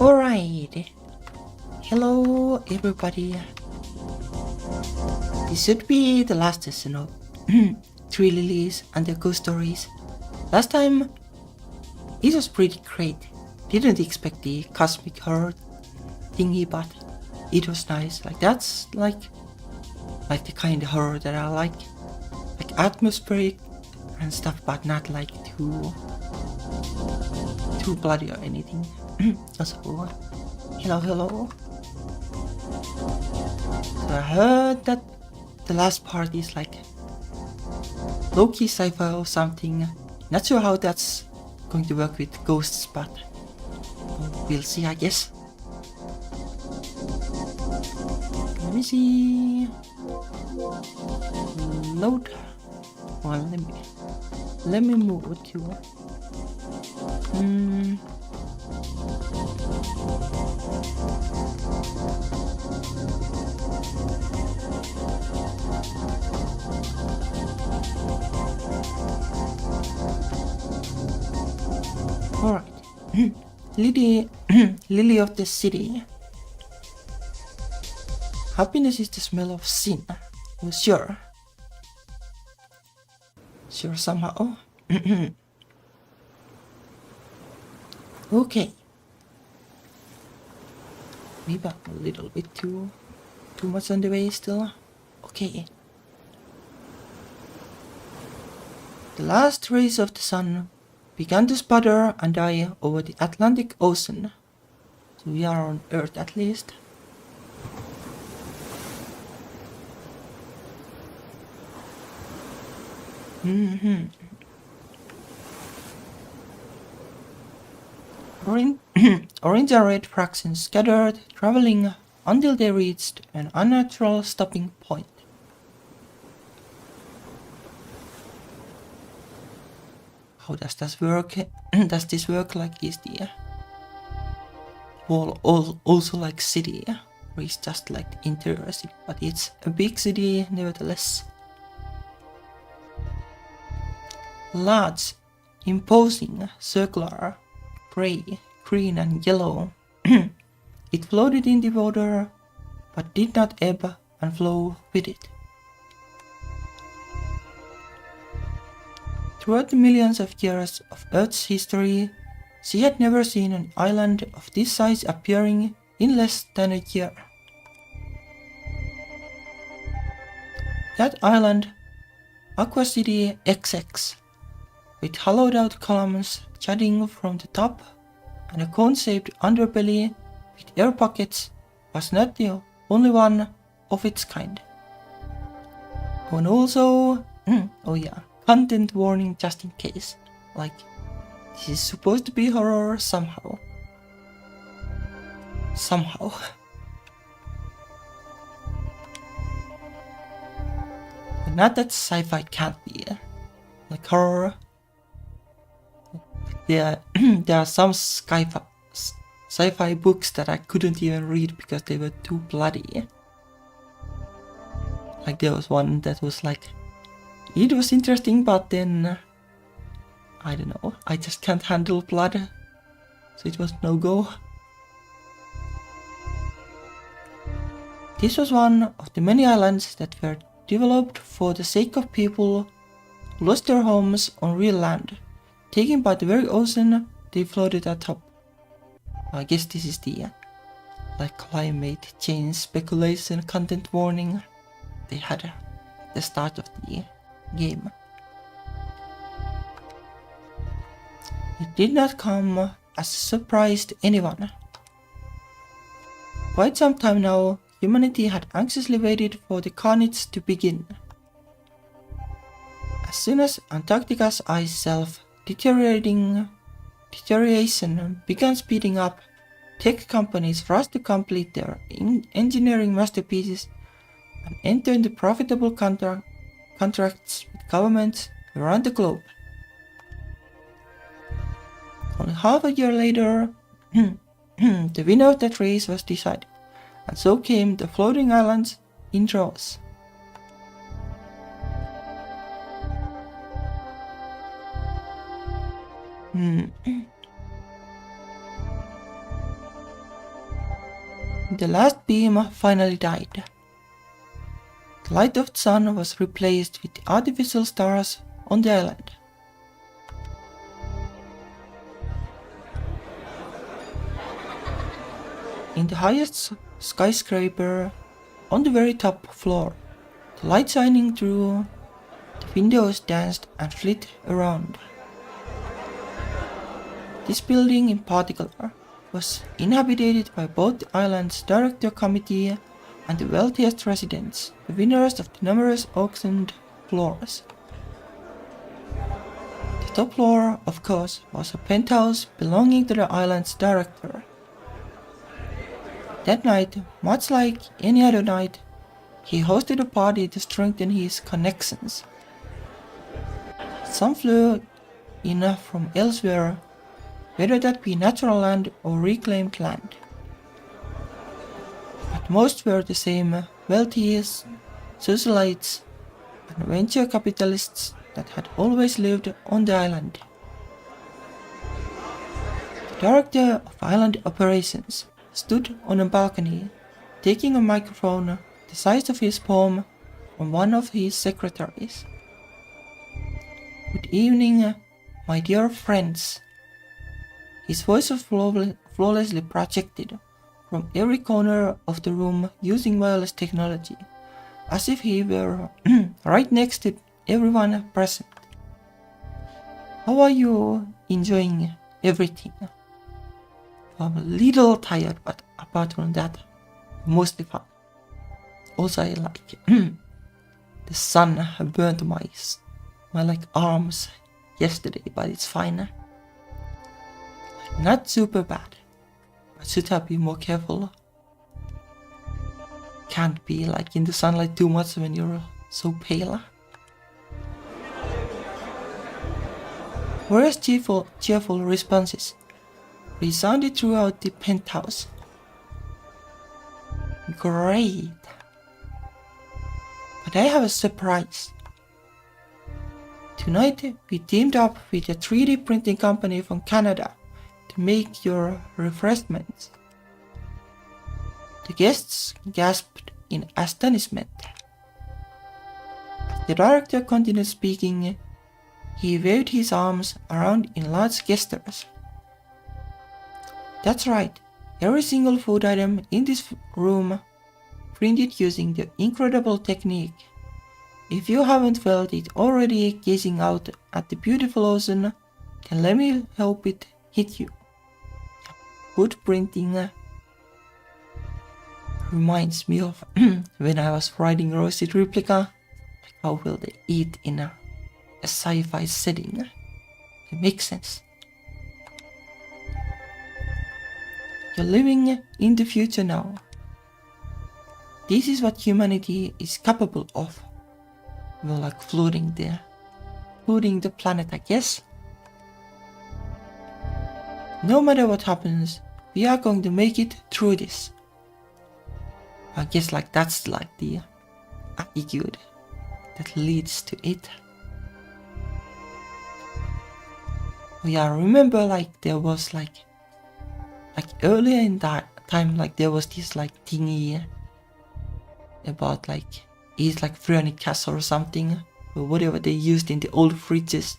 Alright, hello everybody. This should be the last season of Three Lilies and their ghost stories. Last time it was pretty great. Didn't expect the cosmic horror thingy, but it was nice. Like that's like the kind of horror that I like atmospheric and stuff, but not like too bloody or anything. So, hello. So I heard that the last part is like low-key sci-fi or something. Not sure how that's going to work with ghosts, but we'll see, I guess. Let me see. Load. Well, let me move with you. Alright. Lily of the city. Happiness is the smell of sin. Oh, sure. Sure, somehow. Okay. Maybe I'm a little bit too much on the way still. Okay. The last rays of the sun began to sputter and die over the Atlantic Ocean. So we are on Earth at least. Orange and red fractions scattered, traveling until they reached an unnatural stopping point. How does this work? Does this work? Like, is the wall also like city, or is just like the interior city? But it's a big city nevertheless. Large, imposing, circular, grey, green and yellow. It floated in the water, but did not ebb and flow with it. Throughout the millions of years of Earth's history, she had never seen an island of this size appearing in less than a year. That island, Aqua City XX, with hollowed-out columns jutting from the top and a cone-shaped underbelly with air pockets, was not the only one of its kind. And also, oh yeah, content warning just in case. Like, this is supposed to be horror somehow. But not that sci-fi can't be like horror. There are some sci-fi books that I couldn't even read because they were too bloody. Like there was one that was like, it was interesting, but then I don't know, I just can't handle blood, so it was no go. This was one of the many islands that were developed for the sake of people who lost their homes on real land, taken by the very ocean they floated atop. I guess this is the like climate change speculation content warning they had at the start of the game. It did not come as a surprise to anyone. Quite some time now, humanity had anxiously waited for the carnage to begin. As soon as Antarctica's ice shelf deterioration began speeding up, tech companies rushed to complete their engineering masterpieces and enter into profitable contracts with governments around the globe. Only half a year later, the winner of that race was decided, and so came the floating islands in draws. The last beam finally died. The light of the sun was replaced with artificial stars on the island. In the highest skyscraper, on the very top floor, the light shining through the windows danced and flit around. This building in particular was inhabited by both the island's director committee and the wealthiest residents, the winners of the numerous auctioned floors. The top floor, of course, was a penthouse belonging to the island's director. That night, much like any other night, he hosted a party to strengthen his connections. Some flew in from elsewhere, whether that be natural land or reclaimed land. But most were the same wealthy socialites and venture capitalists that had always lived on the island. The director of island operations stood on a balcony, taking a microphone the size of his palm from one of his secretaries. "Good evening, my dear friends." His voice was flawlessly projected from every corner of the room using wireless technology, as if he were right next to everyone present. "How are you enjoying everything?" "I'm a little tired, but apart from that, mostly fun. Also, I like the sun burnt my arms yesterday, but it's fine. Not super bad, but should have been more careful. Can't be in the sunlight too much when you're so pale." Various cheerful responses resounded throughout the penthouse. "Great! But I have a surprise. Tonight we teamed up with a 3D printing company from Canada to make your refreshments." The guests gasped in astonishment. As the director continued speaking, he waved his arms around in large gestures. "That's right, every single food item in this room printed using the incredible technique. If you haven't felt it already gazing out at the beautiful ocean, then let me help it hit you. Food printing reminds me of when I was writing Roasted Replica. How will they eat in a sci-fi setting? It makes sense. You're living in the future now. This is what humanity is capable of. We're flooding the planet, I guess. No matter what happens, we are going to make it through this." I guess that's the attitude that leads to it. Oh yeah, I remember there was earlier in that time there was this thingy about it's Phreonic Castle or something, or whatever they used in the old fridges,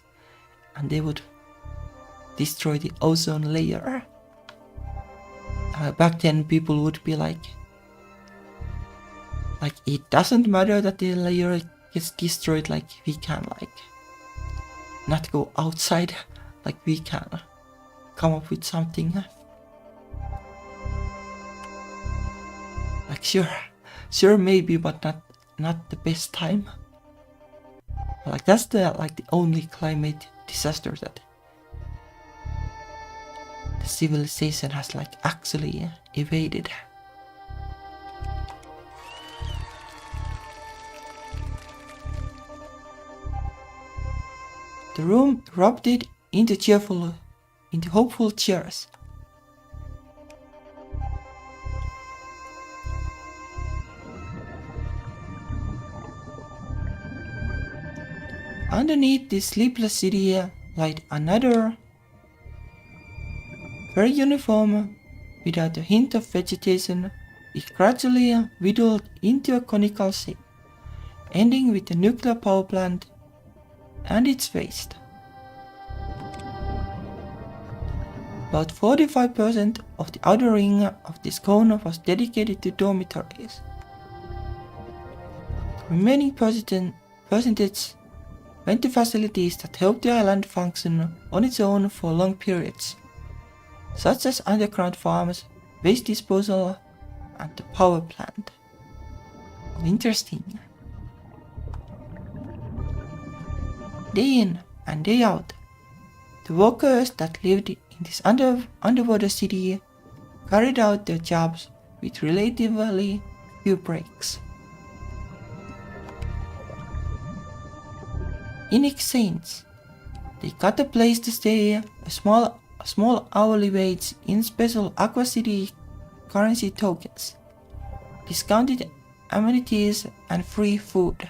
and they would destroy the ozone layer. Back then people would be it doesn't matter that the layer gets destroyed, we can not go outside, we can come up with something. Sure maybe, but not the best time. That's the only climate disaster that the civilization has actually evaded. The room erupted into hopeful cheers. Underneath this sleepless city lied another, very uniform, without a hint of vegetation, it gradually whittled into a conical shape, ending with a nuclear power plant and its waste. About 45% of the outer ring of this cone was dedicated to dormitories. The remaining percentage went to facilities that helped the island function on its own for long periods, such as underground farms, waste disposal, and the power plant. Interesting. Day in and day out, the workers that lived in this underwater city carried out their jobs with relatively few breaks. In exchange, they got a place to stay, a small hourly wage in special Aqua City currency tokens, discounted amenities, and free food.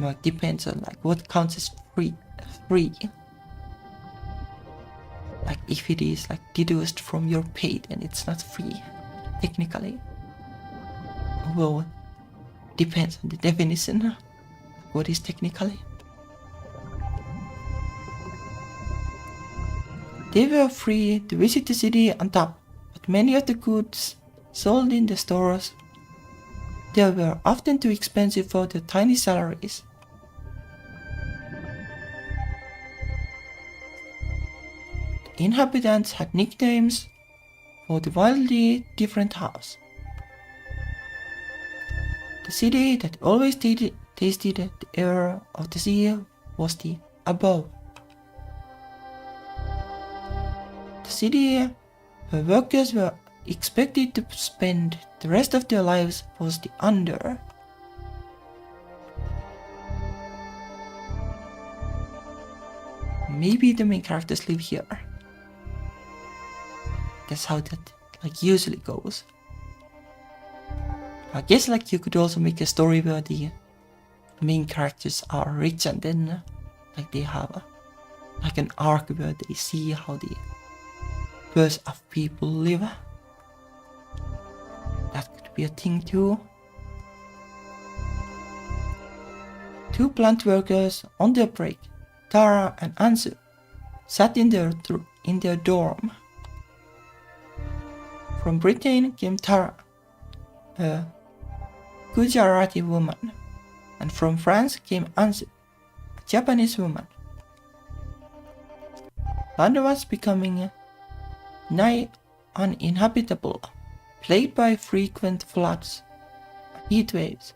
Well, it depends on what counts as free. Like if it is deduced from your pay, then it's not free, technically. Well, depends on the definition. What is technically? They were free to visit the city on top, but many of the goods sold in the stores they were often too expensive for their tiny salaries. The inhabitants had nicknames for the wildly different house. The city that always tasted the air of the sea was the above. The city where workers were expected to spend the rest of their lives was the under. Maybe the main characters live here. That's how that usually goes. I guess you could also make a story where the main characters are rich and then they have an arc where they see how the rest of people live. That could be a thing too. Two plant workers on their break, Tara and Ansu, sat in their dorm. From Britain came Tara, a Gujarati woman, and from France came Ansu, a Japanese woman. Land was becoming nigh uninhabitable, plagued by frequent floods and heat waves.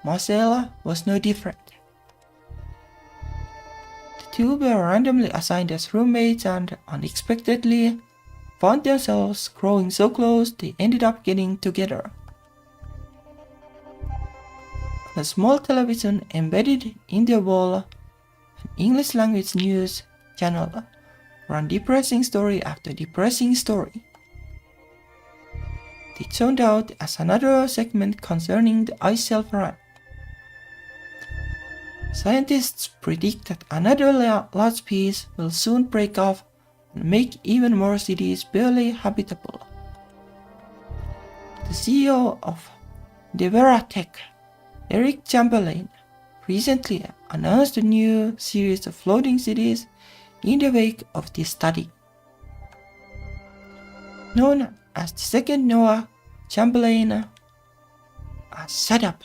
Marcella was no different. The two were randomly assigned as roommates and unexpectedly found themselves growing so close they ended up getting together. On a small television embedded in their wall, an English language news channel ran depressing story after depressing story. They tuned out as another segment concerning the ice shelf ran. Scientists predict that another large piece will soon break off and make even more cities barely habitable. The CEO of Devera Tech, Eric Chamberlain, recently announced a new series of floating cities in the wake of this study. Known as the second Noah, Chamberlain... Shut up!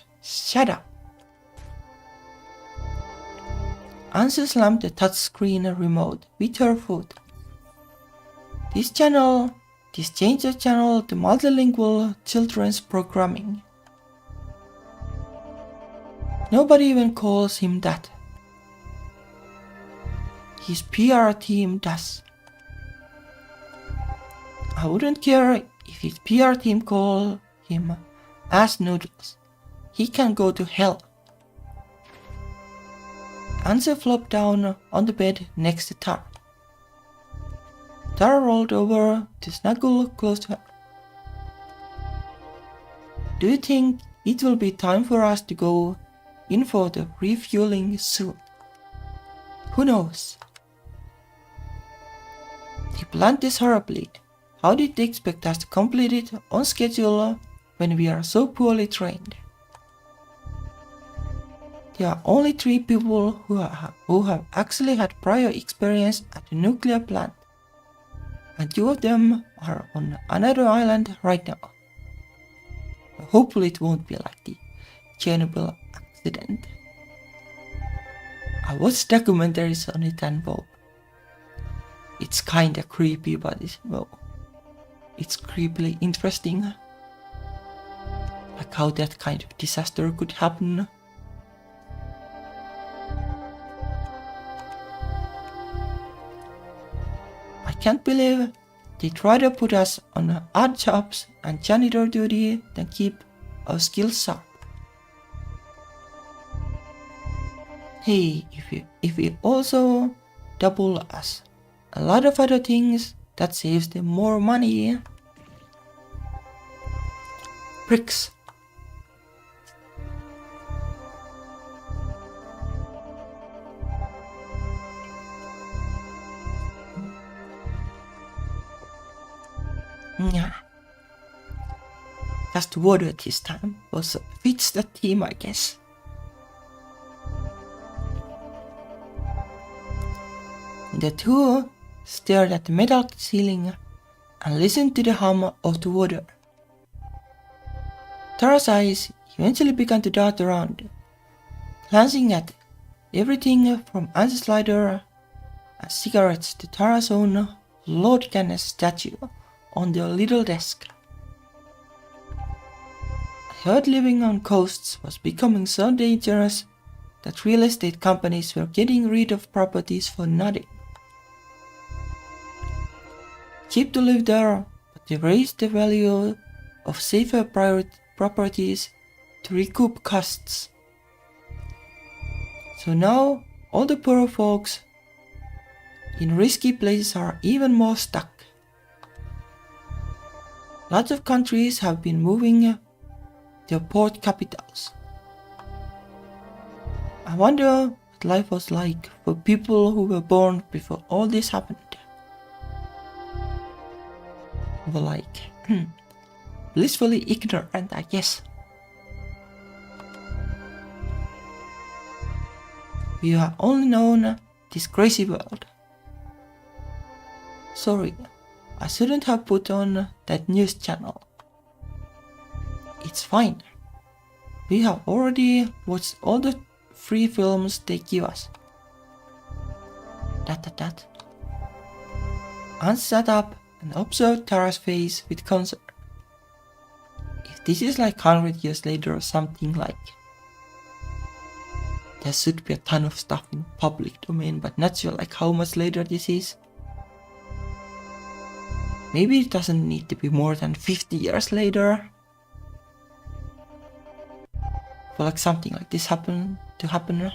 Ansu slammed the touchscreen remote with her foot. This changed the channel to multilingual children's programming. Nobody even calls him that. His PR team does. I wouldn't care if his PR team call him ass noodles. He can go to hell. Ansu flopped down on the bed next to Tara. Tara rolled over to snuggle close to her. Do you think it will be time for us to go in for the refueling soon? Who knows? They planned this horribly, How did they expect us to complete it on schedule when we are so poorly trained? There are only 3 people who have actually had prior experience at a nuclear plant, and 2 of them are on another island right now. Hopefully it won't be like the Chernobyl accident. I watched documentaries on it and it's kinda creepy, but it's creepily interesting. Like how that kind of disaster could happen. I can't believe they'd rather put us on odd jobs and janitor duty than keep our skills sharp. Hey, if we also double us a lot of other things, that saves them more money. Bricks. Yeah. Just water this time. Also fits the theme, I guess. The 2 stared at the metal ceiling and listened to the hum of the water. Tara's eyes eventually began to dart around, glancing at everything from Anne's slider and cigarettes to Tara's own Lord Gannes statue on their little desk. I heard living on coasts was becoming so dangerous that real estate companies were getting rid of properties for nothing. Cheap to live there, but they raised the value of safer properties to recoup costs. So now all the poor folks in risky places are even more stuck. Lots of countries have been moving their port capitals. I wonder what life was like for people who were born before all this happened. Were like blissfully ignorant, I guess. We have only known this crazy world. Sorry, I shouldn't have put on that news channel. It's fine. We have already watched all the free films they give us. That. Anne sat up and observed Tara's face with concern. If this is like 100 years later or something like, there should be a ton of stuff in public domain, but not sure like how much later this is. Maybe it doesn't need to be more than 50 years later for like something like this to happen.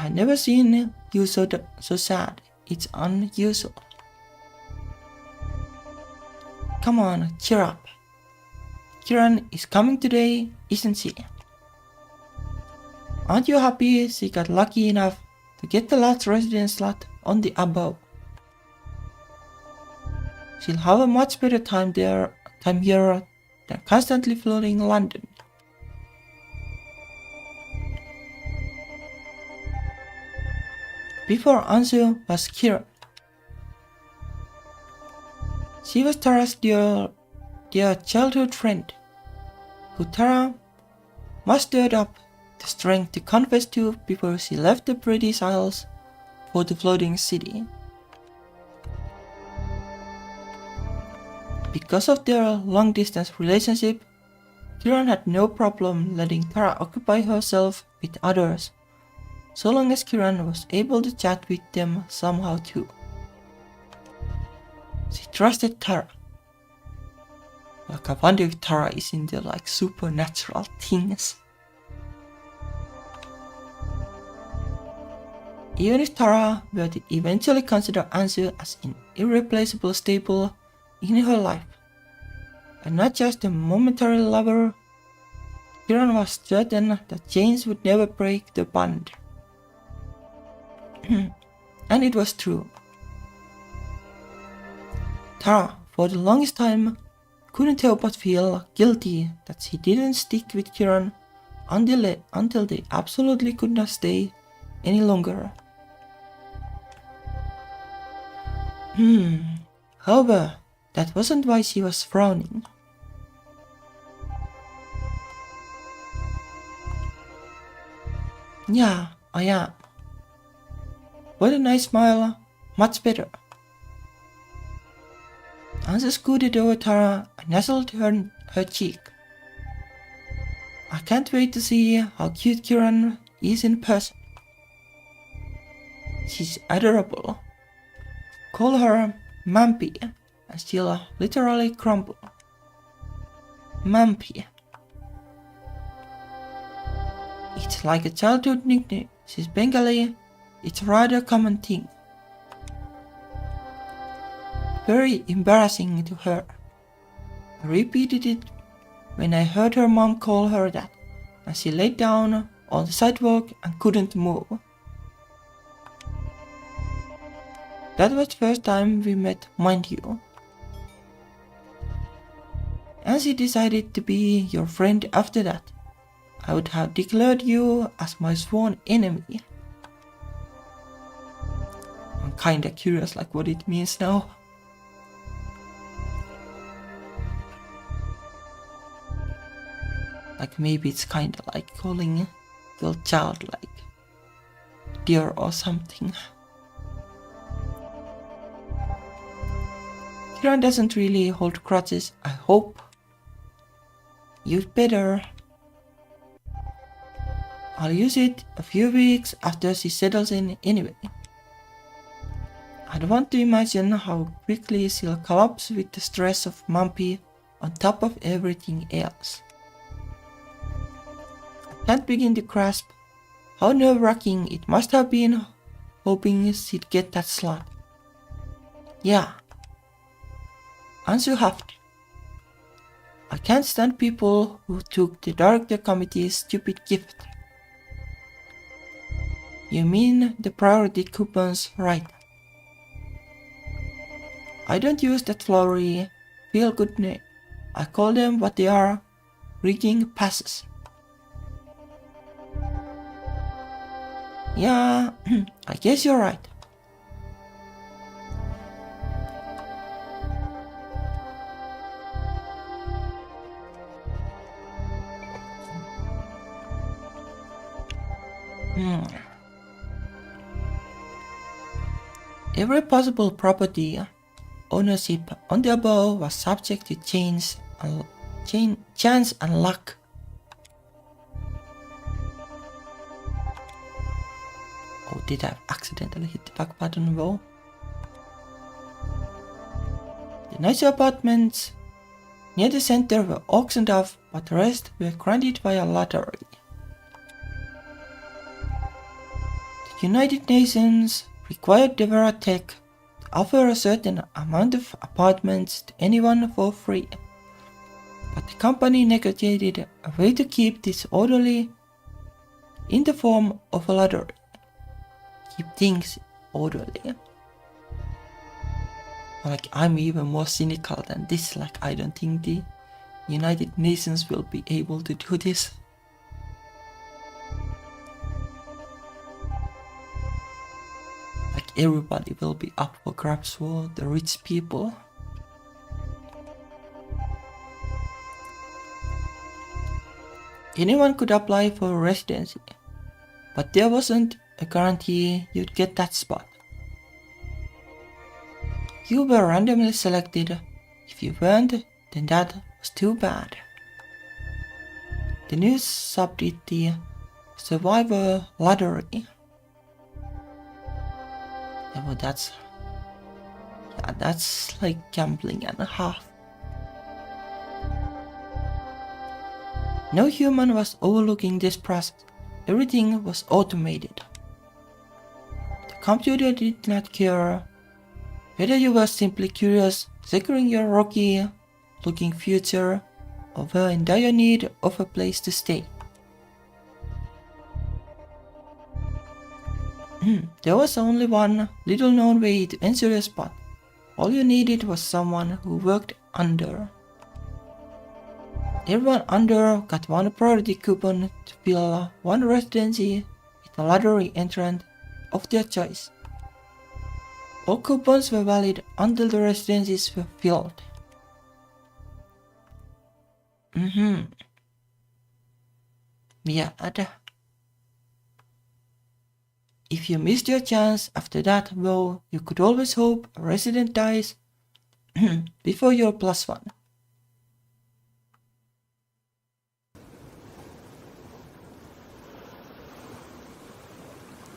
I've never seen you so sad. It's unusual. Come on, cheer up. Kiran is coming today, isn't she? Aren't you happy she got lucky enough to get the last residence slot on the above? She'll have a much better time here than constantly floating London. Before answer was Kiran. She was Tara's dear childhood friend, who Tara mustered up the strength to confess to before she left the British Isles for the floating city. Because of their long-distance relationship, Kiran had no problem letting Tara occupy herself with others, so long as Kiran was able to chat with them somehow too. She trusted Tara. Like I wonder if Tara is into like supernatural things. Even if Tara were to eventually consider Ansu as an irreplaceable staple in her life, and not just a momentary lover, Kiran was certain that chains would never break the bond. And it was true. Tara, for the longest time, couldn't help but feel guilty that she didn't stick with Kieran until they absolutely could not stay any longer. However, that wasn't why she was frowning. Yeah, I am. What a nice smile, much better. Ansa scooted over Tara and nestled her cheek. I can't wait to see how cute Kieran is in person. She's adorable. Call her Mampy and she'll literally crumble. Mampy. It's like a childhood nickname. She's Bengali. It's a rather common thing. Very embarrassing to her. I repeated it when I heard her mom call her that, and she laid down on the sidewalk and couldn't move. That was the first time we met, mind you. And she decided to be your friend after that. I would have declared you as my sworn enemy. I'm kinda curious like what it means now. Like maybe it's kinda like calling your child like dear or something. Kieran doesn't really hold grudges, I hope. You'd better. I'll use it a few weeks after she settles in anyway. I don't want to imagine how quickly she'll collapse with the stress of Mumpy on top of everything else. I can't begin to grasp how nerve-wracking it must have been hoping she'd get that slot. Yeah. And you have to. I can't stand people who took the director committee's stupid gift. You mean the priority coupons, right? I don't use that flowery, feel-good name. I call them what they are, rigging passes. Yeah, I guess you're right. Every possible property ownership on the above was subject to chance and luck. Oh, did I accidentally hit the back button though? The nicer apartments near the center were auctioned off, but the rest were granted via lottery. The United Nations required Deveratech to offer a certain amount of apartments to anyone for free, but the company negotiated a way to keep this orderly in the form of a lottery. Keep things orderly. Like, I'm even more cynical than this. Like, I don't think the United Nations will be able to do this. Like, everybody will be up for grabs for the rich people. Anyone could apply for residency, but there wasn't a guarantee you'd get that spot. You were randomly selected. If you weren't, then that was too bad. The news subbed it the Survivor Lottery. Yeah, but that's like gambling and a half. No human was overlooking this process. Everything was automated. The computer did not care whether you were simply curious, securing your rocky-looking future, or were in dire need of a place to stay. There was only one little known way to enter your spot. All you needed was someone who worked under. Everyone under got one priority coupon to fill one residency with a lottery entrant of their choice. All coupons were valid until the residencies were filled. Yeah, if you missed your chance after that, though, you could always hope a resident dies before your +1.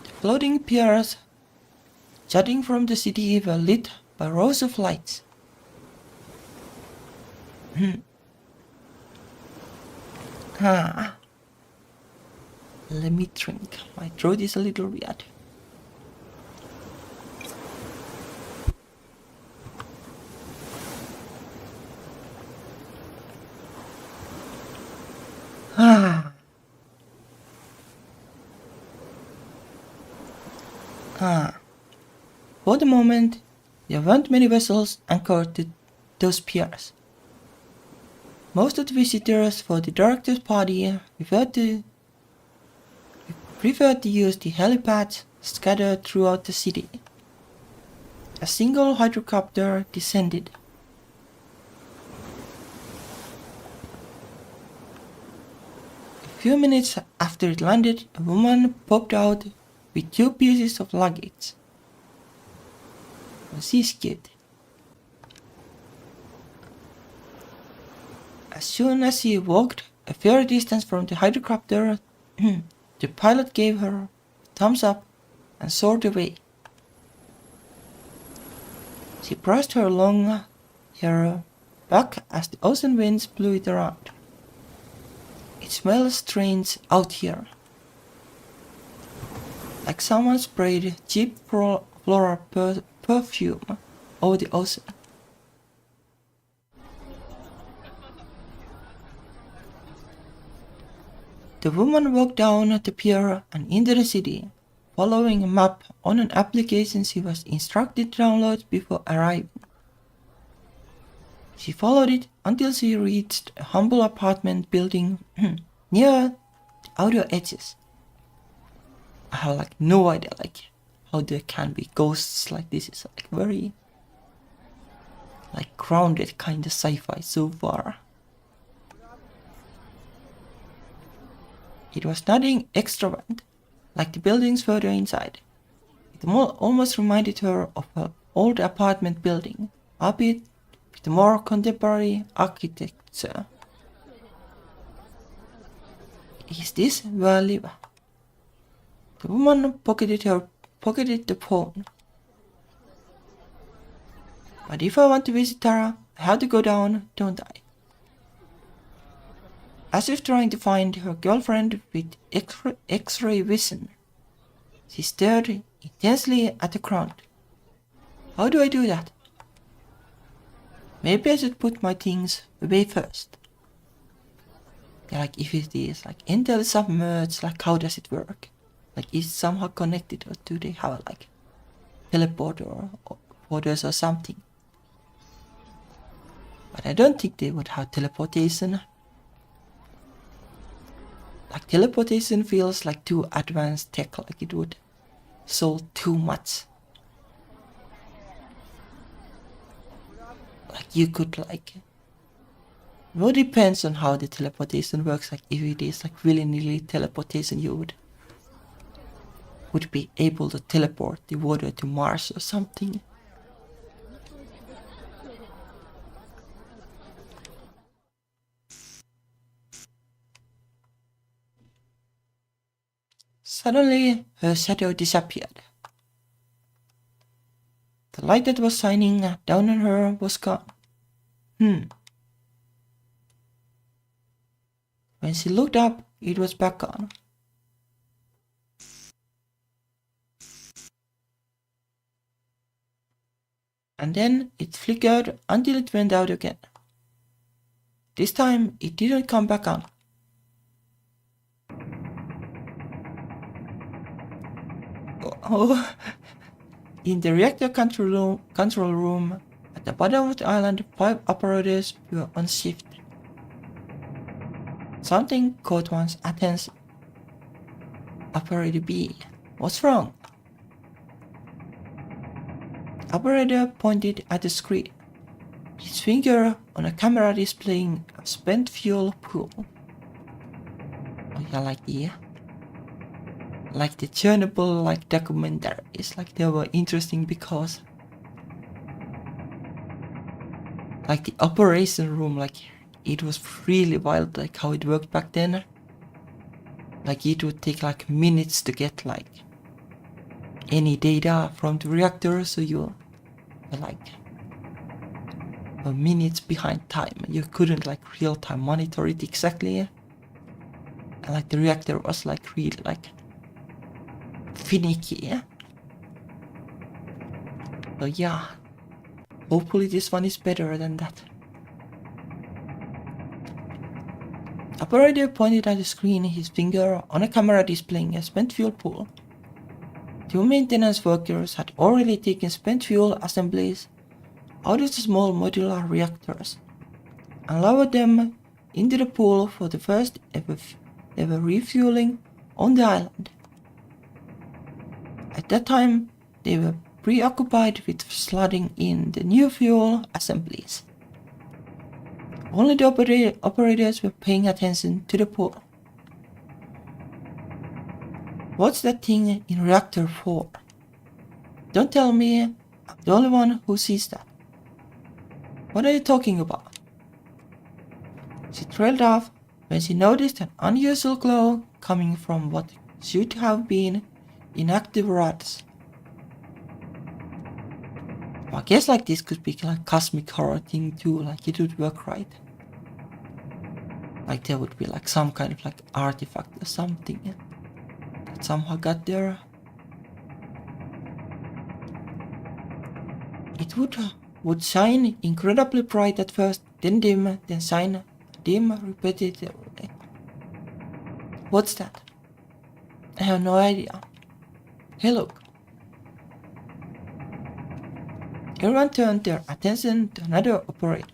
The floating piers jutting from the city were lit by rows of lights. Let me drink. My throat is a little weird. For the moment, there weren't many vessels anchored to those piers. Most of the visitors for the director's party preferred to use the helipads scattered throughout the city. A single hydrocopter descended. A few minutes after it landed, a woman popped out with 2 pieces of luggage. She's cute. As soon as she walked a fair distance from the hydrocopter, the pilot gave her a thumbs up and soared away. She brushed her long hair back as the ocean winds blew it around. It smells strange out here. Like someone sprayed cheap floral perfume over the ocean. The woman walked down the pier and into the city, following a map on an application she was instructed to download before arriving. She followed it until she reached a humble apartment building near the outer edges. I have no idea how there can be ghosts like this. Is very grounded kind of sci-fi so far. It was nothing extravagant, like the buildings further inside. It almost reminded her of her old apartment building, albeit with more contemporary architecture. Is this where I live? The woman pocketed the phone. But if I want to visit Tara, I have to go down, don't I? As if trying to find her girlfriend with X-ray vision, she stared intensely at the ground. How do I do that? Maybe I should put my things away first. If it is entirely submerged, how does it work? Is it somehow connected, or do they have teleporter or porters or something? But I don't think they would have teleportation. Teleportation feels too advanced tech, it would solve too much. You could well, depends on how the teleportation works. If it is willy-nilly teleportation, you would be able to teleport the water to Mars or something. Suddenly, her shadow disappeared. The light that was shining down on her was gone. When she looked up, it was back on. And then it flickered until it went out again. This time, it didn't come back on. Oh, in the reactor control room at the bottom of the island, 5 operators were on shift. Something caught one's attention. Operator B, what's wrong? The operator pointed at the screen, his finger on a camera displaying a spent fuel pool. Oh yeah, like the Chernobyl documentaries, they were interesting because the operation room, it was really wild, how it worked back then. It would take minutes to get any data from the reactor, so you were minutes behind time. You couldn't real time monitor it exactly. And the reactor was really finicky. So yeah, hopefully this one is better than that. Operator pointed at the screen, his finger on a camera displaying a spent fuel pool. 2 maintenance workers had already taken spent fuel assemblies out of the small modular reactors and lowered them into the pool for the first ever refueling on the island. At that time, they were preoccupied with slotting in the new fuel assemblies. Only the operators were paying attention to the pool. What's that thing in reactor 4? Don't tell me I'm the only one who sees that. What are you talking about? She trailed off when she noticed an unusual glow coming from what should have been inactive rods. I guess this could be cosmic horror thing too, it would work right. There would be some kind of artifact or something that somehow got there. It would shine incredibly bright at first, then dim, then shine dim repetitively. What's that? I have no idea. Hey, look. Everyone turned their attention to another operator.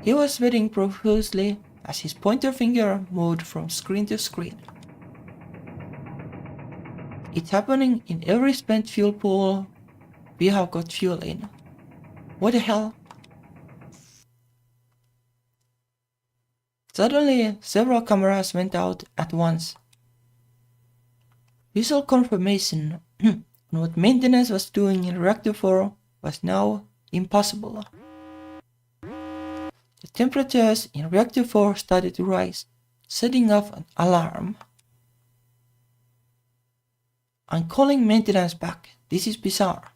He was sweating profusely as his pointer finger moved from screen to screen. It's happening in every spent fuel pool we have got fuel in. What the hell? Suddenly, several cameras went out at once. Visual confirmation on what maintenance was doing in reactor 4 was now impossible. The temperatures in reactor 4 started to rise, setting off an alarm. I'm calling maintenance back. This is bizarre.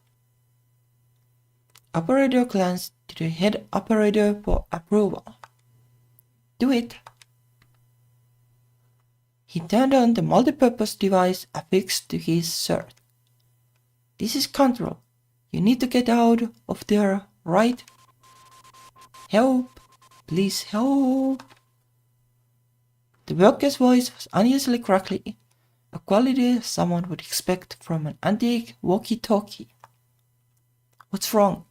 Operator glanced to the head operator for approval. Do it. He turned on the multipurpose device affixed to his shirt. This is control. You need to get out of there, right? Help. Please help. The worker's voice was unusually crackly, a quality someone would expect from an antique walkie-talkie. What's wrong?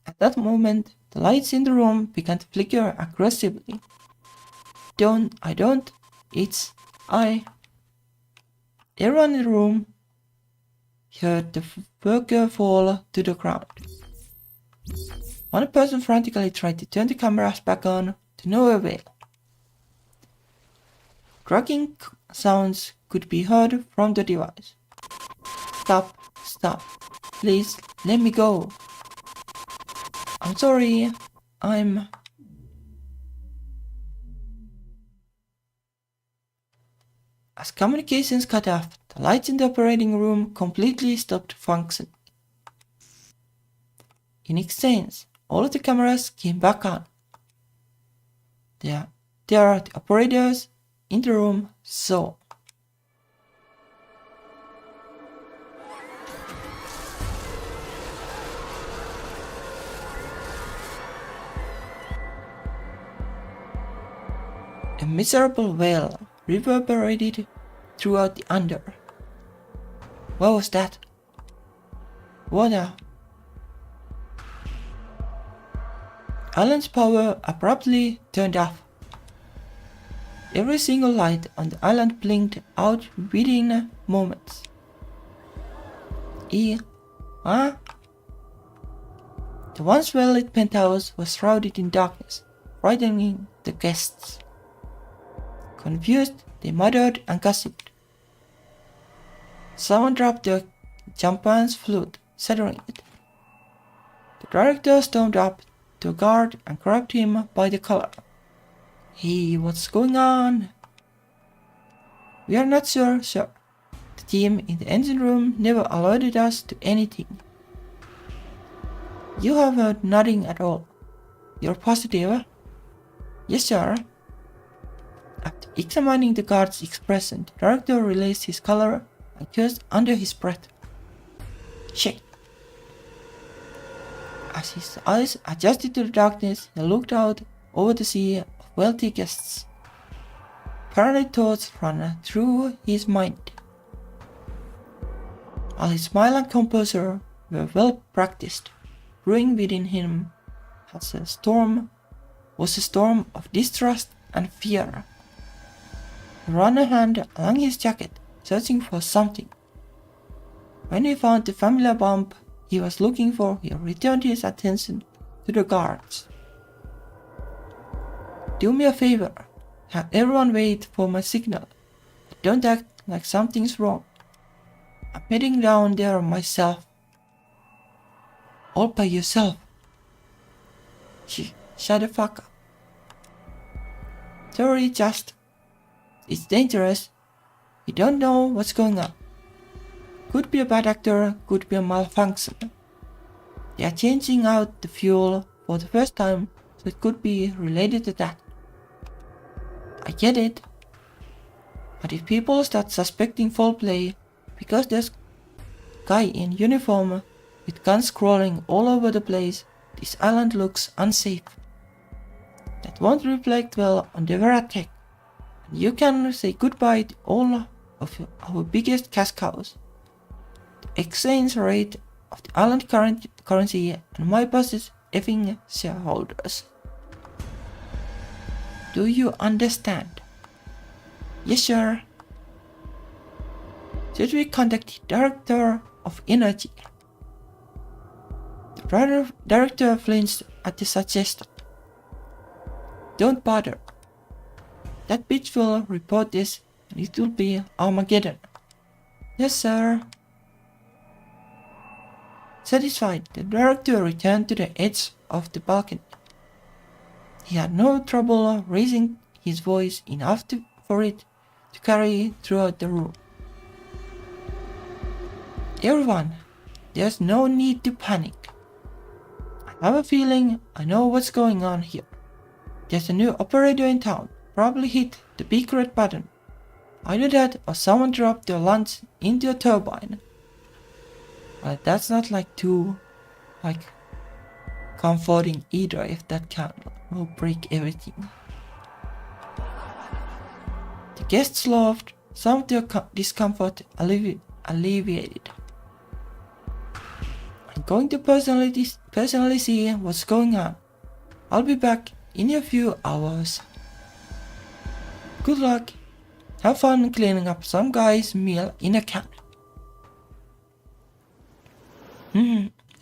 At that moment, the lights in the room began to flicker aggressively. Everyone in the room heard the worker fall to the ground. One person frantically tried to turn the cameras back on, to no avail. Cracking sounds could be heard from the device. Stop, please let me go. I'm sorry, As communications cut off, the lights in the operating room completely stopped functioning. In exchange, all of the cameras came back on. There are the operators in the room, so. A miserable wail reverberated throughout the under. What was that? Water. Alan's power abruptly turned off. Every single light on the island blinked out within moments. Huh? The once well-lit penthouse was shrouded in darkness, frightening the guests. Confused, they muttered and gossiped. Someone dropped the champine's flute, shattering it. The director stormed up to a guard and grabbed him by the collar. Hey, what's going on? We are not sure, sir. The team in the engine room never alerted us to anything. You have heard nothing at all. You're positive? Yes, sir. After examining the guard's expression, the director released his collar and cursed under his breath. Shit. As his eyes adjusted to the darkness, he looked out over the sea of wealthy guests. Paranoid thoughts ran through his mind. All his smile and composure were well practiced. Brewing within him was a storm of distrust and fear. He ran a hand along his jacket, searching for something. When he found the familiar bump he was looking for, he returned his attention to the guards. Do me a favor, have everyone wait for my signal. Don't act like something's wrong. I'm heading down there myself. All by yourself. Shut the fuck up. Sorry, it's dangerous. You don't know what's going on. Could be a bad actor, could be a malfunction. They are changing out the fuel for the first time, so it could be related to that. I get it. But if people start suspecting foul play because there's a guy in uniform with guns crawling all over the place, this island looks unsafe. That won't reflect well on the Veratech. And you can say goodbye to all of our biggest cash cows. The exchange rate of the island currency and my boss's effing shareholders. Do you understand? Yes, sir. Should we contact the Director of Energy? The director flinched at the suggestion. Don't bother. That bitch will report this and it will be Armageddon. Yes, sir. Satisfied, the director returned to the edge of the balcony. He had no trouble raising his voice enough for it to carry throughout the room. Everyone, there's no need to panic. I have a feeling I know what's going on here. There's a new operator in town, probably hit the big red button. Either that or someone dropped their lunch into a turbine. But that's not too comforting either if that candle will break everything. The guests laughed, some of their discomfort alleviated. I'm going to personally see what's going on. I'll be back in a few hours. Good luck. Have fun cleaning up some guy's meal in a can.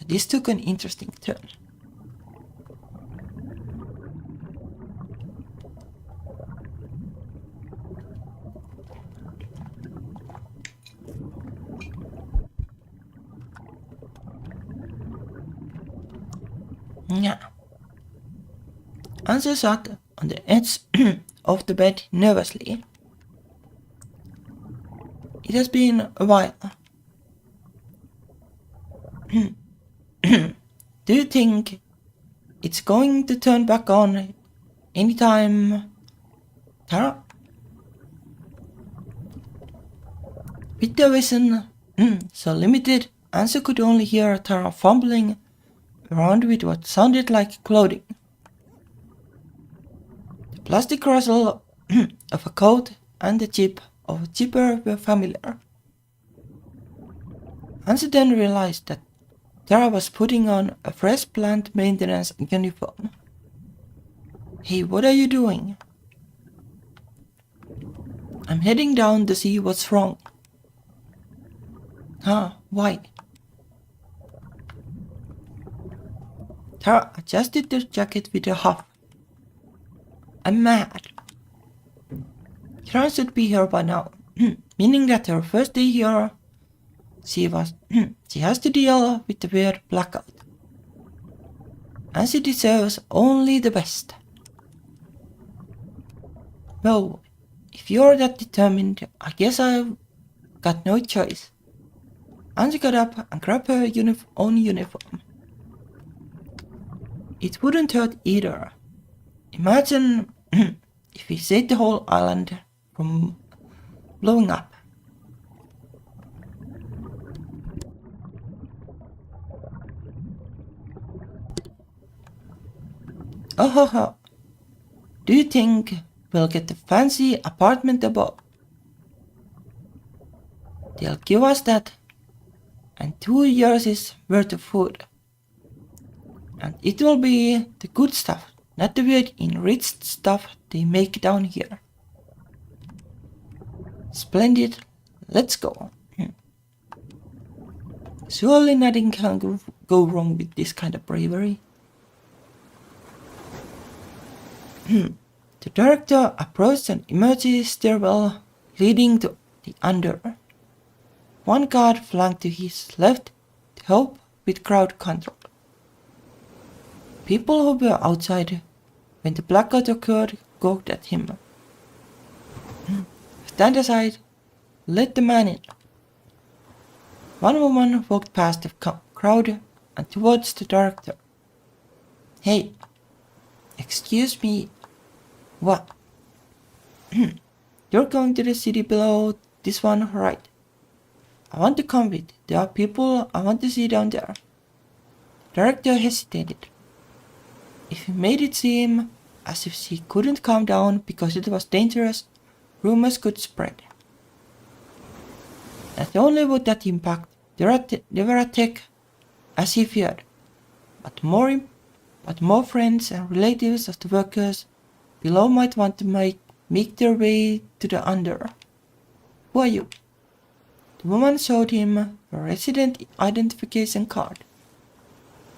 This took an interesting turn. Yeah. Answer sat on the edge of the bed nervously. It has been a while. Do you think it's going to turn back on anytime, Tara? With the vision so limited, Answer could only hear Tara fumbling around with what sounded like clothing. The plastic rustle of a coat and the chip of vtuber were familiar. Hansi then realized that Tara was putting on a fresh plant maintenance uniform. Hey, what are you doing? I'm heading down to see what's wrong. Huh, why? Tara adjusted the jacket with a huff. I'm mad. Tara should be here by now, meaning that her first day here, she has to deal with the weird blackout. And she deserves only the best. Well, if you're that determined, I guess I've got no choice. And she got up and grabbed her own uniform. It wouldn't hurt either. Imagine if we saved the whole island from blowing up. Oh ho ho. Do you think we'll get the fancy apartment above? They'll give us that and 2 years' worth of food. And it will be the good stuff, not the weird enriched stuff they make down here. Splendid, let's go. Surely nothing can go wrong with this kind of bravery. The director approached an emergency stairwell leading to the under. One guard flanked to his left to help with crowd control. People who were outside when the blackout occurred gawked at him. Stand aside, let the man in. One woman walked past the crowd and towards the director. Hey, excuse me, what? You're going to the city below this one, right? I want to come with. There are people I want to see down there. Director hesitated. If he made it seem as if she couldn't come down because it was dangerous, rumors could spread. Not only would that impact their attack as he feared, but more friends and relatives of the workers below might want to make their way to the under. Who are you? The woman showed him a resident identification card.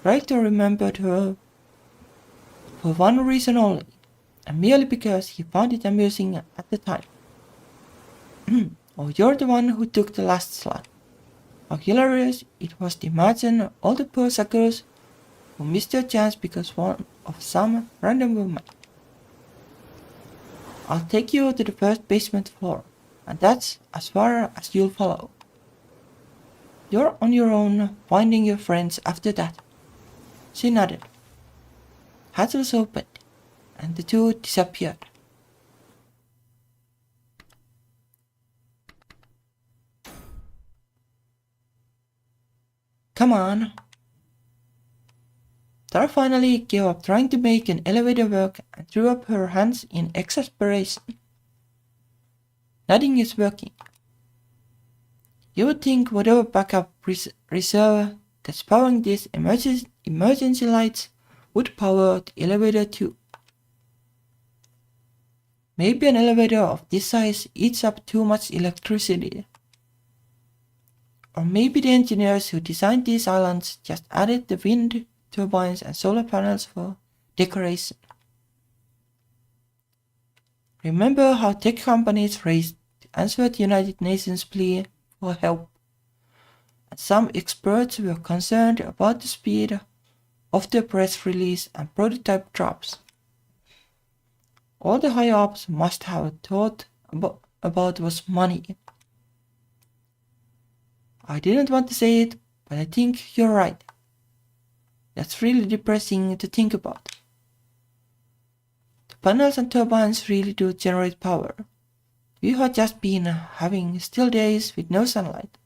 Rector remembered her for one reason only, and merely because he found it amusing at the time. Oh, you're the one who took the last slot. How hilarious it was to imagine all the poor suckers who missed their chance because of some random woman. I'll take you to the first basement floor, and that's as far as you'll follow. You're on your own, finding your friends after that. She nodded. Hatch was opened, and the two disappeared. Come on. Tara finally gave up trying to make an elevator work and threw up her hands in exasperation. Nothing is working. You would think whatever backup reserve that's powering these emergency lights would power the elevator too. Maybe an elevator of this size eats up too much electricity. Or maybe the engineers who designed these islands just added the wind turbines and solar panels for decoration. Remember how tech companies raced to answer the United Nations plea for help, and some experts were concerned about the speed of the press release and prototype drops. All the high-ups must have thought about was money. I didn't want to say it, but I think you're right. That's really depressing to think about. The panels and turbines really do generate power. We have just been having still days with no sunlight.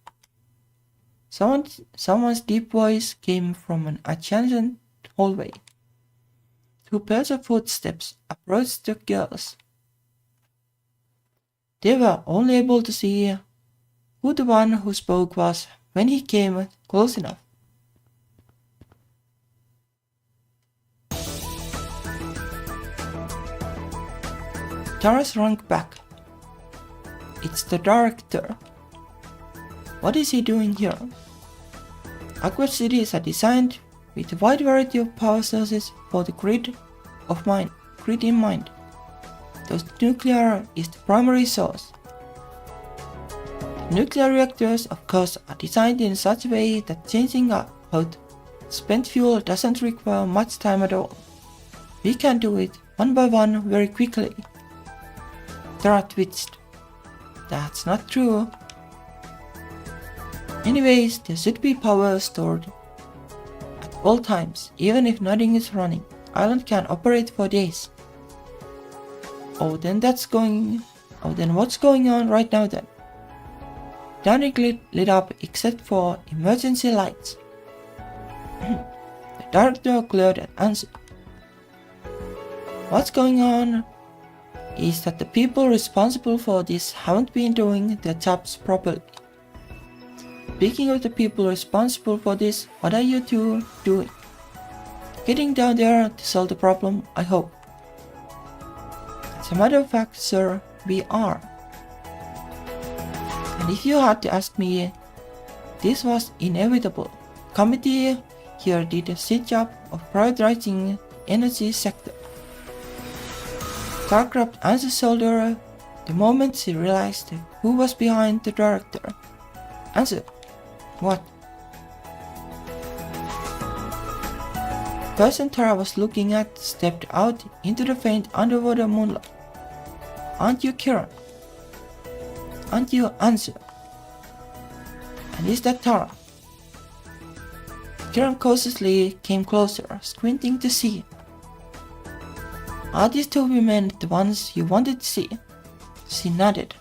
Someone's deep voice came from an adjacent hallway. Two pairs of footsteps approached the girls. They were only able to see who the one who spoke was when he came close enough. Tara shrunk back. It's the director. What is he doing here? Aqua cities are designed with a wide variety of power sources for the grid in mind. Thus nuclear is the primary source. Nuclear reactors, of course, are designed in such a way that changing out spent fuel doesn't require much time at all. We can do it one by one very quickly. Tara twitched. That's not true. Anyways, there should be power stored at all times, even if nothing is running. Island can operate for days. Then what's going on right now then? Nothing lit up except for emergency lights. The director glared and answered. What's going on is that the people responsible for this haven't been doing their jobs properly. Speaking of the people responsible for this, what are you two doing? Getting down there to solve the problem, I hope. As a matter of fact, sir, we are. And if you had to ask me, this was inevitable. The committee here did a shit job of prioritizing the energy sector. Tara grabbed Anne's shoulder the moment she realized who was behind the director. Answer. What? The person Tara was looking at stepped out into the faint underwater moonlight. Aren't you Kieran? Aren't you Answer? And is that Tara? Kieran cautiously came closer, squinting to see. Are these two women the ones you wanted to see? She nodded.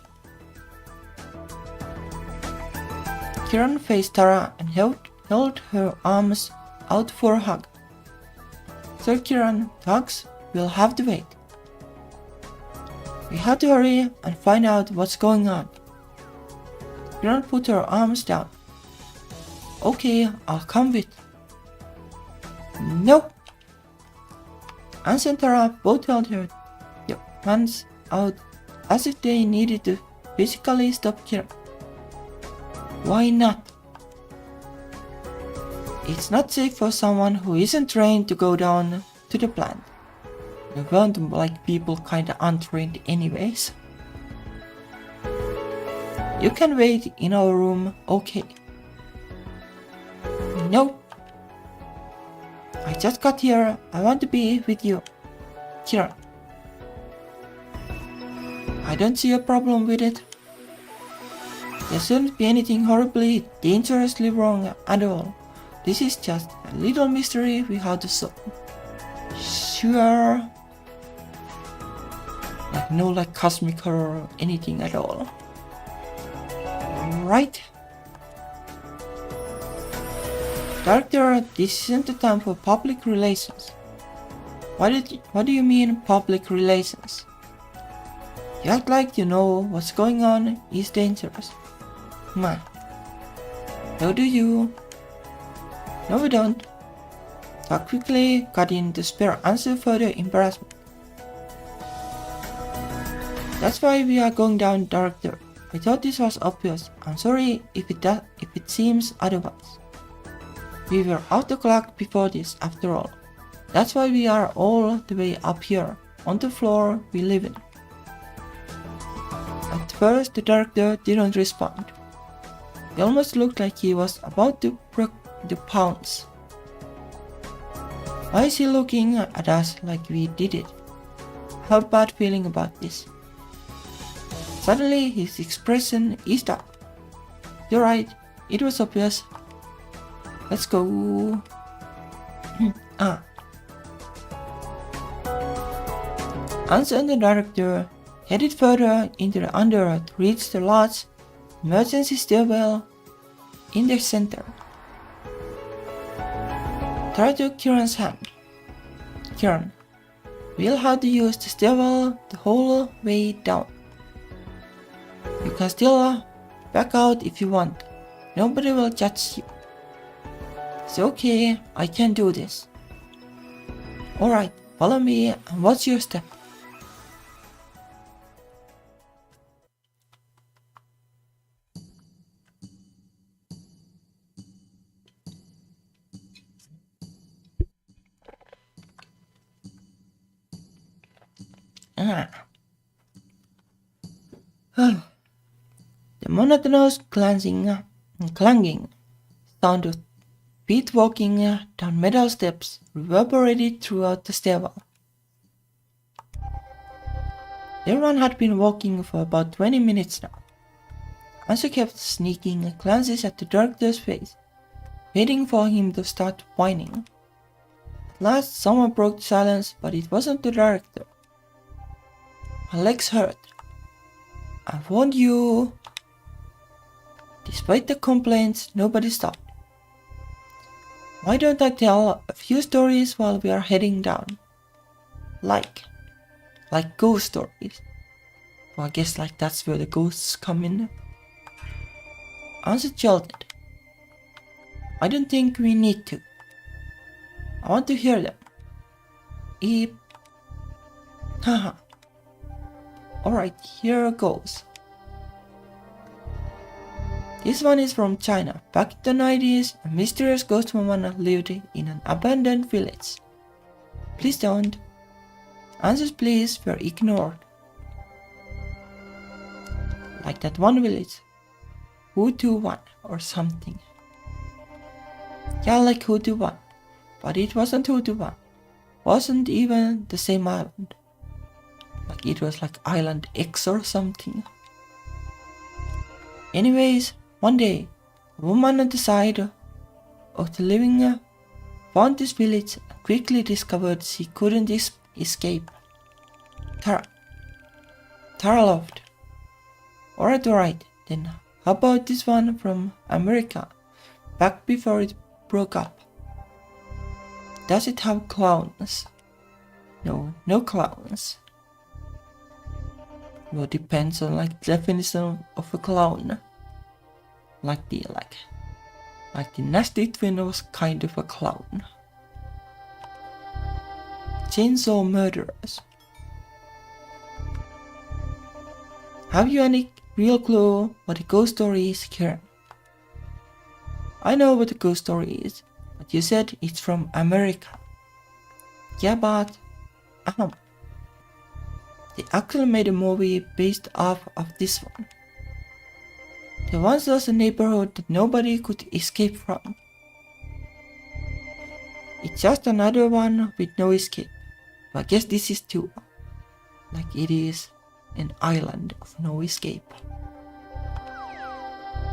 Kieran faced Tara and held her arms out for a hug. Sir Kieran, the hugs will have to wait. We have to hurry and find out what's going on. Kieran put her arms down. Okay, I'll come with. No! Anne and Tara both held their hands out as if they needed to physically stop Kieran. Why not? It's not safe for someone who isn't trained to go down to the plant. We weren't like people kinda untrained anyways. You can wait in our room, okay? No. I just got here, I want to be with you. Kieran. I don't see a problem with it. There shouldn't be anything horribly, dangerously wrong at all. This is just a little mystery we have to solve. Sure. No cosmic horror or anything at all. Right? Director, this isn't the time for public relations. What do you mean public relations? You act like you know what's going on is dangerous. Man. So do you. No we don't. I quickly got in to spare answer further embarrassment. That's why we are going down, Director. I thought this was obvious. I'm sorry if it seems otherwise. We were off the clock before this, after all. That's why we are all the way up here, on the floor we live in. At first, the Director didn't respond. He almost looked like he was about to pounce. Why is he looking at us like we did it? I have a bad feeling about this. Suddenly, his expression eased up. You're right, it was obvious. Let's go. Hans and the Director headed further into the underearth to reach the large emergency stairwell in the center. Tara took Kieran's hand. Kieran, we'll have to use the stairwell the whole way down. can still back out if you want. Nobody will judge you. It's okay, I can do this. Alright, follow me and watch your step. The monotonous clanging sound of feet walking down metal steps reverberated throughout the stairwell. Everyone had been walking for about 20 minutes now. Ansu kept sneaking glances at the director's face, waiting for him to start whining. At last someone broke the silence, but it wasn't the director. My legs hurt. I warned you. Despite the complaints, nobody stopped. Why don't I tell a few stories while we are heading down? Like ghost stories. Well, I guess that's where the ghosts come in. Ansu jolted. I don't think we need to. I want to hear them. Eep. Haha. Alright, here goes. This one is from China. Back in the 90s, a mysterious ghost woman lived in an abandoned village. Please don't. Ansu's pleas were ignored. Like that one village. Vtuber or something. Yeah, like Vtuber. But it wasn't Vtuber. Wasn't even the same island. Like it was like Island X or something. Anyways, one day, a woman on the side of the living found this village and quickly discovered she couldn't escape. Tara laughed. Alright, then how about this one from America, back before it broke up? Does it have clowns? No clowns. Well, depends on definition of a clown. Like the nasty twin was kind of a clown. Chainsaw murderers. Have you any real clue what a ghost story is, Karen? I know what a ghost story is, but you said it's from America. Yeah, but they actually made a movie based off of this one. There once was a neighborhood that nobody could escape from. It's just another one with no escape. But I guess this is too. Like it is an island of no escape.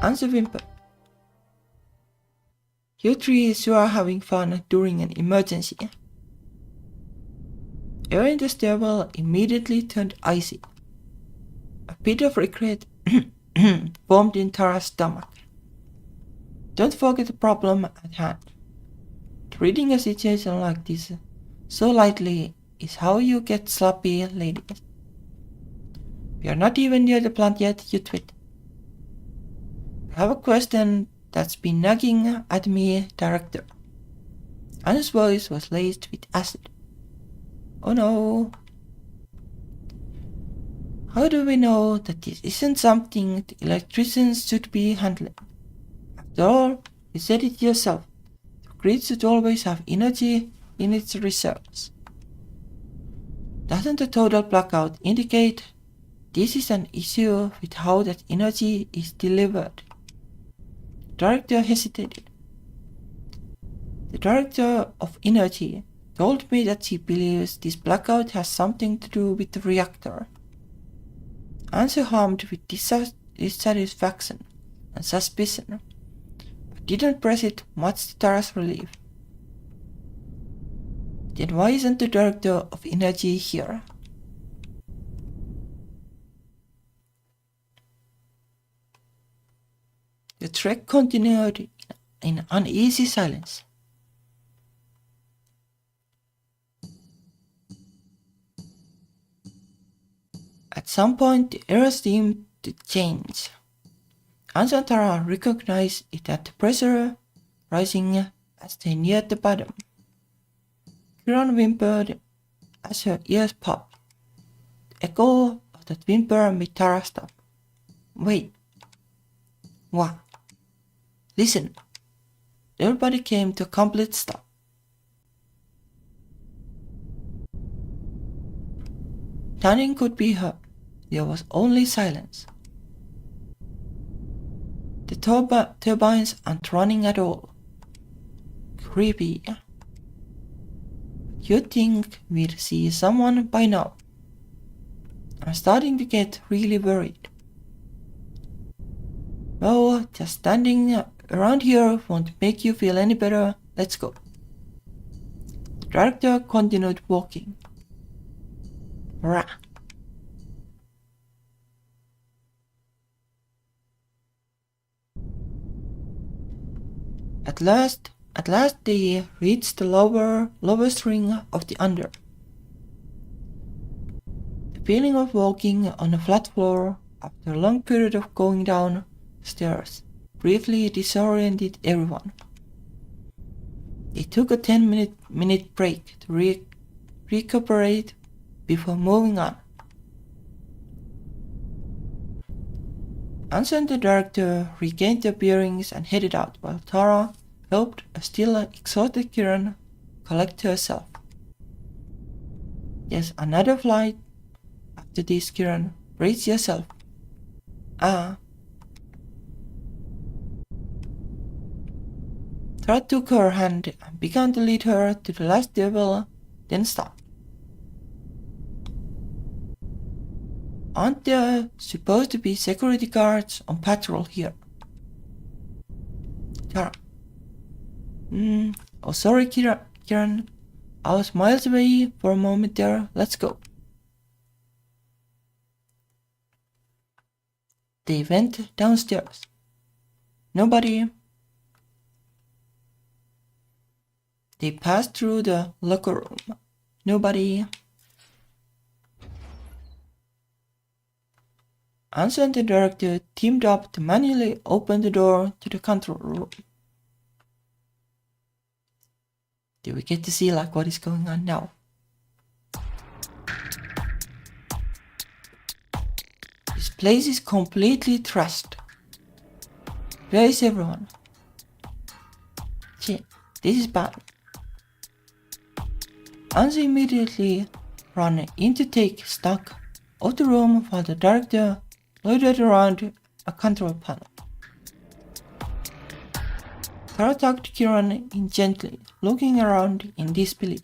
Ansu whimpered. You three sure are having fun during an emergency. Air in the stairwell immediately turned icy. A pit of regret formed in Tara's stomach. Don't forget the problem at hand. Treating a situation like this so lightly is how you get sloppy, ladies. We are not even near the plant yet, you twit. I have a question that's been nagging at me, director. Anna's voice was laced with acid. Oh no. How do we know that this isn't something the electricians should be handling? After all, you said it yourself. The grid should always have energy in its reserves. Doesn't the total blackout indicate this is an issue with how that energy is delivered? The director hesitated. The director of energy told me that she believes this blackout has something to do with the reactor. Ansu hummed with dissatisfaction and suspicion, but didn't press it much to Tara's relief. Then why isn't the director of energy here? The trek continued in uneasy silence. At some point, the air seemed to change. Ansa and Tara recognized it at the pressure rising as they neared the bottom. Kiran whimpered as her ears popped. The echo of that whimper made Tara stop. Wait. What? Listen. Everybody came to a complete stop. Nothing could be heard. There was only silence. The turbines aren't running at all. Creepy. You'd think we'd see someone by now. I'm starting to get really worried. Well, just standing around here won't make you feel any better. Let's go. The director continued walking. Rah. At last they reached the lowest ring of the under. The feeling of walking on a flat floor after a long period of going down stairs briefly disoriented everyone. They took a 10-minute break to recuperate before moving on. Ansa and the director regained their bearings and headed out while Tara helped a still exhausted Kiran collect herself. There's another flight after this, Kiran. Brace yourself. Tara took her hand and began to lead her to the last level, then stopped. Aren't there supposed to be security guards on patrol here? Tara. Oh, sorry, Kiran. I was miles away for a moment there. Let's go. They went downstairs. Nobody. They passed through the locker room. Nobody. Ansa and the director teamed up to manually open the door to the control room. Do we get to see what is going on now? This place is completely trashed. Where is everyone? Shit, this is bad. Ansa immediately ran in to take stock of the room while the director loitered around a control panel. Tara tucked Kiran in gently, looking around in disbelief.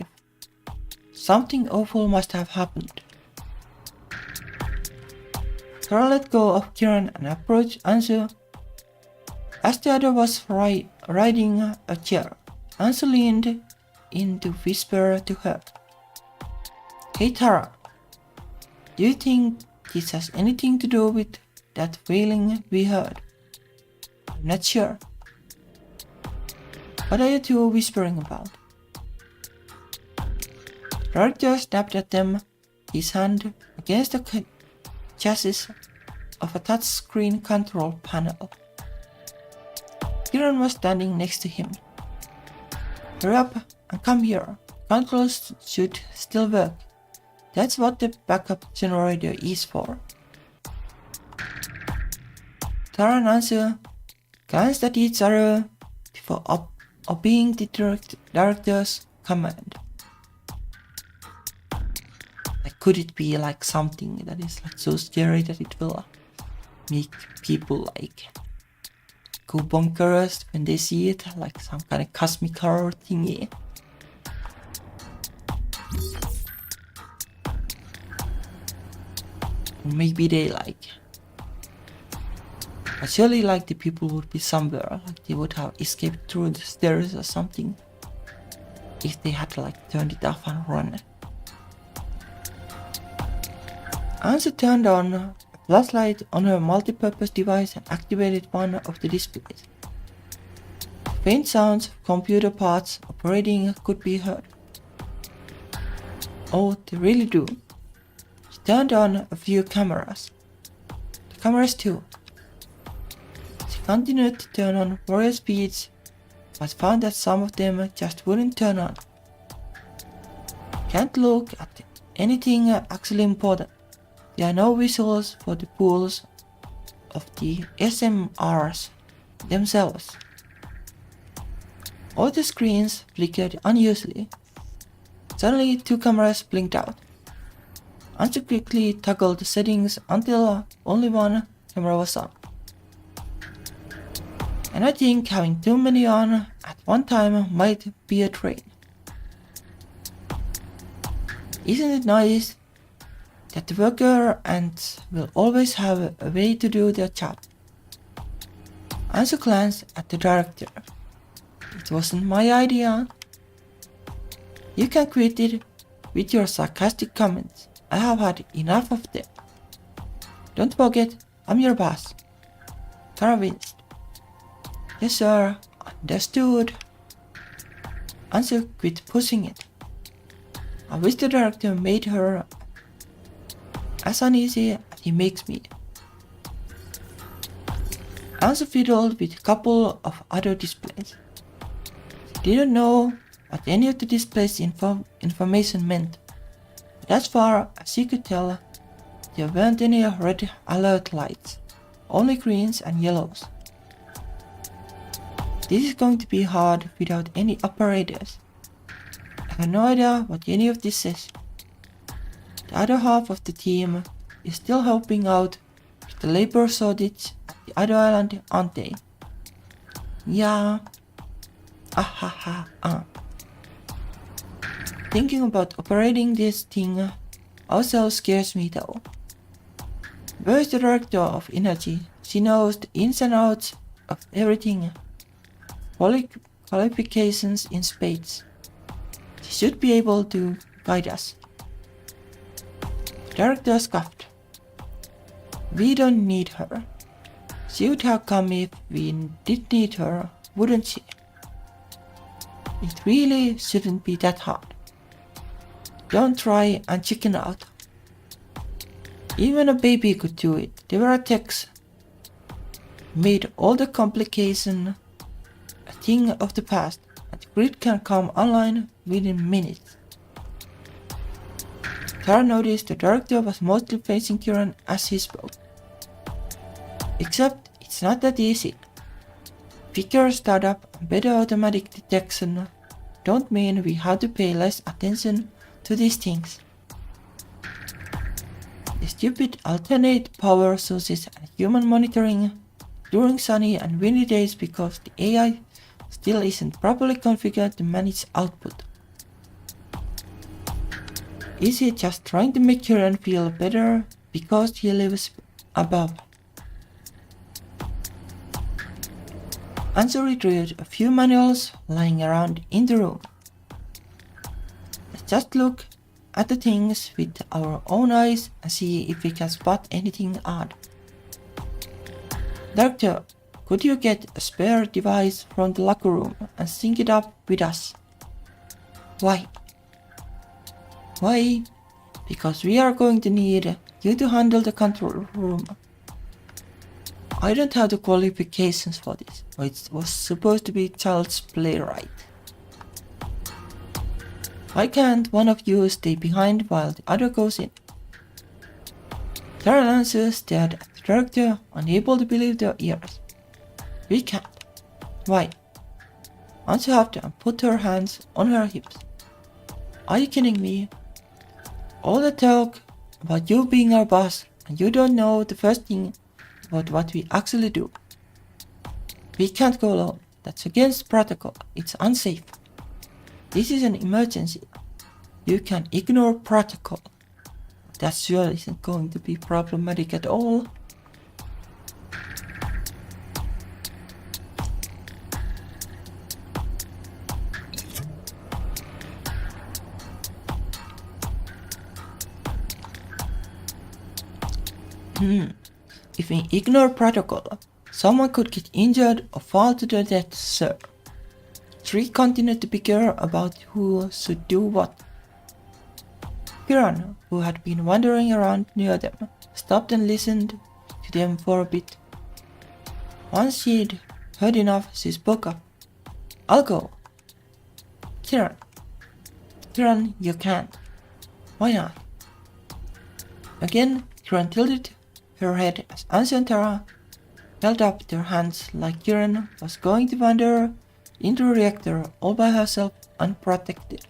Something awful must have happened. Tara let go of Kiran and approached Ansa. As the other was riding a chair, Ansa leaned in to whisper to her. Hey Tara, do you think this has anything to do with that wailing we heard? I'm not sure. What are you two whispering about? Director snapped at them, his hand against the chassis of a touchscreen control panel. Kiran was standing next to him. Hurry up and come here. Controls should still work. That's what the backup generator is for. Tara and Ansa glanced at each other before obeying the director's command. Could it be something that is so scary that it will make people go bonkers when they see it, some kind of cosmic horror thingy? Or maybe they but surely the people would be somewhere, they would have escaped through the stairs or something if they had turned it off and run. Ansa turned on a flashlight on her multi-purpose device and activated one of the displays. Faint sounds of computer parts operating could be heard. Oh, they really do. She turned on a few cameras. The cameras too. She continued to turn on various speeds, but found that some of them just wouldn't turn on. Can't look at anything actually important. There are no visuals for the pools of the SMRs themselves. All the screens flickered unusually. Suddenly 2 cameras blinked out. Ansu quickly toggled the settings until only one camera was on. And I think having too many on at one time might be a drain. Isn't it nice that the worker ants will always have a way to do their job? Ansu glanced at the director. It wasn't my idea. You can quit it with your sarcastic comments. I have had enough of them. Don't forget, I'm your boss. Kara winced. Yes sir, understood. Ansu quit pushing it. I wish the director made her as uneasy as he makes me. Ansu fiddled with a couple of other displays. She didn't know what any of the displays' information meant, but as far as she could tell, there weren't any red alert lights, only greens and yellows. This is going to be hard without any operators. I have no idea what any of this says. The other half of the team is still helping out with the labor shortage at the other island, aren't they? Yeah. Thinking about operating this thing also scares me though. Where's the director of energy? She knows the ins and outs of everything. Qualifications in spades. She should be able to guide us. The director scoffed. We don't need her. She would have come if we did need her, wouldn't she? It really shouldn't be that hard. Don't try and chicken out. Even a baby could do it. There were techs made all the complication a thing of the past, and the grid can come online within minutes. Tara noticed the director was mostly facing Kieran as he spoke. Except it's not that easy. Quicker startup and better automatic detection don't mean we have to pay less attention to these things. The stupid alternate power sources and human monitoring during sunny and windy days because the AI still isn't properly configured to manage output. Is he just trying to make Kieran feel better because he lives above? Ansu retrieved a few manuals lying around in the room. Let's just look at the things with our own eyes and see if we can spot anything odd. Doctor, could you get a spare device from the locker room and sync it up with us? Why? Why? Because we are going to need you to handle the control room. I don't have the qualifications for this. It was supposed to be child's play, right? Why can't one of you stay behind while the other goes in? Tara and Ansu stared at the director, unable to believe their ears. We can't. Why? Ansu huffed and put her hands on her hips. Are you kidding me? All the talk about you being our boss, and you don't know the first thing about what we actually do. We can't go alone. That's against protocol. It's unsafe. This is an emergency. You can ignore protocol. That sure isn't going to be problematic at all. If we ignore protocol, someone could get injured or fall to their death, sir. Three continued to bicker about who should do what. Kieran, who had been wandering around near them, stopped and listened to to them for a bit. Once she'd heard enough, she spoke up. I'll go. Kieran, you can't. Why not? Again, Kieran tilted her head as Ansi and Tara held up their hands like Kieran was going to wander into a reactor all by herself unprotected.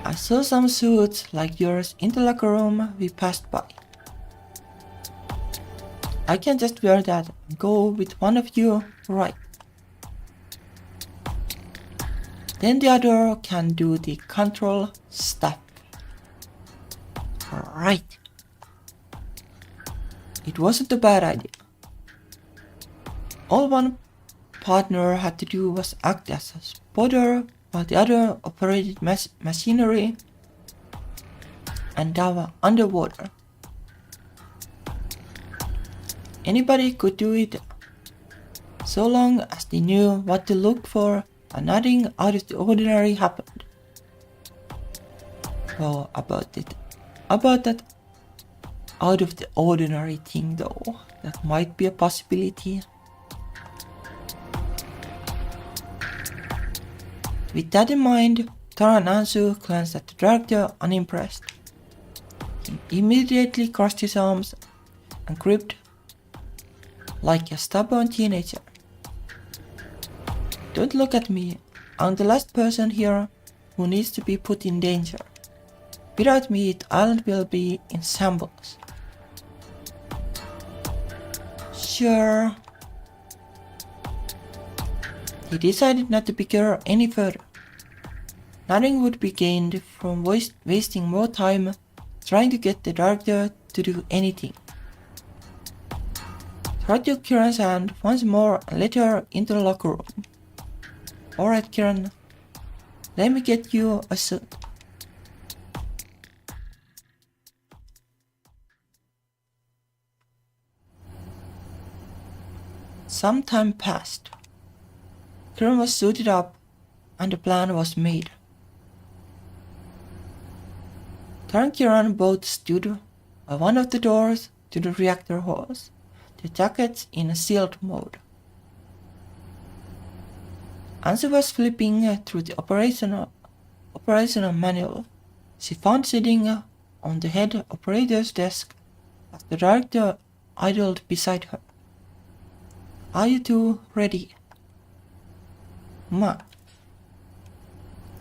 I saw some suits like yours in the locker room we passed by. I can just wear that and go with one of you, right? Then the other can do the control stuff. Right. It wasn't a bad idea. All one partner had to do was act as a spotter while the other operated machinery and dove underwater. Anybody could do it so long as they knew what to look for and nothing out of the ordinary happened. Well, about that out of the ordinary thing though, that might be a possibility. With that in mind, Tara and Ansu glanced at the director unimpressed. He immediately crossed his arms and gripped like a stubborn teenager. Don't look at me. I'm the last person here who needs to be put in danger. Without me, the island will be in shambles. Sure. He decided not to bicker any further. Nothing would be gained from wasting more time trying to get the director to do anything. Tara took Kieran's hand once more and led her into the locker room. Alright, Kieran, let me get you a suit. Some time passed. Kieran was suited up and the plan was made. Tara and Kieran both stood by one of the doors to the reactor halls, their jackets in a sealed mode. Ansi was flipping through the operational manual. She found sitting on the head operator's desk as the director idled beside her. Are you two ready? Ma.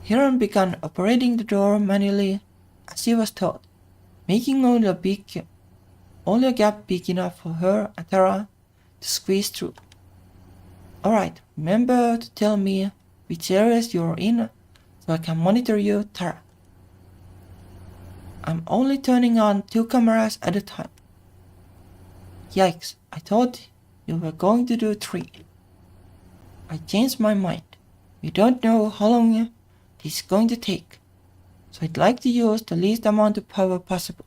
Kieran began operating the door manually as she was taught, making only a gap big enough for her and Tara to squeeze through. Alright, remember to tell me which areas you're in so I can monitor you, Tara. I'm only turning on 2 cameras at a time. Yikes, I thought you were going to do 3. I changed my mind. We don't know how long this is going to take, so I'd like to use the least amount of power possible.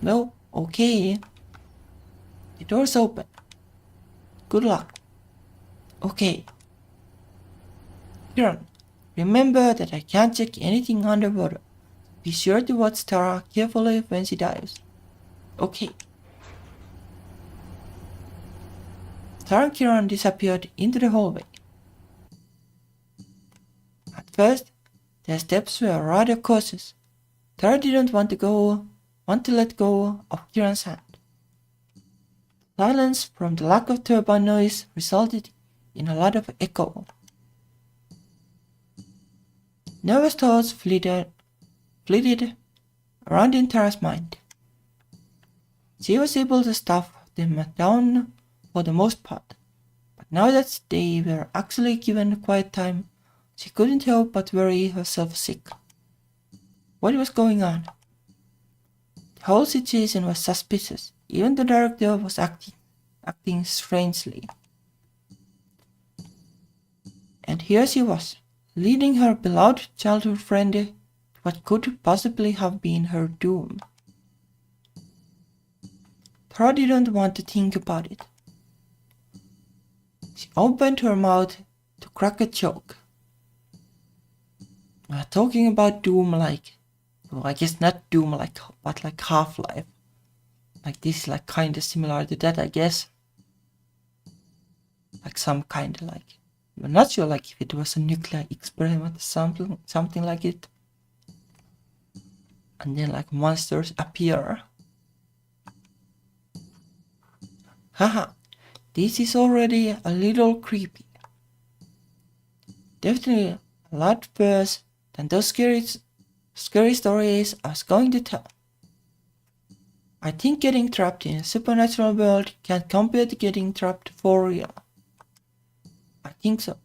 No, okay. The door's open. Good luck. Okay. Kieran, remember that I can't check anything underwater. Be sure to watch Tara carefully when she dives. Okay. Tara and Kieran disappeared into the hallway. At first, their steps were rather cautious. Tara didn't want to let go of Kieran's hand. Silence from the lack of turbine noise resulted in a lot of echo. Nervous thoughts flitted around in Tara's mind. She was able to stuff them down for the most part, but now that they were actually given quiet time, she couldn't help but worry herself sick. What was going on? The whole situation was suspicious. Even the director was acting strangely. And here she was, leading her beloved childhood friend to what could possibly have been her doom. Tara didn't want to think about it. She opened her mouth to crack a joke. Talking about doom like, well, I guess not doom like, but like Half-Life. Like this is like kinda similar to that, I guess. Like some kind of like, I'm not sure like if it was a nuclear experiment or something like it. And then like monsters appear. Haha, this is already a little creepy. Definitely a lot worse than those scary stories I was going to tell. I think getting trapped in a supernatural world can't compare to getting trapped for real. I think so.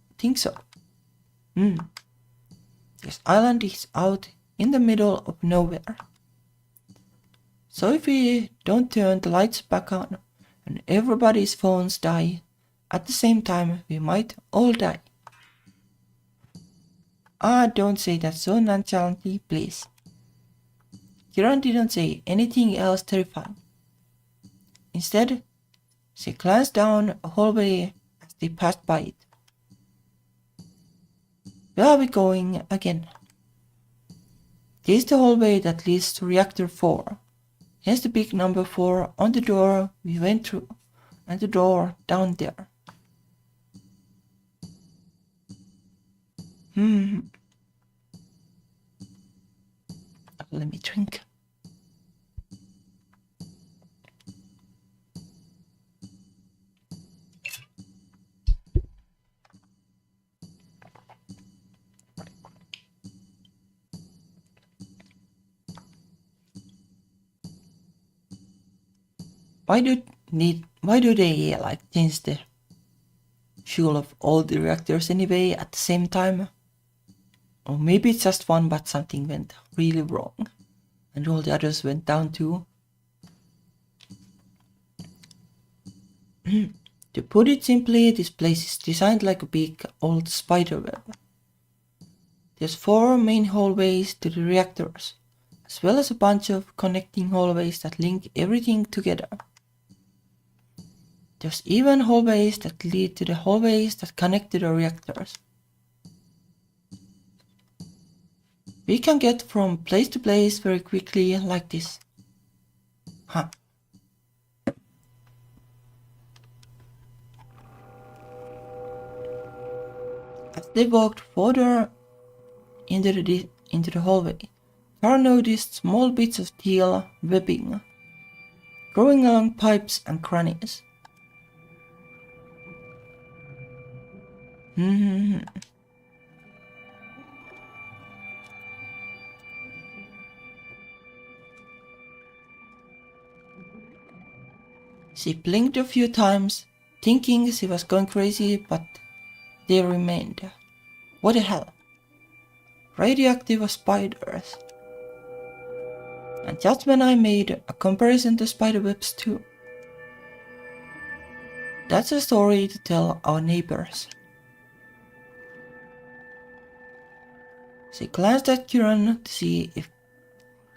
This island is out in the middle of nowhere. So if we don't turn the lights back on and everybody's phones die at the same time, we might all die. Ah, don't say that so nonchalantly, please. Kiran didn't say anything else terrifying. Instead, she glanced down a hallway as they passed by it. Where are we going again? This is the hallway that leads to reactor 4. Here's the big number 4 on the door we went through, and the door down there. Let me drink. Why do they like change the fuel of all the reactors anyway at the same time? Or maybe it's just one, but something went really wrong and all the others went down too. To put it simply, this place is designed like a big old spider web. There's 4 main hallways to the reactors, as well as a bunch of connecting hallways that link everything together. There's even hallways that lead to the hallways that connect to the reactors. We can get from place to place very quickly like this. Huh. As they walked further into the hallway, Tara noticed small bits of steel webbing growing along pipes and crannies. She blinked a few times, thinking she was going crazy, but they remained. What the hell? Radioactive spiders. And just when I made a comparison to spiderwebs too. That's a story to tell our neighbors. She glanced at Kiran to see if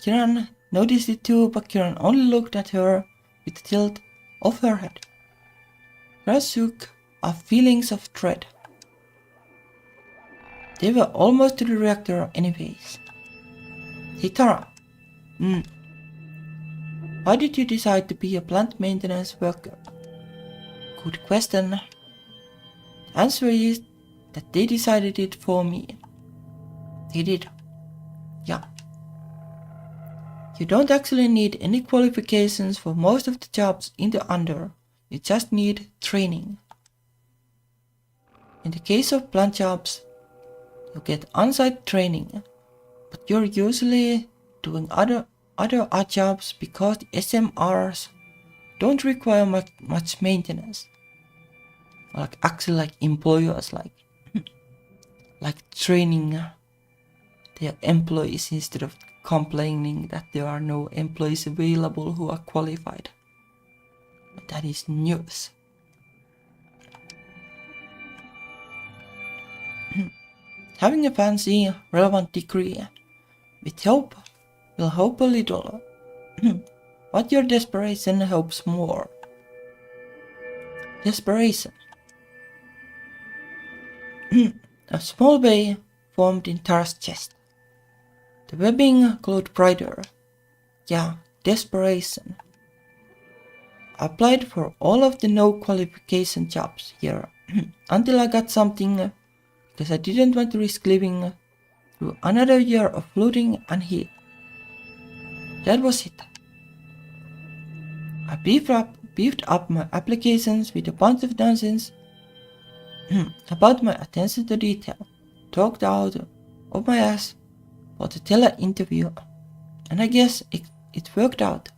Kiran noticed it too, but Kiran only looked at her with a tilt of her head. Her shook of feelings of dread. They were almost to the reactor anyways. Hey Tara. Why did you decide to be a plant maintenance worker? Good question. The answer is that they decided it for me. They did. Yeah. You don't actually need any qualifications for most of the jobs in the Under. You just need training. In the case of plant jobs, you get on-site training, but you're usually doing other odd jobs because the SMRs don't require much maintenance. Like actually like employers like training their employees instead of complaining that there are no employees available who are qualified. But that is news. Having a fancy, relevant degree with hope will hope a little, but your desperation hopes more. Desperation. A small bay formed in Tara's chest. The webbing glowed brighter. Yeah, desperation. applied for all of the no qualification jobs here until I got something because I didn't want to risk living through another year of looting and heat. That was it. I beefed up my applications with a bunch of nonsense about my attention to detail, talked out of my ass for the tele interview, and I guess it worked out.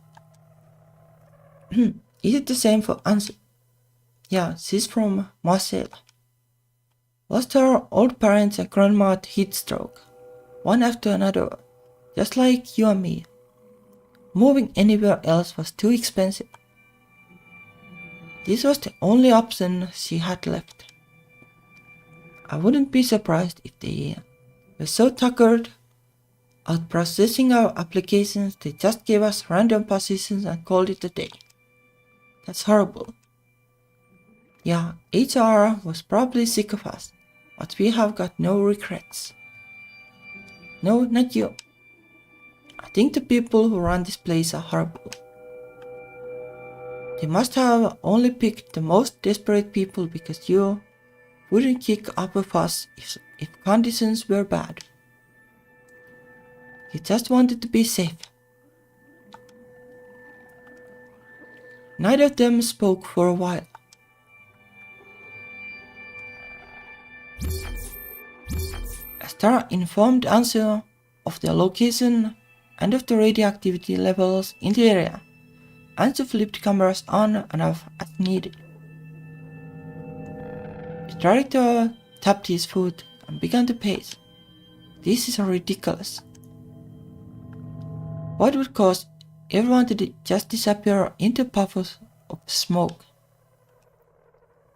Is it the same for Ansu? Yeah, she's from Marseille. Lost her old parents and grandma to heat stroke, one after another, just like you and me. Moving anywhere else was too expensive. This was the only option she had left. I wouldn't be surprised if they were so tuckered out processing our applications they just gave us random positions and called it a day. That's horrible. Yeah, HR was probably sick of us, but we have got no regrets. No, not you. I think the people who run this place are horrible. They must have only picked the most desperate people because you wouldn't kick up a fuss if conditions were bad. You just wanted to be safe. Neither of them spoke for a while. As Tara informed Ansel of the location and of the radioactivity levels in the area, Ansel flipped cameras on and off as needed. The director tapped his foot and began to pace. This is ridiculous. What would cause everyone to just disappear into puffs of smoke?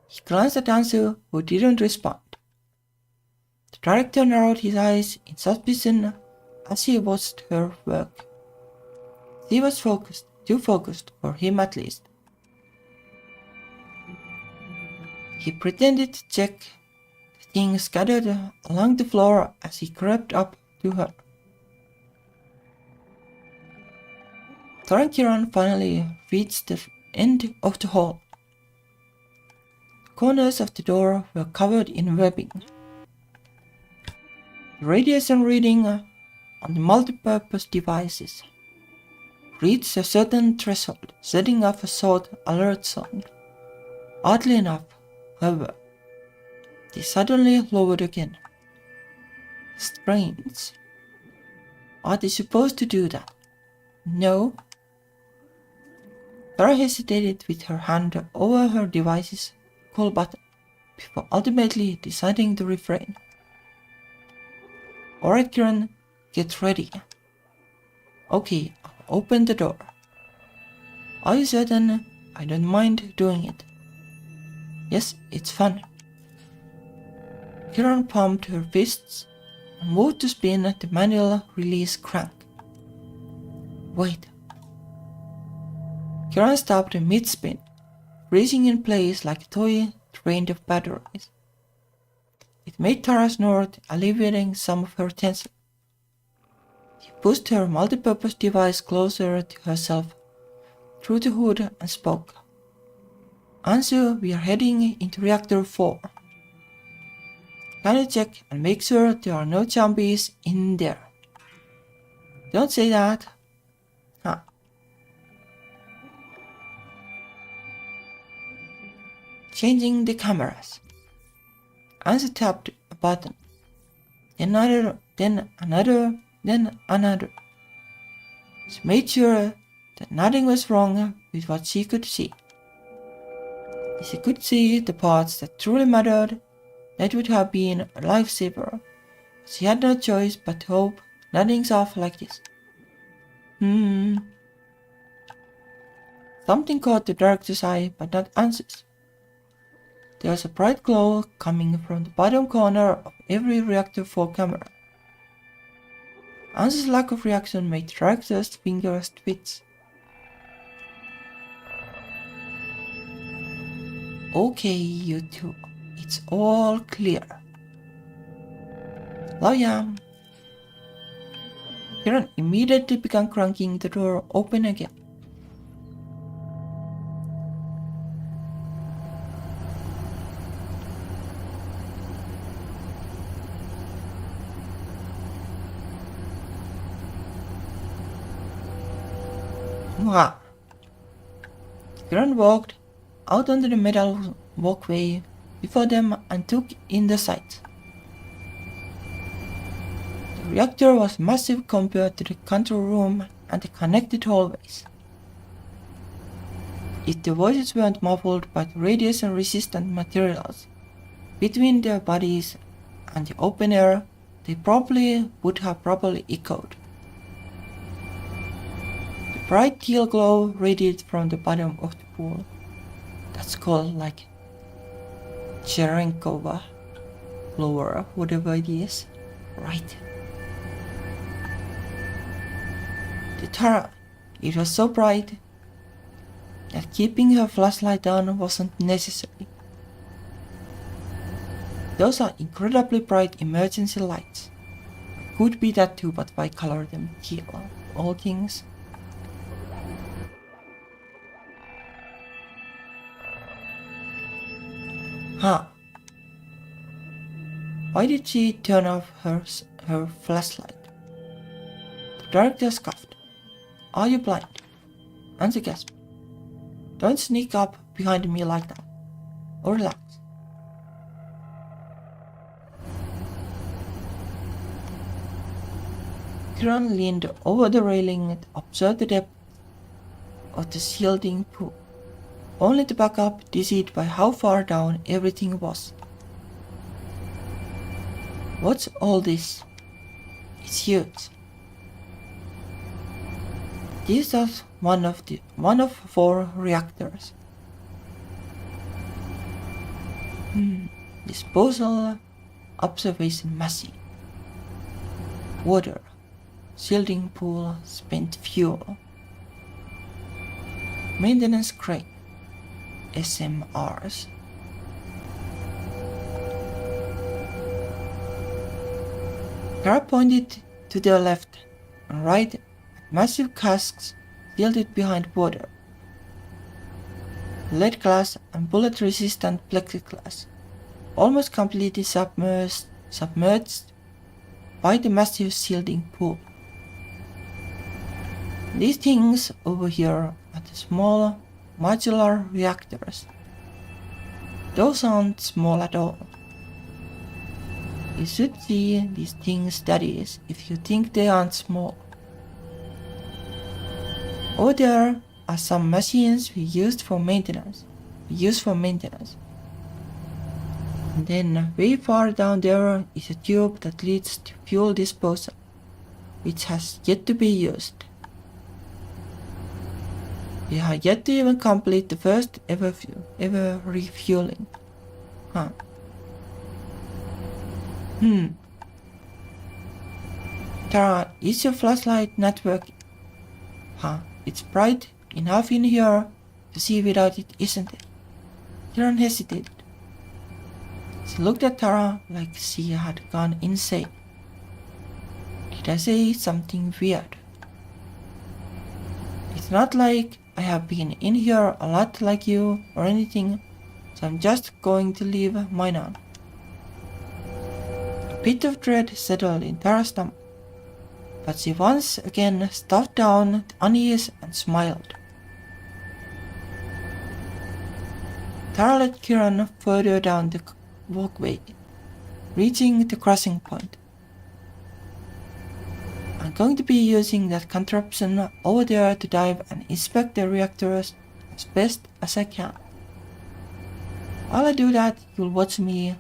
He glanced at Ansel, who didn't respond. The director narrowed his eyes in suspicion as he watched her work. She was focused, too focused for him at least. He pretended to check the things scattered along the floor as he crept up to her. Thor and Kieran finally reached the end of the hall. The corners of the door were covered in webbing. The radiation reading on the multipurpose devices reached a certain threshold, setting off a short alert sound. Oddly enough, however, they suddenly lowered again. Strange. Are they supposed to do that? No. Tara hesitated with her hand over her device's call button before ultimately deciding to refrain. Alright, Kieran, get ready. Okay, I'll open the door. Are you certain? I don't mind doing it. Yes, it's fun. Kieran pumped her fists and moved to spin the manual release crank. Wait. Kieran stopped mid-spin, freezing in place like a toy drained of batteries. It made Tara snort, alleviating some of her tension. She pushed her multipurpose device closer to herself through the hood and spoke. Ansu, we are heading into Reactor 4. Can you check and make sure there are no zombies in there? Don't say that. Huh. Changing the cameras. Ansu tapped a button. Then another, then another, then another. She made sure that nothing was wrong with what she could see. If she could see the parts that truly mattered, that would have been a lifesaver. She had no choice but to hope nothing's off like this. Something caught the director's eye, but not Ansu's. There was a bright glow coming from the bottom corner of every Reactor 4 camera. Ansu's lack of reaction made the director's fingers twitch. Okay, you two, it's all clear. Loyam. Kieran immediately began cranking the door open again. Mwah. Kiran walked out onto the metal walkway before them and took in the sight. The reactor was massive compared to the control room and the connected hallways. If the voices weren't muffled by the radiation-resistant materials between their bodies and the open air, they probably would have properly echoed. The bright teal glow radiated from the bottom of the pool. That's called like Cherenkova glow, whatever it is. Right. To Tara, it was so bright that keeping her flashlight on wasn't necessary. Those are incredibly bright emergency lights. Could be that too, but why color them teal? All things. Huh. Why did she turn off her flashlight? The director scoffed. Are you blind? And she gasped. Don't sneak up behind me like that. Or relax. Kiran leaned over the railing to observe the depth of the shielding pool, only to back up, dizzied by how far down everything was. What's all this? It's huge. This was one of 4 reactors. Disposal, observation machine, water, shielding pool, spent fuel, maintenance crane, SMRs. Kara pointed to the left and right at massive casks shielded behind water, lead glass and bullet-resistant plexiglass, almost completely submerged by the massive shielding pool. These things over here are the small modular reactors. Those aren't small at all. You should see these things, that is, if you think they aren't small. Over there are some machines we use for maintenance. And then way far down there is a tube that leads to fuel disposal, which has yet to be used. We have yet to even complete the first ever refueling. Huh. Tara, is your flashlight not working? Huh. It's bright enough in here to see without it, isn't it? Kiran hesitated. She looked at Tara like she had gone insane. Did I say something weird? It's not like I have been in here a lot like you or anything, so I'm just going to leave mine on. A bit of dread settled in Tara's stomach, but she once again stuffed down the unease and smiled. Tara led Kiran further down the walkway, reaching the crossing point. I'm going to be using that contraption over there to dive and inspect the reactors as best as I can. While I do that, you'll watch me.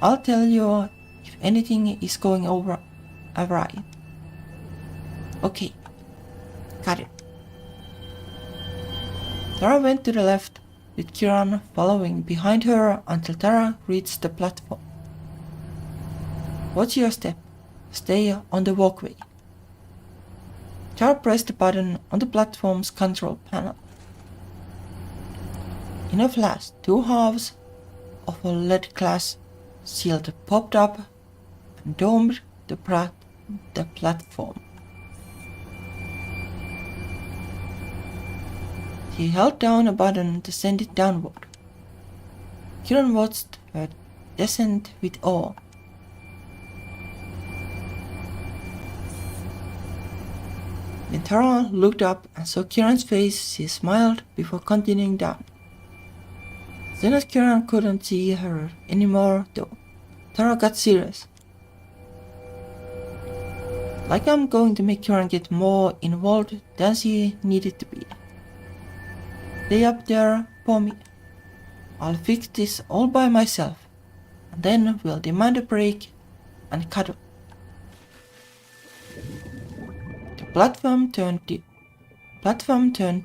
I'll tell you if anything is going awry. Okay, got it. Tara went to the left, with Kiran following behind her until Tara reached the platform. Watch your step. Stay on the walkway. Tara pressed the button on the platform's control panel. In a flash, 2 halves of a lead glass shield popped up and domed the platform. He held down a button to send it downward. Kiran watched her descend with awe. When Tara looked up and saw Kieran's face, she smiled before continuing down. Then as Kieran couldn't see her anymore though, Tara got serious. Like I'm going to make Kieran get more involved than she needed to be. Stay up there for me. I'll fix this all by myself, and then we'll demand a break and cuddle. The platform turned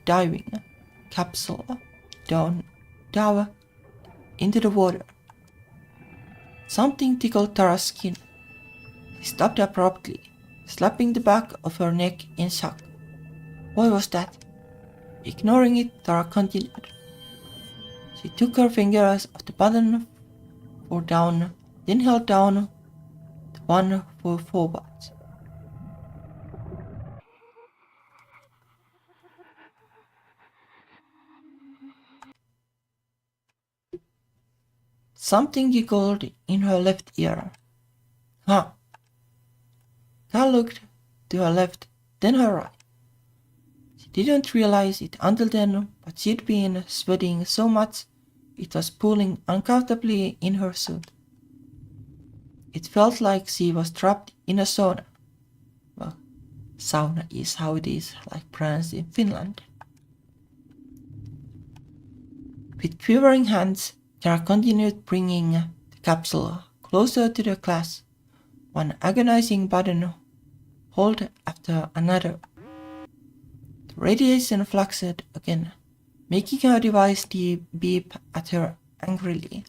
diving capsule down into the water. Something tickled Tara's skin. She stopped abruptly, slapping the back of her neck in shock. What was that? Ignoring it, Tara continued. She took her fingers off the button for down, then held down the one for forwards. Something giggled in her left ear. Huh. Tara looked to her left, then her right. She didn't realize it until then, but she'd been sweating so much it was pulling uncomfortably in her suit. It felt like she was trapped in a sauna. Well, sauna is how it is like pronounced in Finland. With quivering hands, Tara continued bringing the capsule closer to the glass, one agonizing button hold after another. The radiation fluxed again, making her device beep at her angrily.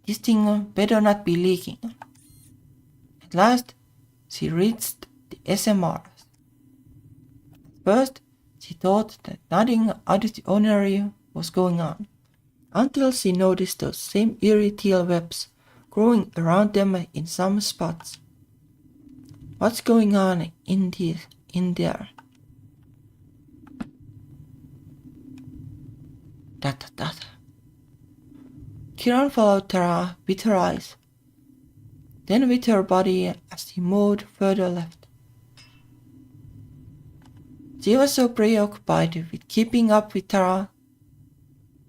This thing better not be leaking. At last, she reached the SMRs. At first, she thought that nothing out of the ordinary was going on, until she noticed those same eerie teal webs growing around them in some spots. What's going on in there? That. Kieran followed Tara with her eyes, then with her body as he moved further left. She was so preoccupied with keeping up with Tara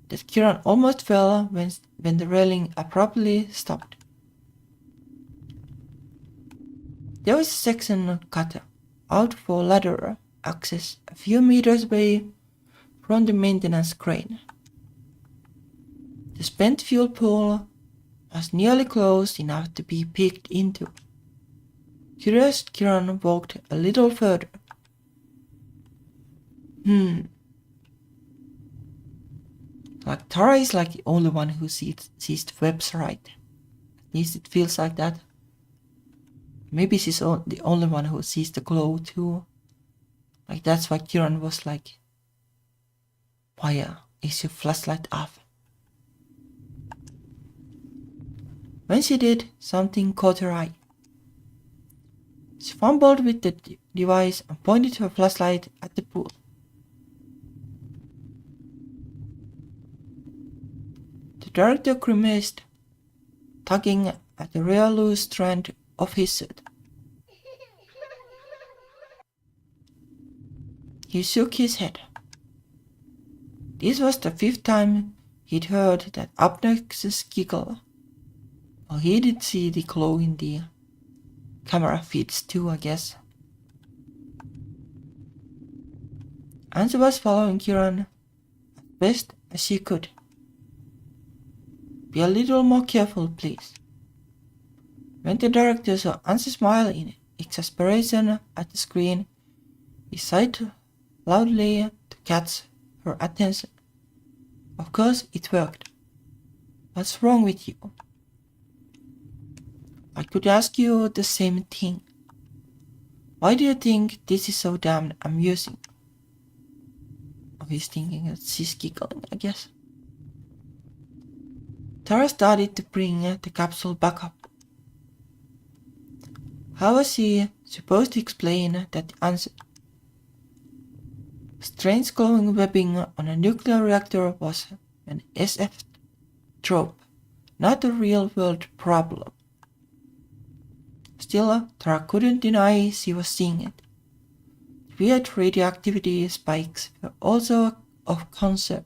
that Kieran almost fell when the railing abruptly stopped. There was a section cut out for ladder access a few meters away from the maintenance crane. The spent fuel pool was nearly close enough to be peeked into. Curious, Kieran walked a little further. Like Tara is like the only one who sees the webs right. At least it feels like that. Maybe she's the only one who sees the glow too. Like that's why Kieran was like, why is your flashlight off? When she did, something caught her eye. She fumbled with the device and pointed her flashlight at the pool. The director grimaced, tugging at the real loose strand of his suit. He shook his head. This was the 5th time he'd heard that obnoxious giggle. Well, he did see the glow in the camera feeds too, I guess. Anse was following Kieran as best as she could. Be a little more careful, please. When the director saw Anse smile in exasperation at the screen, he sighed loudly to catch her attention. Of course it worked. What's wrong with you? I could ask you the same thing. Why do you think this is so damn amusing? Oh, he's thinking that she's giggling, I guess. Tara started to bring the capsule back up. How was she supposed to explain that answer? Strange glowing webbing on a nuclear reactor was an SF trope, not a real-world problem. Still, Tara couldn't deny she was seeing it. Weird radioactivity spikes were also of concern.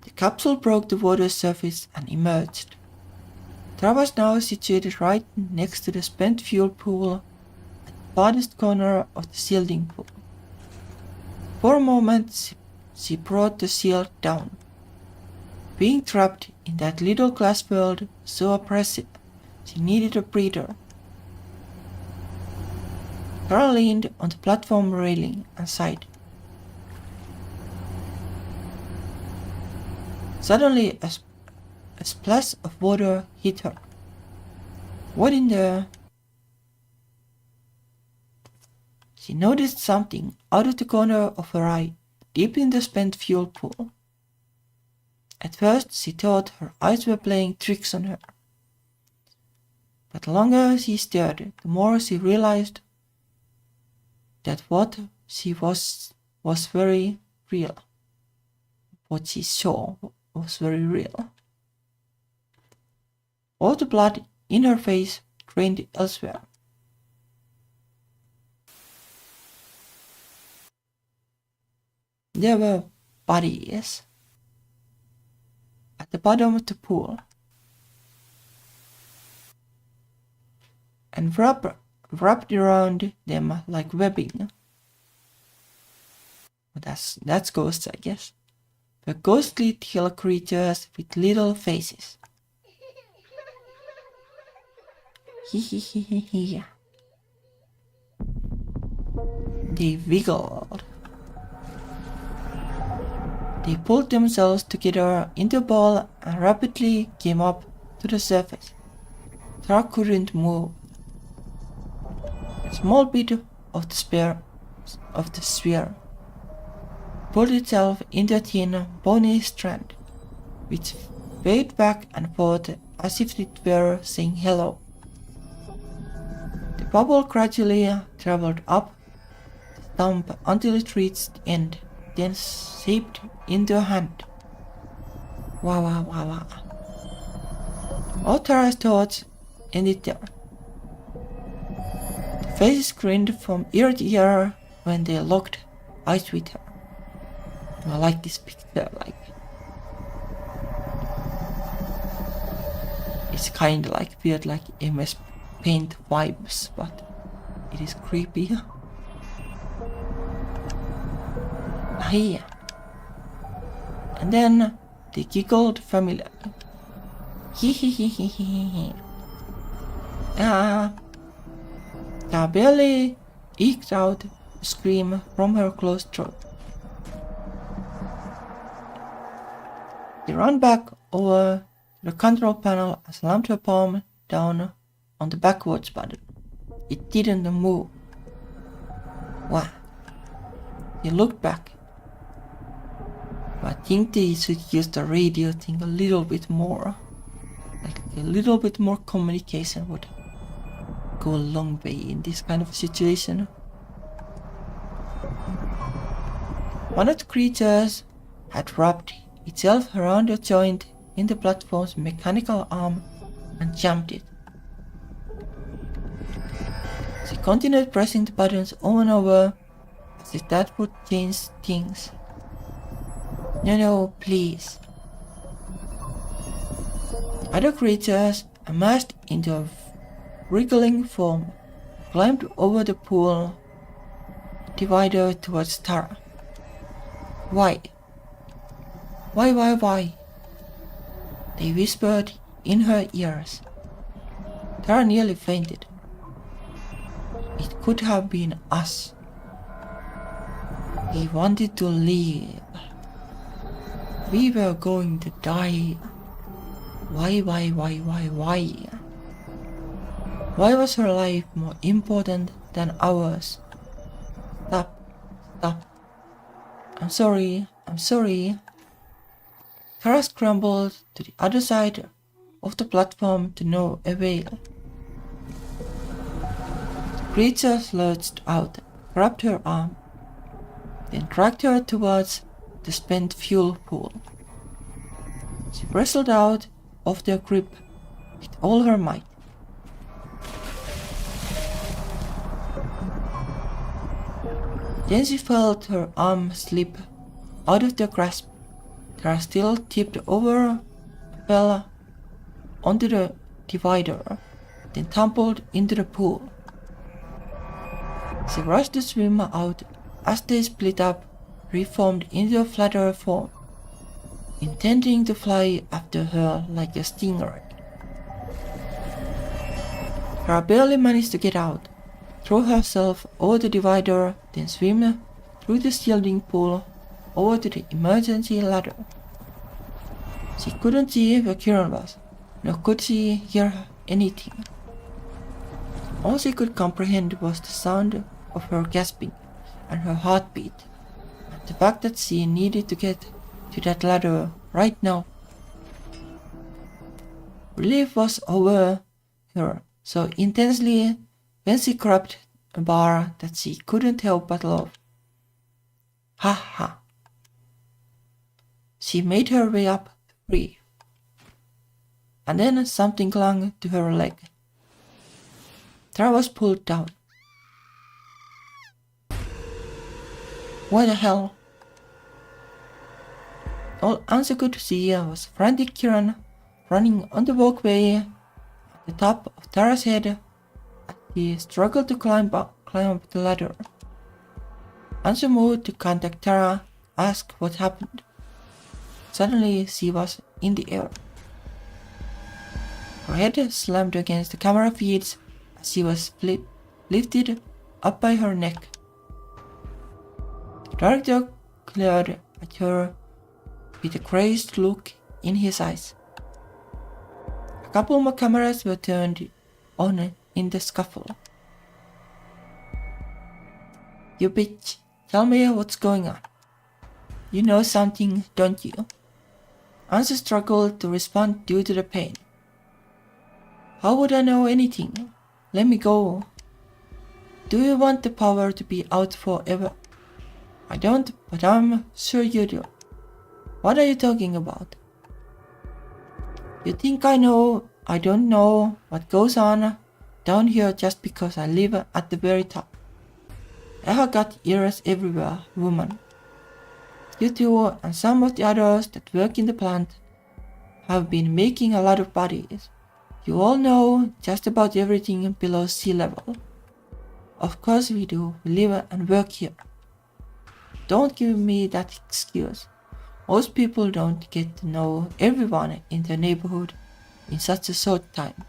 The capsule broke the water surface and emerged. Tara was now situated right next to the spent fuel pool at the farthest corner of the shielding pool. For a moment, she brought the shield down. Being trapped in that little glass world was so oppressive, she needed a breather. Tara leaned on the platform railing and sighed. Suddenly, a splash of water hit her. What in the... She noticed something out of the corner of her eye, deep in the spent fuel pool. At first, she thought her eyes were playing tricks on her. But the longer she stared, the more she realized that what she was very real. What she saw was very real. All the blood in her face drained elsewhere. There were bodies at the bottom of the pool, and wrapped around them like webbing. That's ghosts, I guess. Were ghostly tail creatures with little faces. They wiggled. They pulled themselves together into a ball and rapidly came up to the surface. Tara couldn't move. A small bit of the sphere pulled itself into a thin, bony strand, which waved back and forth as if it were saying hello. The bubble gradually traveled up the stump until it reached the end, then shaped into a hand. Wow, wow, wow, wow. All Tara's thoughts ended there. The faces grinned from ear to ear when they locked eyes with her. I like this picture, it's kinda like weird, like MS Paint vibes, but it is creepy. Here. And then they giggled familiarly. Tara barely eked out a scream from her closed throat. She ran back over to the control panel and slammed her palm down on the backwards button. It didn't move. Wow. She looked back. I think they should use the radio thing a little bit more. Like a little bit more communication would go a long way in this kind of situation. One of the creatures had wrapped itself around a joint in the platform's mechanical arm and jammed it. She continued pressing the buttons over and over as if that would change things. No, please. Other creatures, amassed into a wriggling form, climbed over the pool divider towards Tara. Why? Why? They whispered in her ears. Tara nearly fainted. It could have been us. We wanted to leave. We were going to die. Why? Why was her life more important than ours? Stop. I'm sorry. Tara scrambled to the other side of the platform to no avail. The creature lurched out, grabbed her arm, then dragged her towards the spent fuel pool. She wrestled out of their grip with all her might. Then she felt her arm slip out of their grasp. Tara still tipped over and fell onto the divider, then tumbled into the pool. She rushed to swim out as they split up, reformed into a flatter form, intending to fly after her like a stingray. Tara barely managed to get out, throw herself over the divider, then swim through the shielding pool over to the emergency ladder. She couldn't see where Kieran was, nor could she hear anything. All she could comprehend was the sound of her gasping and her heartbeat, and the fact that she needed to get to that ladder right now. Relief was over her so intensely when she grabbed a bar that she couldn't help but laugh. Ha ha. She made her way up free. And then something clung to her leg. Tara was pulled down. What the hell? All Ansa could see was frantic Kieran running on the walkway at the top of Tara's head as he struggled to climb up the ladder. Ansa moved to contact Tara, ask what happened. Suddenly she was in the air. Her head slammed against the camera feeds as she was lifted up by her neck. The director glared at her with a crazed look in his eyes. A couple more cameras were turned on in the scuffle. You bitch, tell me what's going on. You know something, don't you? Ansa struggled to respond due to the pain. How would I know anything? Let me go. Do you want the power to be out forever? I don't, but I'm sure you do. What are you talking about? You think I know I don't know what goes on down here just because I live at the very top. I have got ears everywhere, woman. You two and some of the others that work in the plant have been making a lot of bodies. You all know just about everything below sea level. Of course we do, we live and work here. Don't give me that excuse. Most people don't get to know everyone in their neighborhood in such a short time.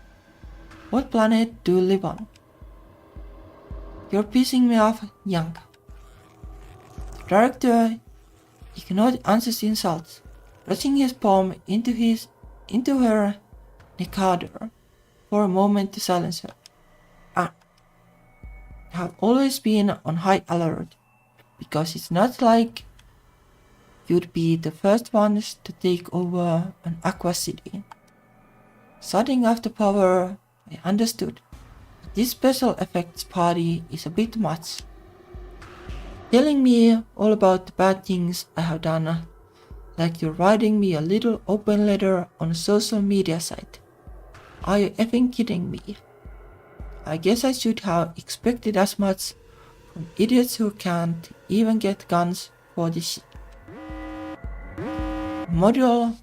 What planet do you live on? You're pissing me off, young. The director ignored Ansa's insults, pressing his palm into her neck for a moment to silence her. I have always been on high alert, because it's not like you'd be the first ones to take over an aqua city. Shutting off the power, I understood. But this special effects party is a bit much. Telling me all about the bad things I have done, like you're writing me a little open letter on a social media site. Are you effing kidding me? I guess I should have expected as much from idiots who can't even get guns for this shit. The module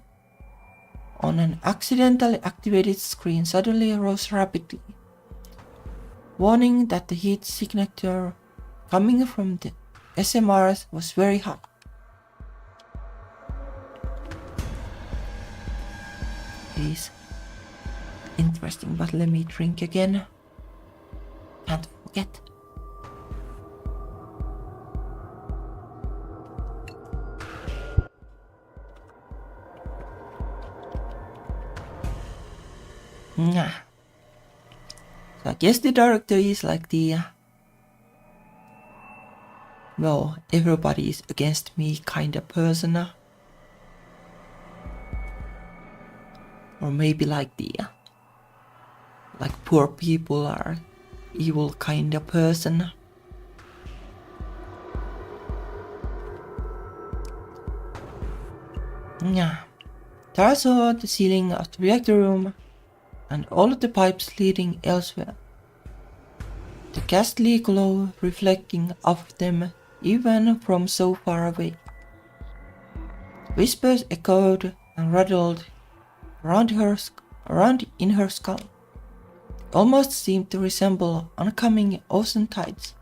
on an accidentally activated screen suddenly rose rapidly, warning that the heat signature coming from the SMRs was very high. It is interesting, but let me drink again. Can't forget. Yeah. So I guess the director is like the well, everybody is against me kind of person. Or maybe like the like poor people are evil kind of person. Yeah. Tara saw the ceiling of the reactor room and all of the pipes leading elsewhere. The ghastly glow reflecting off them even from so far away. Whispers echoed and rattled around in her skull. Almost seemed to resemble oncoming ocean tides.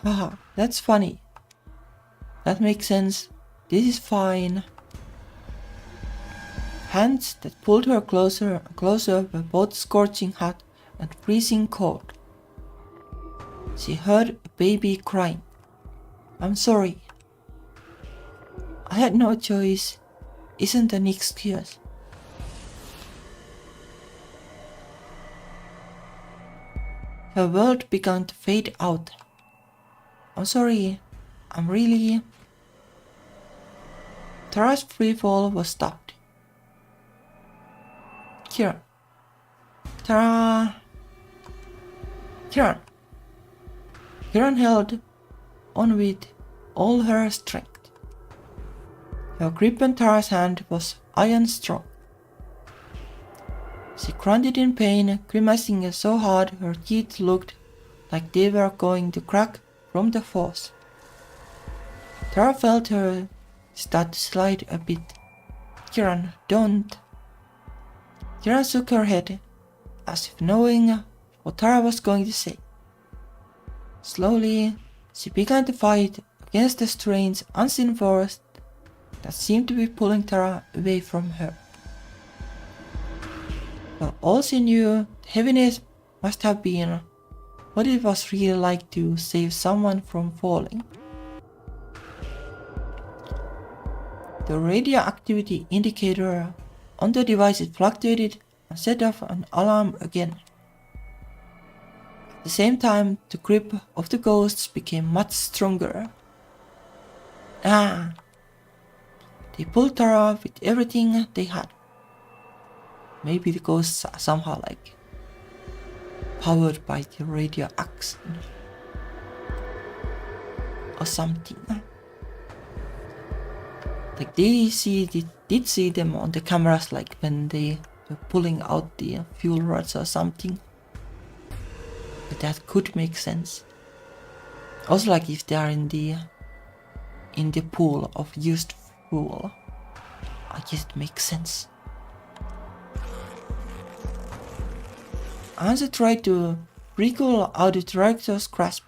Haha, that's funny. That makes sense. This is fine. Hands that pulled her closer and closer were both scorching hot and freezing cold. She heard a baby crying. I'm sorry. I had no choice. Isn't an excuse. Her world began to fade out. I'm sorry. I'm really... Tara's freefall was stopped. Kieran. Tara... Kieran. Kieran held on with all her strength. Her grip on Tara's hand was iron strong. She grunted in pain, grimacing so hard her teeth looked like they were going to crack from the force. Tara felt her start to slide a bit. Kieran, don't. Kieran shook her head, as if knowing what Tara was going to say. Slowly, she began to fight against the strange, unseen force that seemed to be pulling Tara away from her. But all she knew, the heaviness must have been what it was really like to save someone from falling. The radioactivity indicator on the device fluctuated and set off an alarm again. At the same time, the grip of the ghosts became much stronger. They pulled Tara with everything they had. Maybe the ghosts are somehow like powered by the radioactivity or something. Like they did see them on the cameras, like when they were pulling out the fuel rods or something. But that could make sense. Also, like if they are in the pool of used fuel, I guess it makes sense. Anza tried to wriggle out of the director's grasp.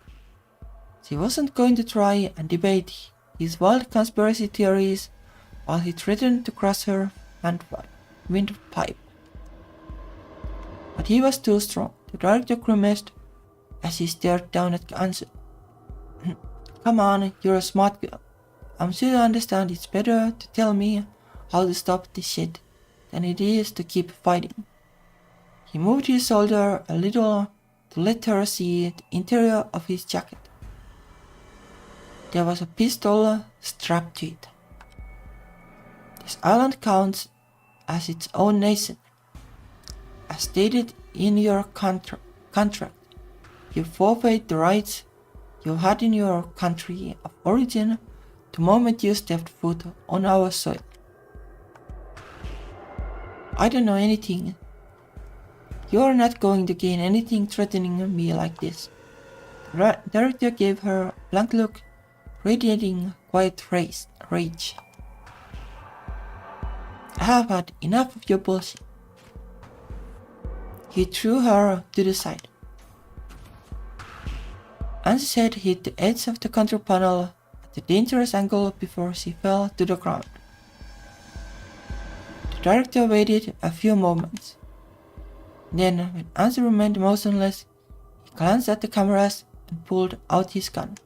She wasn't going to try and debate his wild conspiracy theories while he threatened to crush her windpipe. But he was too strong. The director grimaced as he stared down at Anza. Come on, you're a smart girl. I'm sure you understand it's better to tell me how to stop this shit than it is to keep fighting. He moved his shoulder a little to let her see the interior of his jacket. There was a pistol strapped to it. This island counts as its own nation. As stated in your contract, you forfeit the rights you had in your country of origin the moment you stepped foot on our soil. I don't know anything. You are not going to gain anything threatening me like this. The director gave her a blank look, radiating quiet rage. I have had enough of your bullshit. He threw her to the side. Ansa's head hit the edge of the control panel at a dangerous angle before she fell to the ground. The director waited a few moments. Then, when Ansa remained motionless, he glanced at the cameras and pulled out his gun.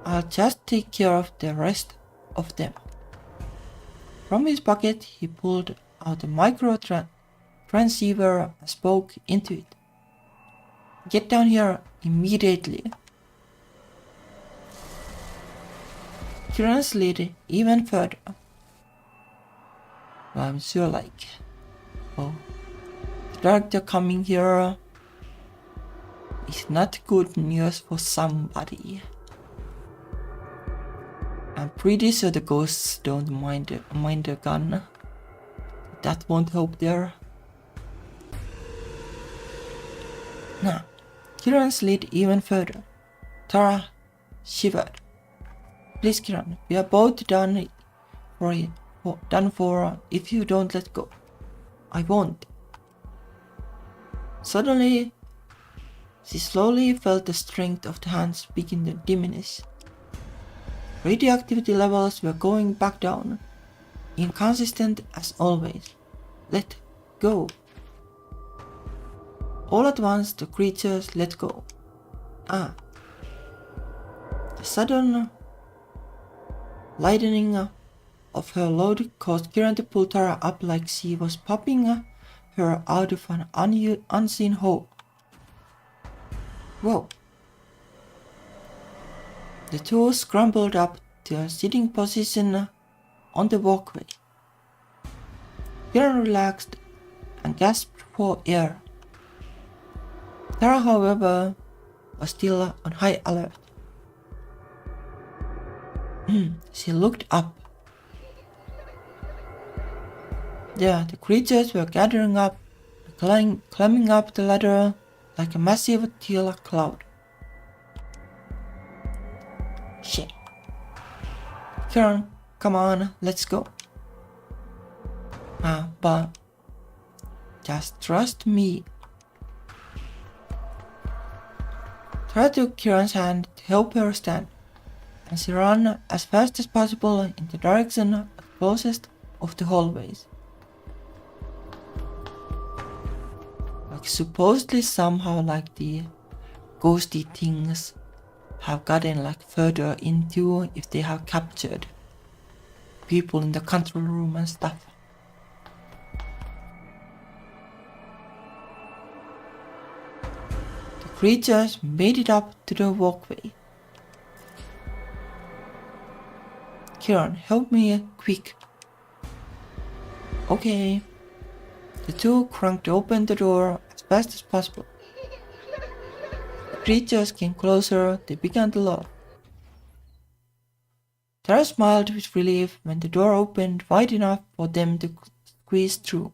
I'll just take care of the rest of them. From his pocket, he pulled out a micro transceiver and spoke into it. Get down here immediately. Kieran slid even further. Well, I'm sure the director coming here is not good news for somebody. I'm pretty sure the ghosts don't mind the gun. That won't help there. Now, Kiran slid even further. Tara shivered. Please, Kiran, we are both done for if you don't let go. I won't. Suddenly, she slowly felt the strength of the hands begin to diminish. Radioactivity levels were going back down, inconsistent as always. Let go. All at once, the creatures let go. The sudden lightening of her load caused Kiran to pull Tara up like she was popping her out of an unseen hole. Whoa! The two scrambled up to a sitting position on the walkway. Kiran relaxed and gasped for air. Tara, however, was still on high alert. She looked up. There, the creatures were gathering up, climbing up the ladder like a massive teal cloud. Shit. Kiran, come on, let's go. But just trust me. Tara took Kiran's hand to help her stand, and she ran as fast as possible in the direction closest of the hallways. Supposedly somehow the ghosty things have gotten further into if they have captured people in the control room and stuff. The creatures made it up to the walkway. Kiran, help me quick. Okay. The two cranked open the door as fast as possible. The creatures came closer, they began to laugh. Tara smiled with relief when the door opened wide enough for them to squeeze through.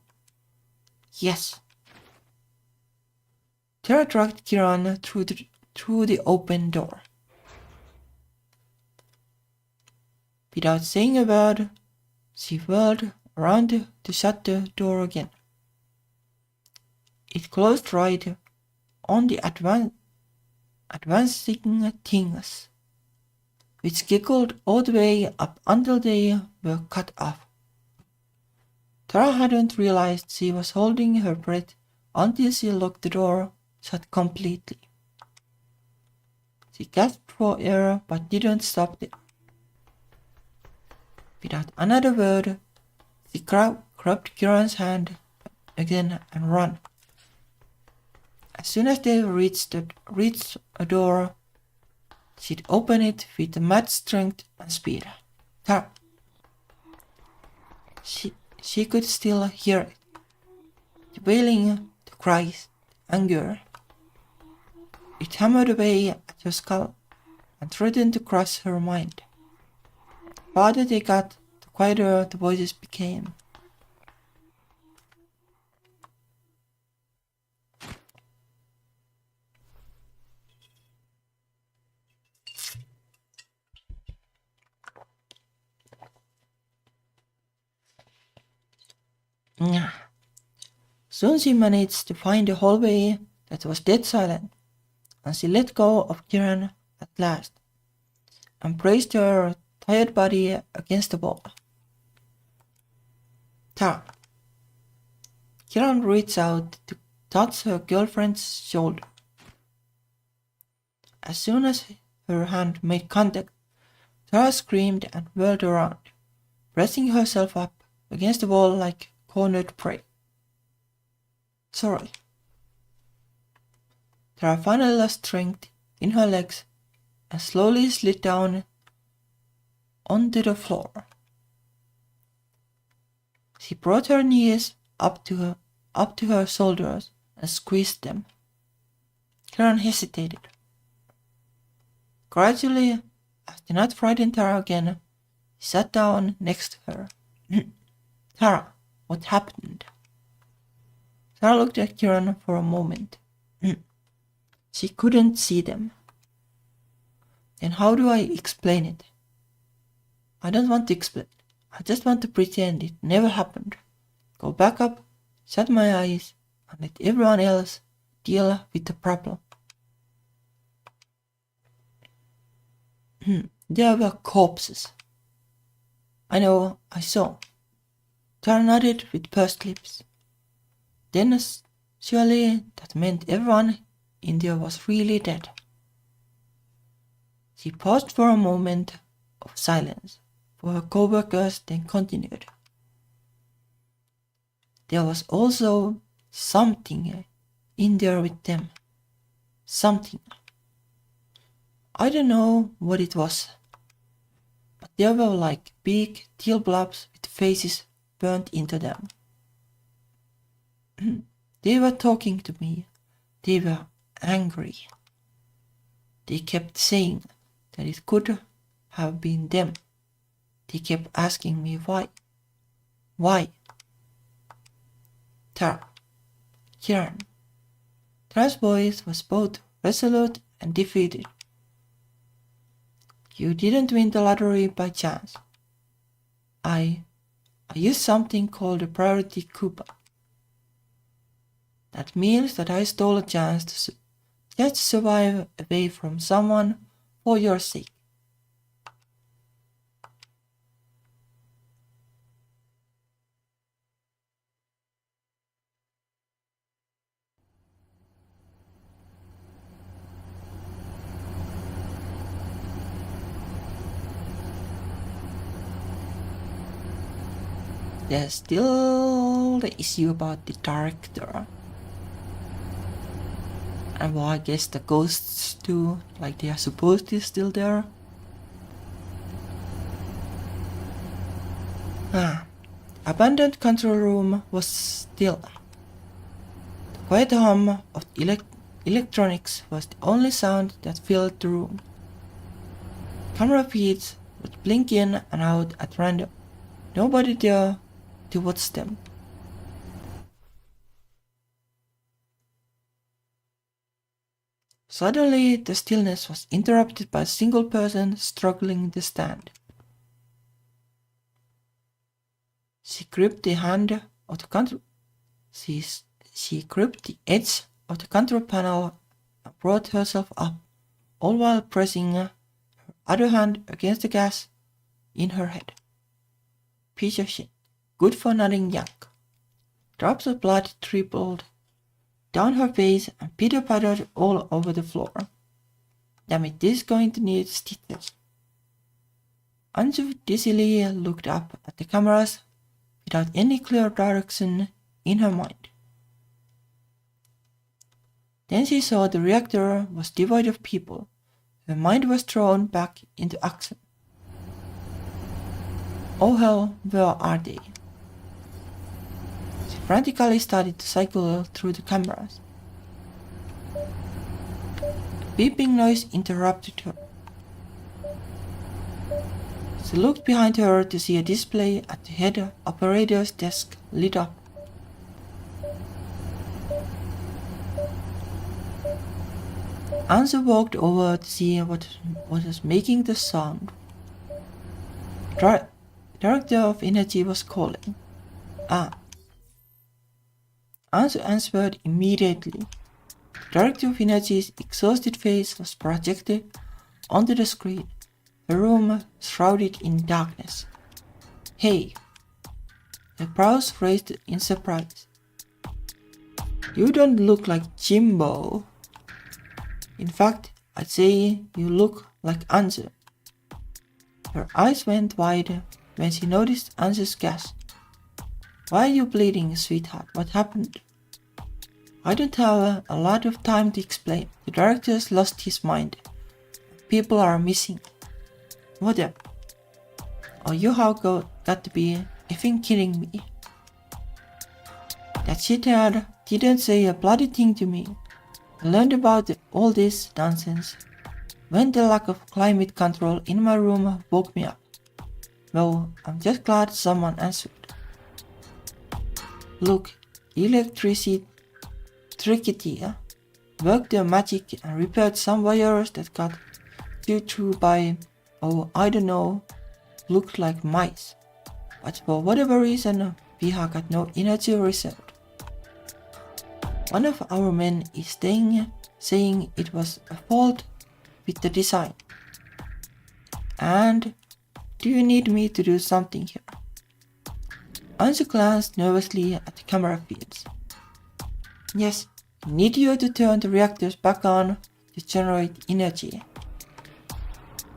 Yes. Tara dragged Kiran through the open door. Without saying a word, she whirled around to shut the door again. It closed right on the advancing things, which giggled all the way up until they were cut off. Tara hadn't realized she was holding her breath until she locked the door shut completely. She gasped for air but didn't stop there. Without another word, she grabbed Kiran's hand again and ran. As soon as they reached a door, she'd open it with mad strength and speed. Tara. She could still hear it. The wailing, the cries, the anger. It hammered away at her skull and threatened to crush her mind. The farther they got, the quieter the voices became. Soon she managed to find a hallway that was dead silent, and she let go of Kiran at last, and braced her tired body against the wall. Tara. Kiran reached out to touch her girlfriend's shoulder. As soon as her hand made contact, Tara screamed and whirled around, pressing herself up against the wall like cornered prey. Sorry. Tara finally lost strength in her legs and slowly slid down onto the floor. She brought her knees up to her shoulders and squeezed them. Kiran hesitated. Gradually, as to not frighten Tara again, he sat down next to her. Tara, what happened? Tara looked at Kiran for a moment. She couldn't see them. Then how do I explain it? I don't want to explain. I just want to pretend it never happened. Go back up, shut my eyes, and let everyone else deal with the problem. There were corpses. I know, I saw. Tara nodded with pursed lips. Then surely that meant everyone in there was really dead. She paused for a moment of silence for her co-workers, then continued. There was also something in there with them. Something. I don't know what it was, but there were like big teal blobs with faces burnt into them. They were talking to me. They were angry. They kept saying that it could have been them. They kept asking me why. Why? Tara. Kieran. Tara's voice was both resolute and defeated. You didn't win the lottery by chance. I used something called a priority coupon. That means that I stole a chance to just survive away from someone for your sake. There's still the issue about the director. And well, I guess the ghosts too, like they are supposed to still there. Abandoned control room was still. The quiet hum of electronics was the only sound that filled the room. Camera feeds would blink in and out at random. Nobody there to watch them. Suddenly, the stillness was interrupted by a single person struggling to stand. She gripped the hand of the control. She gripped the edge of the control panel and brought herself up, all while pressing her other hand against the gas in her head. Piece of shit. Good for nothing yank. Drops of blood trickled down her face and pitter-pattered all over the floor. Damn it, this is going to need stitches. Anju dizzily looked up at the cameras without any clear direction in her mind. Then she saw the reactor was devoid of people. Her mind was thrown back into action. Oh hell, where are they? She frantically started to cycle through the cameras. A beeping noise interrupted her. She looked behind her to see a display at the head operator's desk lit up. Anzu walked over to see what was making the sound. The director of energy was calling. Anzu answered immediately. The director of energy's exhausted face was projected onto the screen, the room shrouded in darkness. Hey! Her brows raised in surprise. You don't look like Jimbo. In fact, I'd say you look like Anzu. Her eyes went wide when she noticed Anzu's gas. Why are you bleeding, sweetheart? What happened? I don't have a lot of time to explain. The director's lost his mind. People are missing. What the? Oh, you have got to be effing kidding me. That shithead didn't say a bloody thing to me. I learned about all this nonsense when the lack of climate control in my room woke me up. Well, I'm just glad someone answered. Look, electricity, worked their magic and repaired some wires that got chewed through by, oh, I don't know, looked like mice. But for whatever reason, we have got no energy reserved. One of our men is saying it was a fault with the design. And do you need me to do something here? Ansu glanced nervously at the camera feeds. Yes, I need you to turn the reactors back on to generate energy.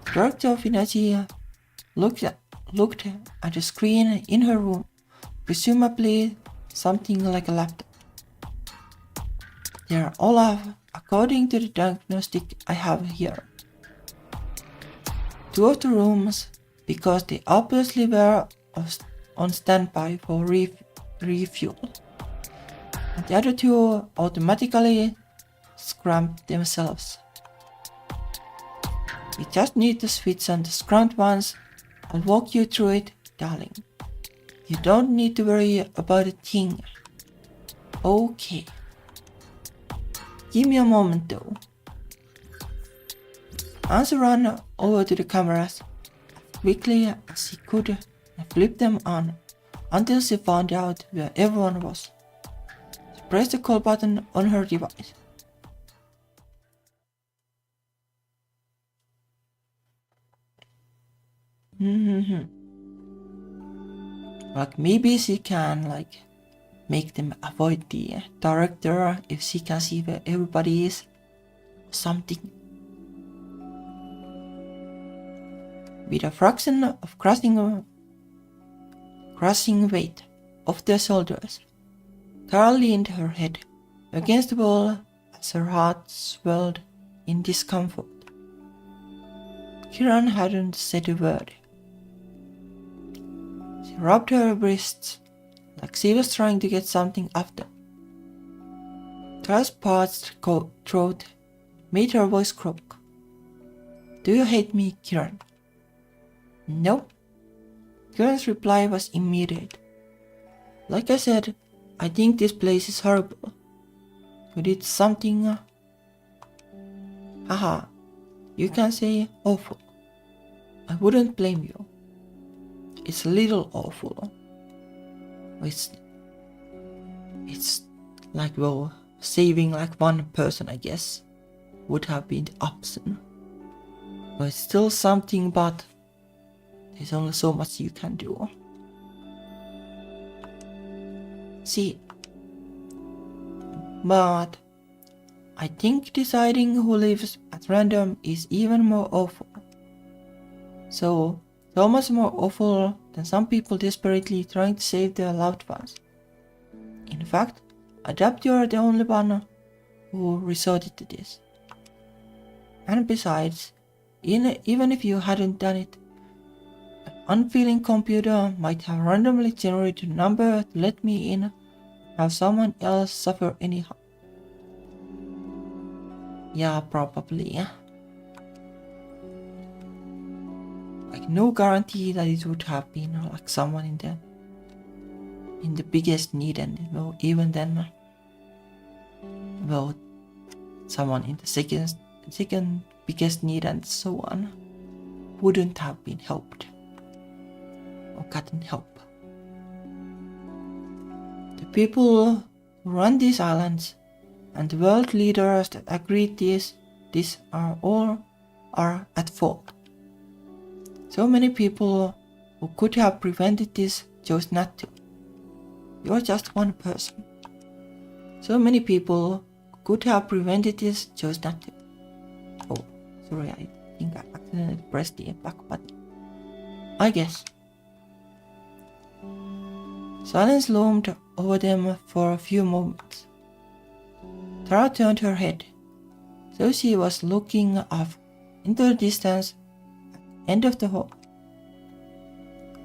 The director of energy looked at the screen in her room, presumably something like a laptop. They are all off according to the diagnostic I have here. Two of the rooms, because they obviously were on standby for refuel, and the other two automatically scrammed themselves. We just need to switch on the scrammed ones. I'll walk you through it, darling. You don't need to worry about a thing. Okay. Give me a moment though. Ansu ran over to the cameras as quickly as he could and flipped them on until she found out where everyone was. She pressed the call button on her device. Like maybe she can make them avoid the director if she can see where everybody is. Something. With a fraction of crushing weight off their shoulders, Carol leaned her head against the wall as her heart swelled in discomfort. Kiran hadn't said a word. She rubbed her wrists like she was trying to get something after. Carol's parched throat made her voice croak. Do you hate me, Kiran? No. Kiran's reply was immediate. Like I said, I think this place is horrible. You did something... Haha, you can say awful. I wouldn't blame you. It's a little awful. It's like, well, saving like one person, I guess, would have been the option. But it's still something, but there's only so much you can do. See, but I think deciding who lives at random is even more awful. So much more awful than some people desperately trying to save their loved ones. In fact, I doubt you're the only one who resorted to this. And besides, even if you hadn't done it, an unfeeling computer might have randomly generated a number to let me in and have someone else suffer anyhow. Yeah, probably. Like no guarantee that it would have been like someone in the biggest need, and well, even then, well, someone in the second biggest need and so on wouldn't have been helped or gotten help. The people who run these islands and the world leaders that agreed this are at fault. So many people who could have prevented this chose not to. You're just one person. So many people who could have prevented this chose not to. Oh, sorry, I think I accidentally pressed the back button. I guess. Silence loomed over them for a few moments. Tara turned her head, so she was looking off into the distance at the end of the hall.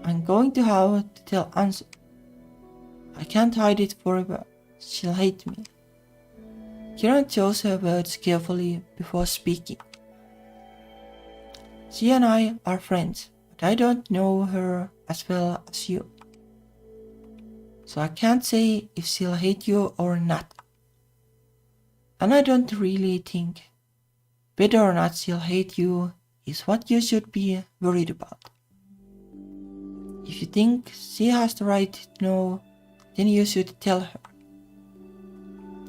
I'm going to have to tell Ansu. I can't hide it forever. She'll hate me. Kiran chose her words carefully before speaking. She and I are friends, but I don't know her as well as you. So I can't say if she'll hate you or not. And I don't really think whether or not she'll hate you is what you should be worried about. If you think she has the right to know, then you should tell her.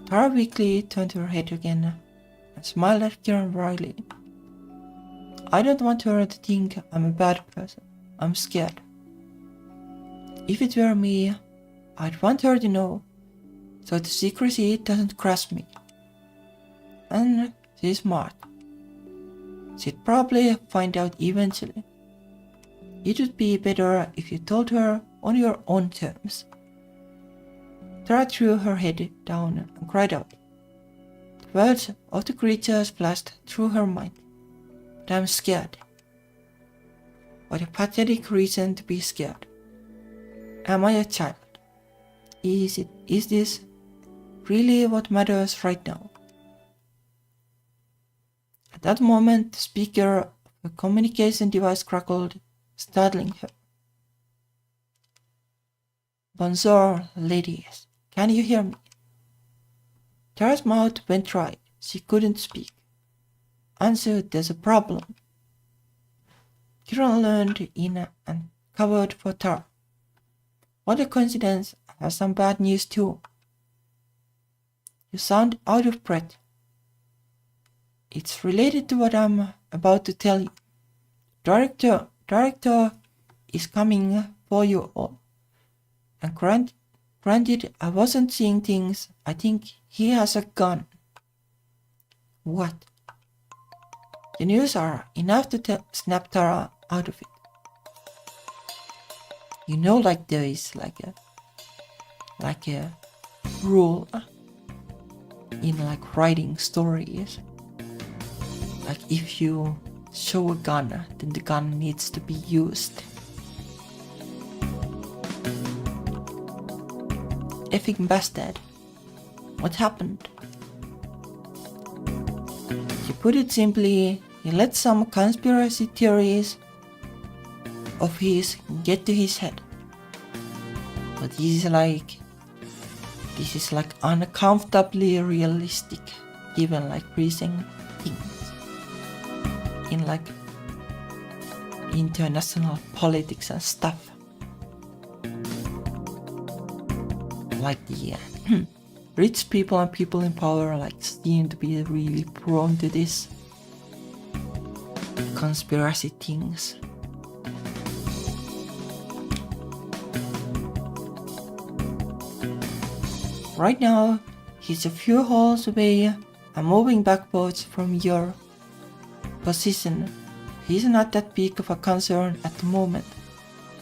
Tara weakly turned her head again and smiled at Kieran wryly. I don't want her to think I'm a bad person. I'm scared. If it were me, I'd want her to know, so the secrecy doesn't crush me. And she's smart. She'd probably find out eventually. It would be better if you told her on your own terms. Tara threw her head down and cried out. The words of the creatures flashed through her mind. But I'm scared. What a pathetic reason to be scared. Am I a child? Is this really what matters right now? At that moment, the speaker of a communication device crackled, startling her. Bonjour, ladies. Can you hear me? Tara's mouth went dry. She couldn't speak. Answer, there's a problem. Kieran leaned in and covered for Tara. What a coincidence, I have some bad news too. You sound out of breath. It's related to what I'm about to tell you. Director is coming for you all. And granted, I wasn't seeing things. I think he has a gun. What? The news are enough to snap Tara out of it. You know, like there is like a rule in like writing stories. Like if you show a gun, then the gun needs to be used. Effing bastard. What happened? To put it simply, he let some conspiracy theories of his get to his head. But this is like uncomfortably realistic, given like recent things in like international politics and stuff. Like the rich people and people in power like seem to be really prone to this conspiracy things. Right now, he's a few halls away and moving backwards from your position. He's not that big of a concern at the moment,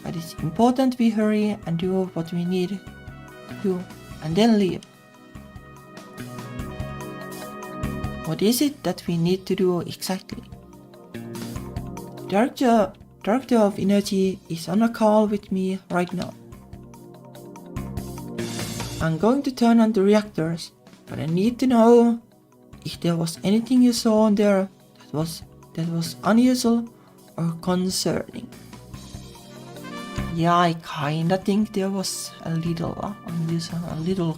but it's important we hurry and do what we need to do and then leave. What is it that we need to do exactly? Director of Energy is on a call with me right now. I'm going to turn on the reactors, but I need to know if there was anything you saw on there that was unusual or concerning. Yeah, I kinda think there was a little unusual, a little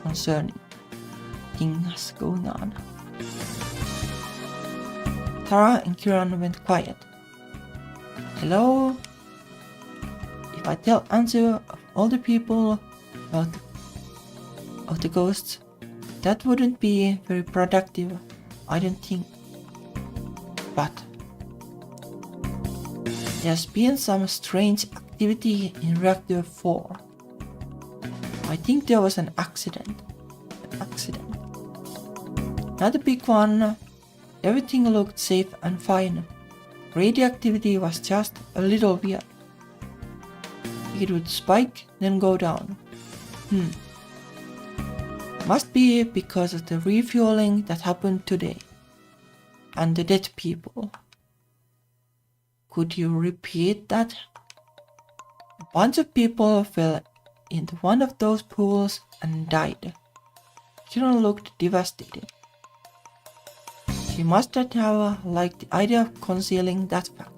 concerning things going on. Tara and Kieran went quiet. Hello? If I tell Anzu of all the people about the ghosts, that wouldn't be very productive, I don't think. But there's been some strange activity in Reactor 4. I think there was an accident. Not a big one. Everything looked safe and fine. Radioactivity was just a little weird. It would spike, then go down. Must be because of the refueling that happened today. And the dead people. Could you repeat that? A bunch of people fell into one of those pools and died. Kieran looked devastated. She must not have liked the idea of concealing that fact.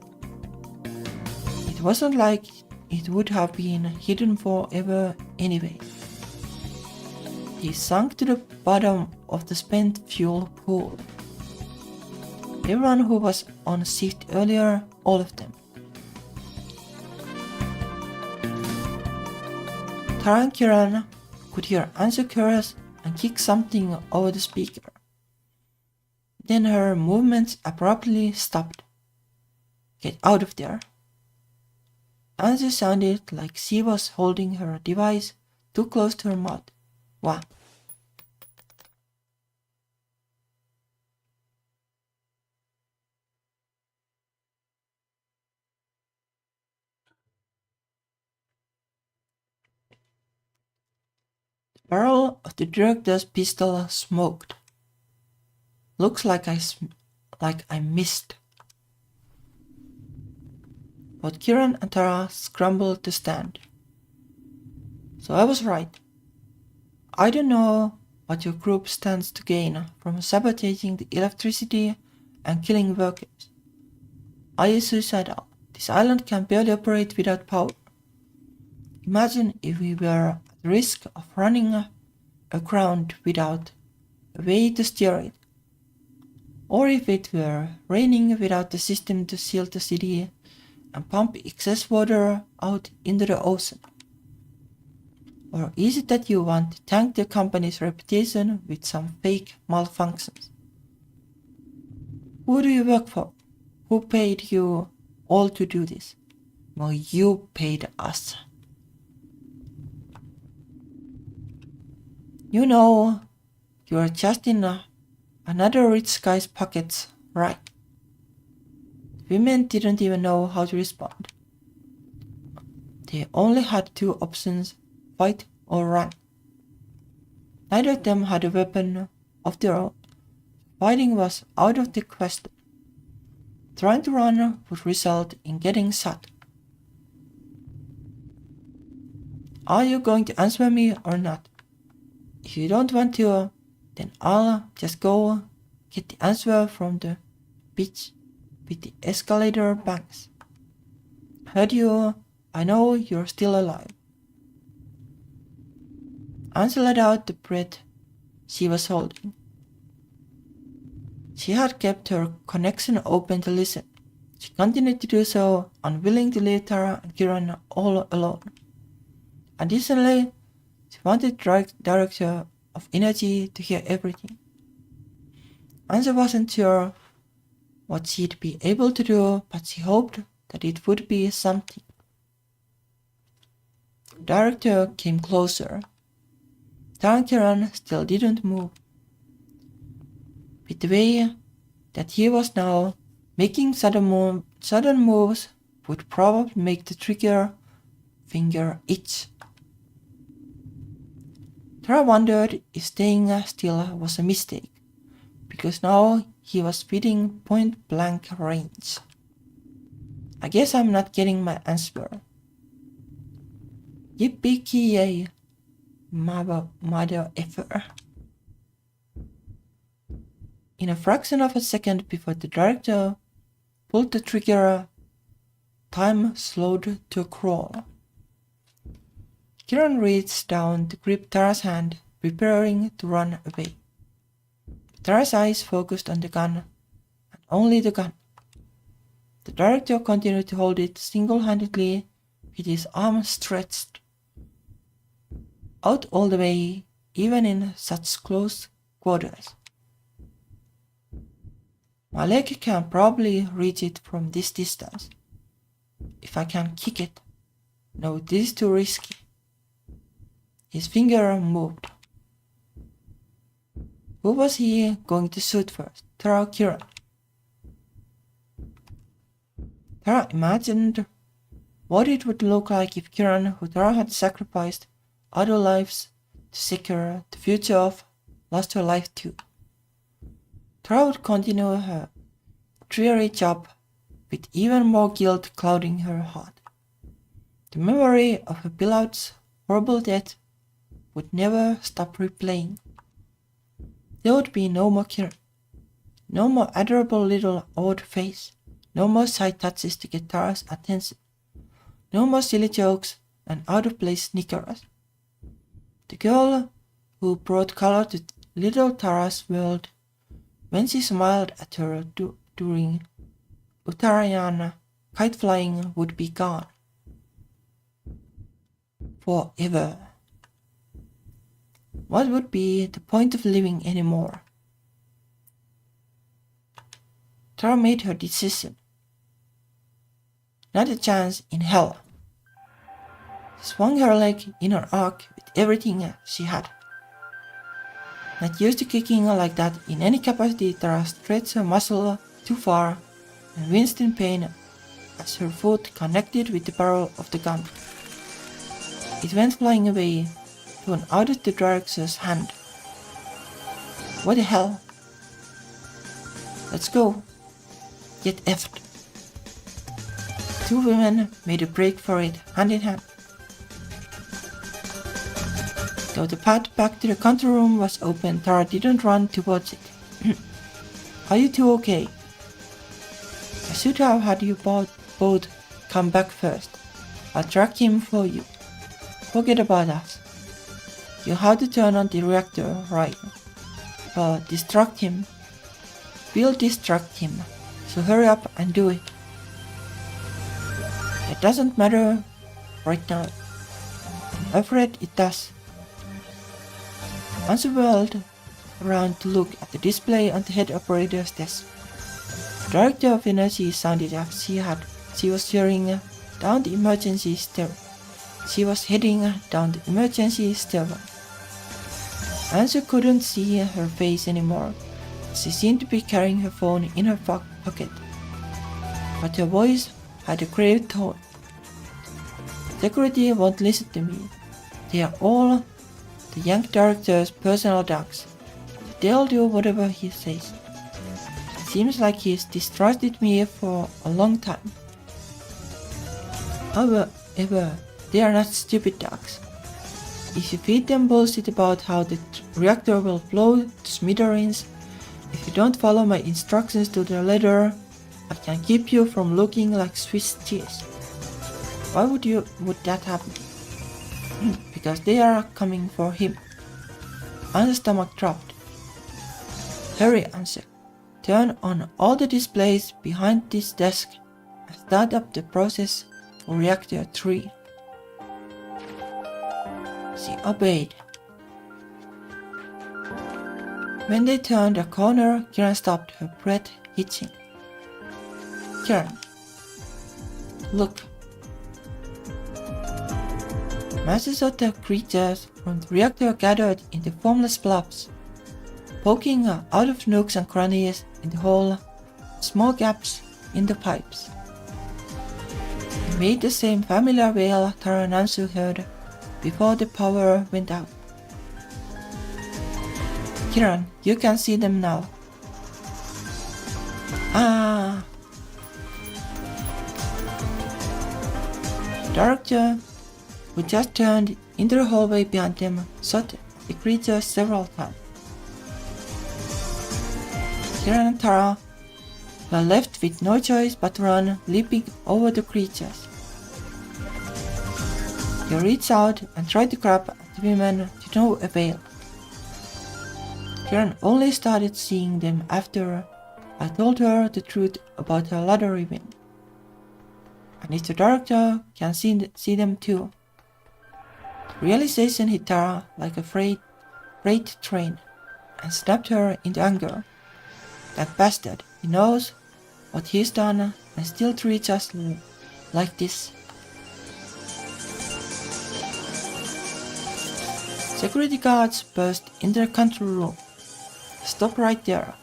It wasn't like it would have been hidden forever anyway. They sunk to the bottom of the spent fuel pool. Everyone who was on shift earlier, all of them. Tara and Kieran could hear Ansu curse and kick something over the speaker. Then her movements abruptly stopped. Get out of there. Ansu sounded like she was holding her device too close to her mouth. What? The barrel of the director's pistol smoked. Looks like I missed. But Kieran and Tara scrambled to stand. So I was right. I don't know what your group stands to gain from sabotaging the electricity and killing workers. Are you suicidal? This island can barely operate without power. Imagine if we were at risk of running aground without a way to steer it. Or if it were raining without a system to seal the city and pump excess water out into the ocean. Or is it that you want to tank the company's reputation with some fake malfunctions? Who do you work for? Who paid you all to do this? Well, you paid us. You know, you're just in another rich guy's pockets, right? The women didn't even know how to respond. They only had two options, fight or run. Neither of them had a weapon of their own. Fighting was out of the question. Trying to run would result in getting shot. Are you going to answer me or not? If you don't want to, then I'll just go get the answer from the bitch with the escalator banks. Heard you. I know you're still alive. Ansu let out the breath she was holding. She had kept her connection open to listen. She continued to do so, unwilling to leave Tara and Kieran all alone. Additionally, she wanted the director of energy to hear everything. Ansu wasn't sure what she'd be able to do, but she hoped that it would be something. The director came closer. Tara and Kieran still didn't move. With the way that he was now, making sudden moves would probably make the trigger finger itch. Tara wondered if staying still was a mistake, because now he was within point-blank range. I guess I'm not getting my answer. Yippee-ki-yay, mother effer. In a fraction of a second before the director pulled the trigger, time slowed to a crawl. Kieran reached down to grip Tara's hand, preparing to run away. Tara's eyes focused on the gun, and only the gun. The director continued to hold it single-handedly with his arm stretched out all the way, even in such close quarters. My leg can probably reach it from this distance. If I can kick it. No, this is too risky. His finger moved. Who was he going to shoot first? Tara or Kieran? Tara imagined what it would look like if Kieran, who Tara had sacrificed other lives to secure the future of, lost her life too. Tara would continue her dreary job with even more guilt clouding her heart. The memory of her beloved's horrible death would never stop replaying. There would be no more Kieran, no more adorable little odd face, no more side touches to get Tara's attention, no more silly jokes and out-of-place snickers. The girl who brought color to little Tara's world when she smiled at her during Uttarayan, kite flying would be gone. Forever. What would be the point of living anymore? Tara made her decision. Not a chance in hell. She swung her leg in her arc with everything she had. Not used to kicking like that in any capacity, Tara stretched her muscle too far and winced in pain as her foot connected with the barrel of the gun. It went flying away, thrown out of the director's hand. What the hell? Let's go. Get effed. Two women made a break for it, hand in hand. Though the path back to the control room was open, Tara didn't run towards it. Are you two okay? I should have had you both come back first. I'll track him for you. Forget about us. You have to turn on the reactor, right? Well, distract him. We'll distract him. So hurry up and do it. It doesn't matter right now. I'm afraid it does. Once whirled around to look at the display on the head operator's desk. The director of energy sounded as she was heading down the emergency stairway. Ansu couldn't see her face anymore. She seemed to be carrying her phone in her pocket. But her voice had a grave tone. Security won't listen to me. They are all the young director's personal dogs. They'll do whatever he says. It seems like he's distrusted me for a long time. However, they are not stupid dogs. If you feed them bullshit about how the reactor will blow to smithereens, if you don't follow my instructions to the letter, I can keep you from looking like Swiss cheese. Why would that happen? Because they are coming for him. Anse's stomach dropped. Hurry, Anse. Turn on all the displays behind this desk and start up the process for Reactor 3. She obeyed. When they turned a corner, Kiran stopped, her breath hitching. Kiran, look. Masses of the creatures from the reactor gathered in the formless blobs, poking out of nooks and crannies in the hull, small gaps in the pipes. They made the same familiar wail Tara and Ansu heard before the power went out. Kiran, you can see them now. Ah! Director, who just turned into the hallway behind them, shot the creature several times. Kiran and Tara were left with no choice but to run, leaping over the creatures. They reached out and tried to grab at the women to no avail. Kiran only started seeing them after I told her the truth about her lottery win. And if the director can see them too. The realization hit Tara like a freight train and snapped her into anger. That bastard, he knows what he's done and still treats us like this. Security guards burst into the control room. Stop right there.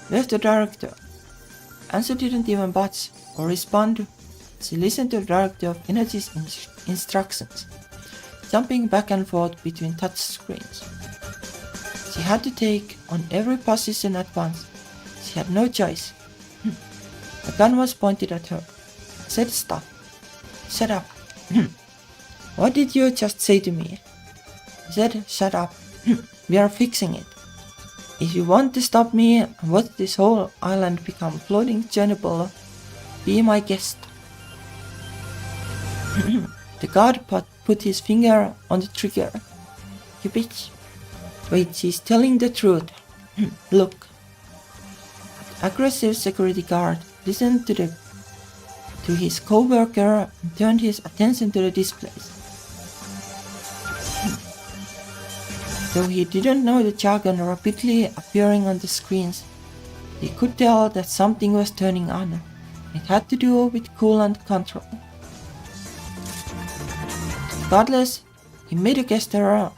Where's the director? Ansu didn't even budge or respond. She listened to the director of energy's instructions, jumping back and forth between touch screens. She had to take on every position at once. She had no choice. The gun was pointed at her. I said stop. Shut up. What did you just say to me? I said shut up. We are fixing it. If you want to stop me and watch this whole island become floating Chernobyl, be my guest. The guard put his finger on the trigger. You bitch. Wait, she's telling the truth. Look. The aggressive security guard listened to his co-worker and turned his attention to the displays. Though he didn't know the jargon rapidly appearing on the screens, he could tell that something was turning on. It had to do with coolant control. Regardless, he made a gesture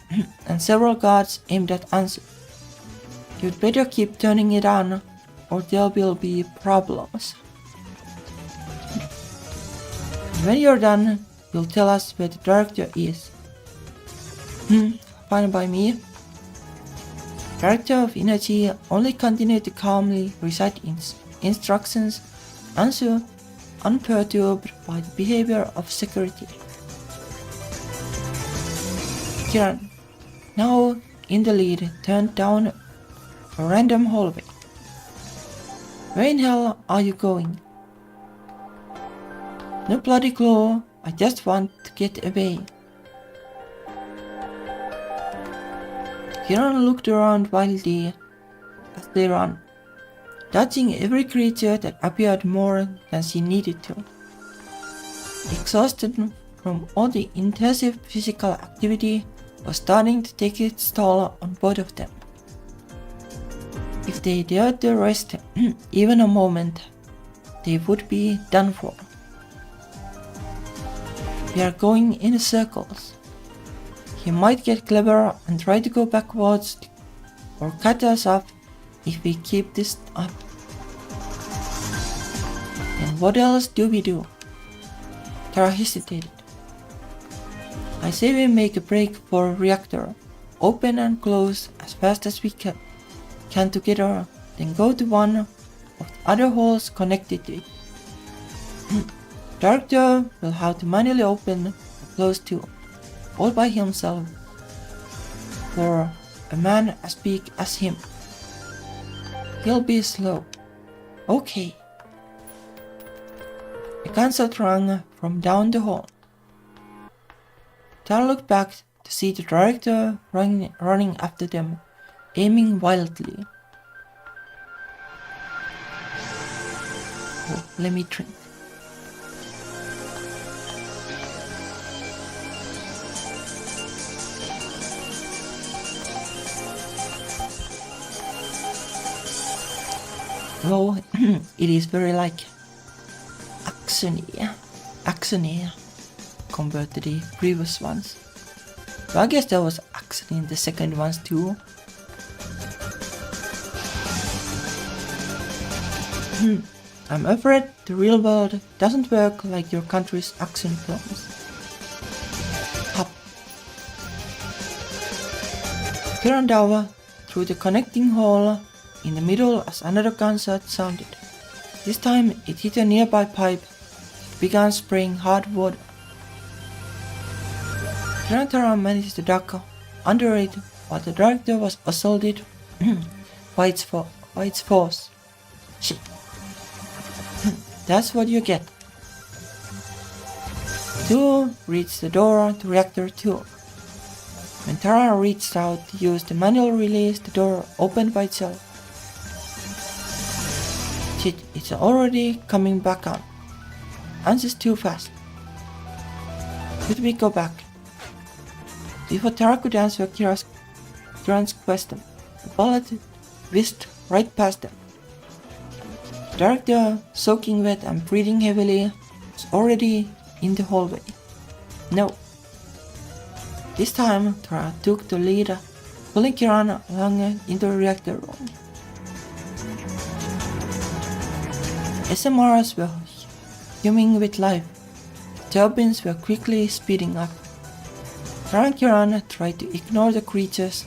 and several guards aimed at Ansu. You'd better keep turning it on or there will be problems. When you're done, you'll tell us where the director is. Fine by me. Director of Energy only continued to calmly recite instructions, Ansu unperturbed by the behavior of security. Kiran, now in the lead, turned down a random hallway. Where in hell are you going? No bloody clue, I just want to get away. Kiran looked around wildly as they ran, dodging every creature that appeared more than she needed to. Exhausted from all the intensive physical activity was starting to take its toll on both of them. If they dared to rest even a moment, they would be done for. We are going in circles. He might get clever and try to go backwards or cut us off if we keep this up. And what else do we do? Tara hesitated. I say we make a break for a reactor, open and close as fast as we can together, then go to one of the other halls connected to it. Director will have to manually open and close too, all by himself, for a man as big as him. He'll be slow. Okay. A gunshot rang from down the hall. Tara looked back to see the director running after them, aiming wildly. Oh, let me drink. Though it is very like actiony compared to the previous ones. So I guess there was action in the second ones too. I'm afraid the real world doesn't work like your country's action films. Hop. Kiran dove through the connecting hall in the middle as another gunshot sounded. This time it hit a nearby pipe and began spraying hot water. Kiran managed to duck under it while the director was assaulted by its force. Shit. That's what you get. Two reached the door to reactor 2. When Tara reached out to use the manual release, the door opened by itself. Shit, it's already coming back on. Ansu's too fast. Should we go back? Before Tara could answer Kiran's question, the bullet whizzed right past them. The director, soaking wet and breathing heavily, was already in the hallway. No. This time, Tara took the lead, pulling Kiran along into the reactor room. SMRs were humming with life. The turbines were quickly speeding up. Tara and Kiran tried to ignore the creatures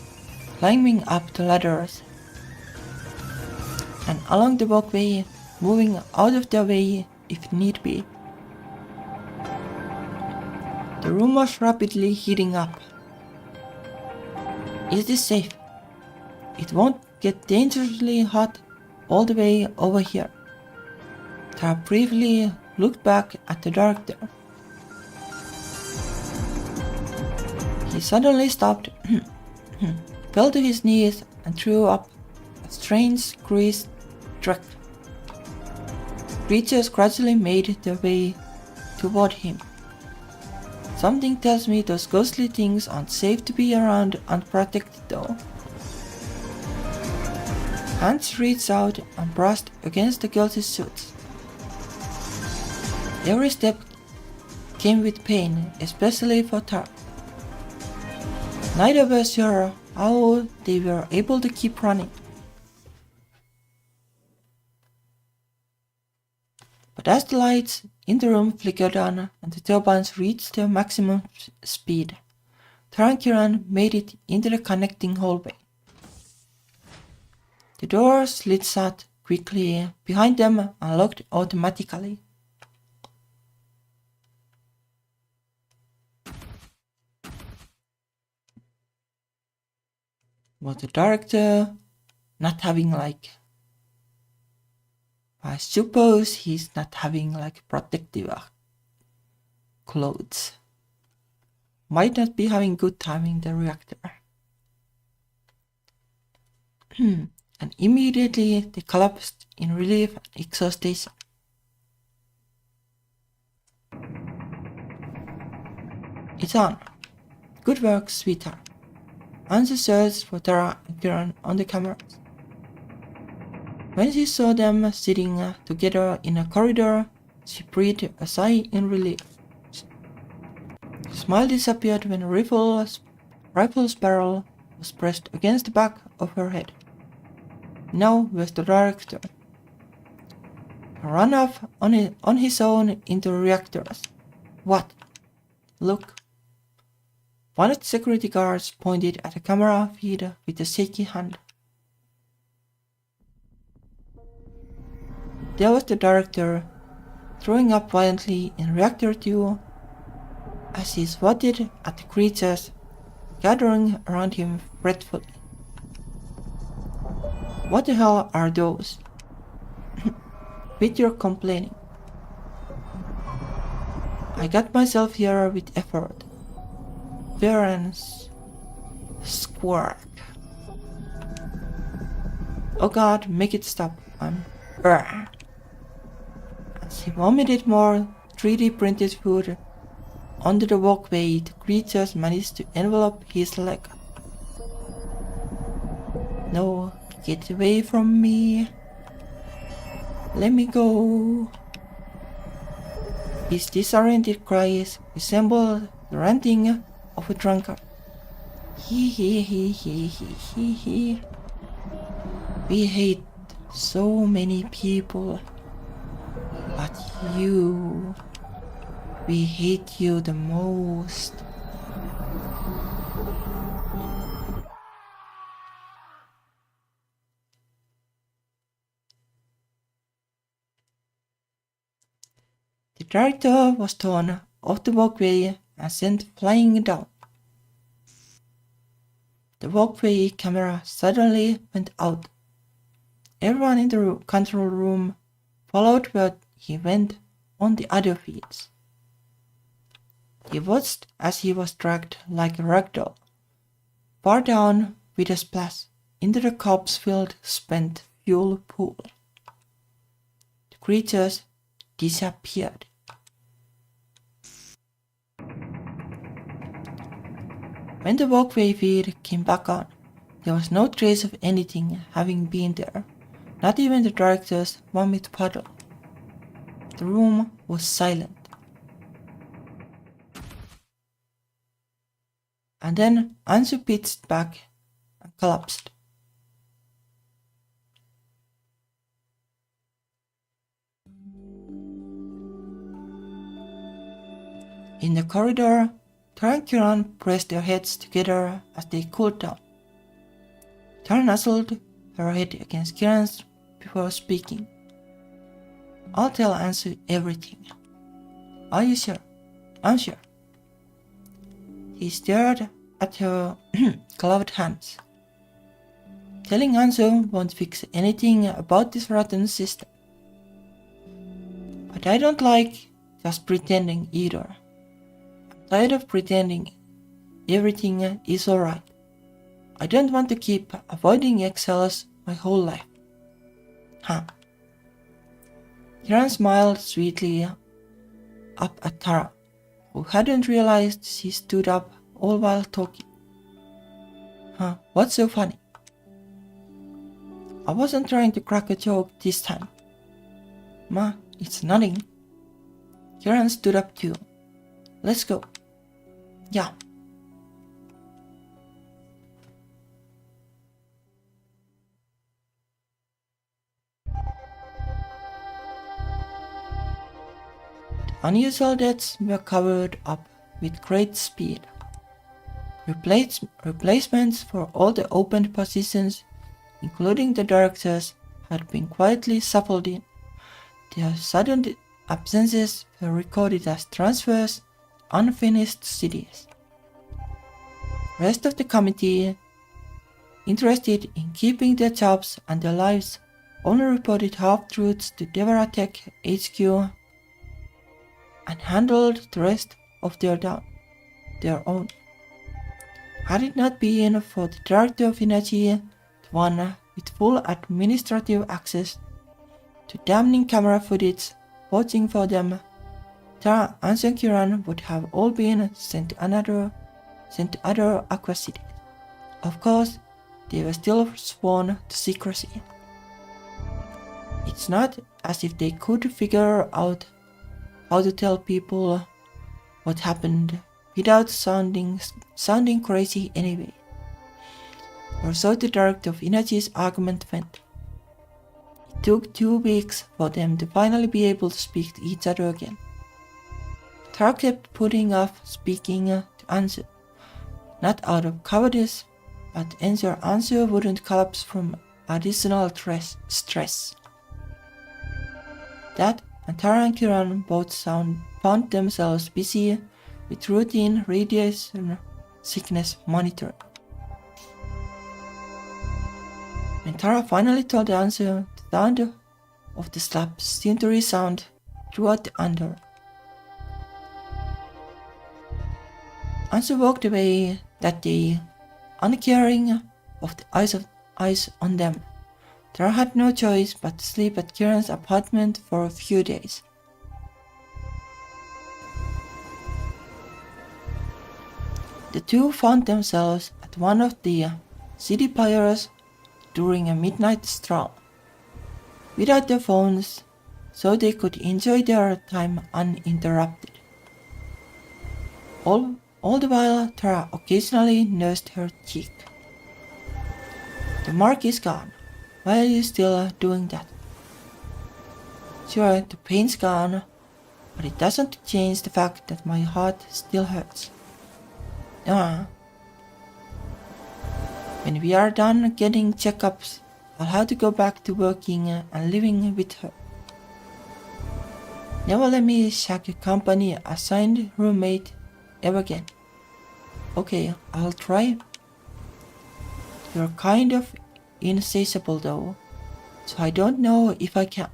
climbing up the ladders, and along the walkway, moving out of their way if need be. The room was rapidly heating up. Is this safe? It won't get dangerously hot all the way over here. Tara briefly looked back at the director. He suddenly stopped fell to his knees and threw up a strange greased track. Creatures gradually made their way toward him. Something tells me those ghostly things aren't safe to be around unprotected though. Hands reached out and brushed against the girl's suit. Every step came with pain, especially for Tara. Neither were sure how they were able to keep running. But as the lights in the room flickered on and the turbines reached their maximum speed, Tara and Kieran made it into the connecting hallway. The door slid shut quickly behind them and locked automatically. Was the director not having I suppose he's not having protective clothes. Might not be having good time in the reactor. And immediately they collapsed in relief and exhaustion. It's on. Good work, sweetheart. Anzu searched for Tara and Kieran on the cameras. When she saw them sitting together in a corridor, she breathed a sigh in relief. The smile disappeared when a rifle's barrel was pressed against the back of her head. Now where's the director? He ran off on his own into the reactors. What? Look. One of the security guards pointed at the camera feed with a shaky hand. There was the director, throwing up violently in Reactor 2 as he swatted at the creatures gathering around him fretfully. What the hell are those? Quit your complaining. I got myself here with effort. Parents squawk. Oh God, make it stop. As he vomited more 3D printed food onto the walkway, the creatures managed to envelop his leg. No, get away from me. Let me go. His disoriented cries resembled the ranting of a drunkard. He. We hate so many people, but you, we hate you the most. The director was torn off the walkway and sent flying down. The walkway camera suddenly went out. Everyone in the control room followed where he went on the other feeds. He watched as he was dragged like a ragdoll, far down with a splash into the corpse-filled spent fuel pool. The creatures disappeared. When the walkway feed came back on, there was no trace of anything having been there, not even the director's vomit puddle. The room was silent. And then Anzu pitched back and collapsed. In the corridor, Tara and Kieran pressed their heads together as they cooled down. Tara nuzzled her head against Kieran's before speaking. I'll tell Anzu everything. Are you sure? I'm sure. He stared at her gloved hands. Telling Anzu won't fix anything about this rotten system. But I don't like just pretending either. I'm tired of pretending everything is alright. I don't want to keep avoiding Excel's my whole life. Huh. Kiran smiled sweetly up at Tara, who hadn't realized she stood up all while talking. Huh, what's so funny? I wasn't trying to crack a joke this time. Ma, it's nothing. Kiran stood up too. Let's go. Yeah. Unusual deaths were covered up with great speed. Replacements for all the opened positions, including the directors, had been quietly shuffled in. Their sudden absences were recorded as transfers, unfinished cities. The rest of the committee, interested in keeping their jobs and their lives, only reported half-truths to Devaratech HQ and handled the rest of their own. Had it not been for the Director of Energy, the one with full administrative access to damning camera footage watching for them, Tara and Kiran would have all been sent to other aqua cities. Of course, they were still sworn to secrecy. It's not as if they could figure out how to tell people what happened without sounding crazy anyway. Or so the Director of Energy's argument went. It took 2 weeks for them to finally be able to speak to each other again. Tara kept putting off speaking to answer, not out of cowardice, but ensure answer wouldn't collapse from additional stress. That and Tara and Kiran both found themselves busy with routine radiation sickness monitoring. When Tara finally told the answer, the sound of the slap seemed to resound throughout the under. Answer walked away that day, uncaring of the eyes on them. Tara had no choice but to sleep at Kiran's apartment for a few days. The two found themselves at one of the city piers during a midnight stroll, without their phones, so they could enjoy their time uninterrupted. All the while, Tara occasionally nursed her cheek. The mark is gone. Why are you still doing that? Sure, the pain's gone, but it doesn't change the fact that my heart still hurts. When we are done getting checkups, I'll have to go back to working and living with her. Never let me shag a company assigned roommate ever again. Okay, I'll try. You're kind of insatiable though, so I don't know if I can.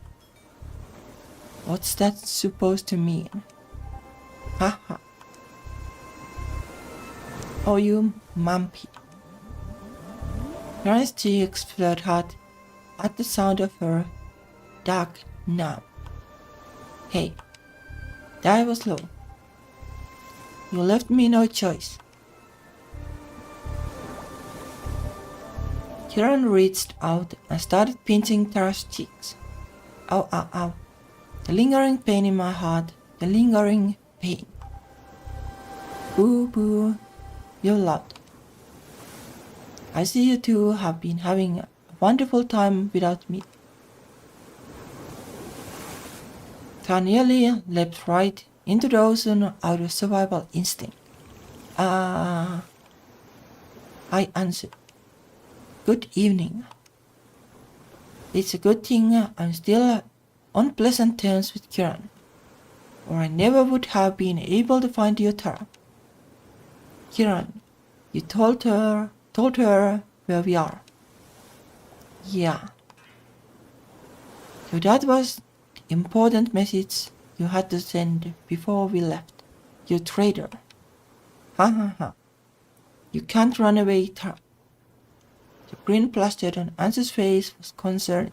What's that supposed to mean? Haha. Oh, you mumpy. Karen's cheeks flared hot at the sound of her dark now. Hey, that was low. You left me no choice. Kiran reached out and started pinching Tara's cheeks. Ow, ow, ow. The lingering pain in my heart, the lingering pain. Boo, boo, you're loud. I see you two have been having a wonderful time without me. Tara nearly leapt right into the ocean out of survival instinct. I answered. Good evening. It's a good thing I'm still on pleasant terms with Kiran, or I never would have been able to find you, Tara. Kiran, you told her where we are. Yeah. So that was the important message you had to send before we left. You traitor. Ha ha ha. You can't run away, Tara. The grin plastered on Ansu's face was concerned.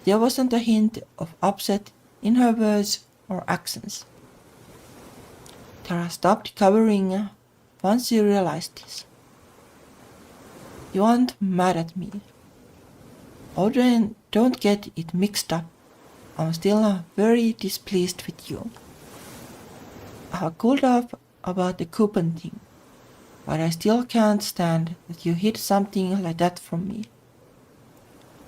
There wasn't a hint of upset in her words or accents. Tara stopped covering once she realized this. You aren't mad at me. Oh, then don't get it mixed up. I'm still very displeased with you. I have cooled off about the coupon thing, but I still can't stand that you hid something like that from me.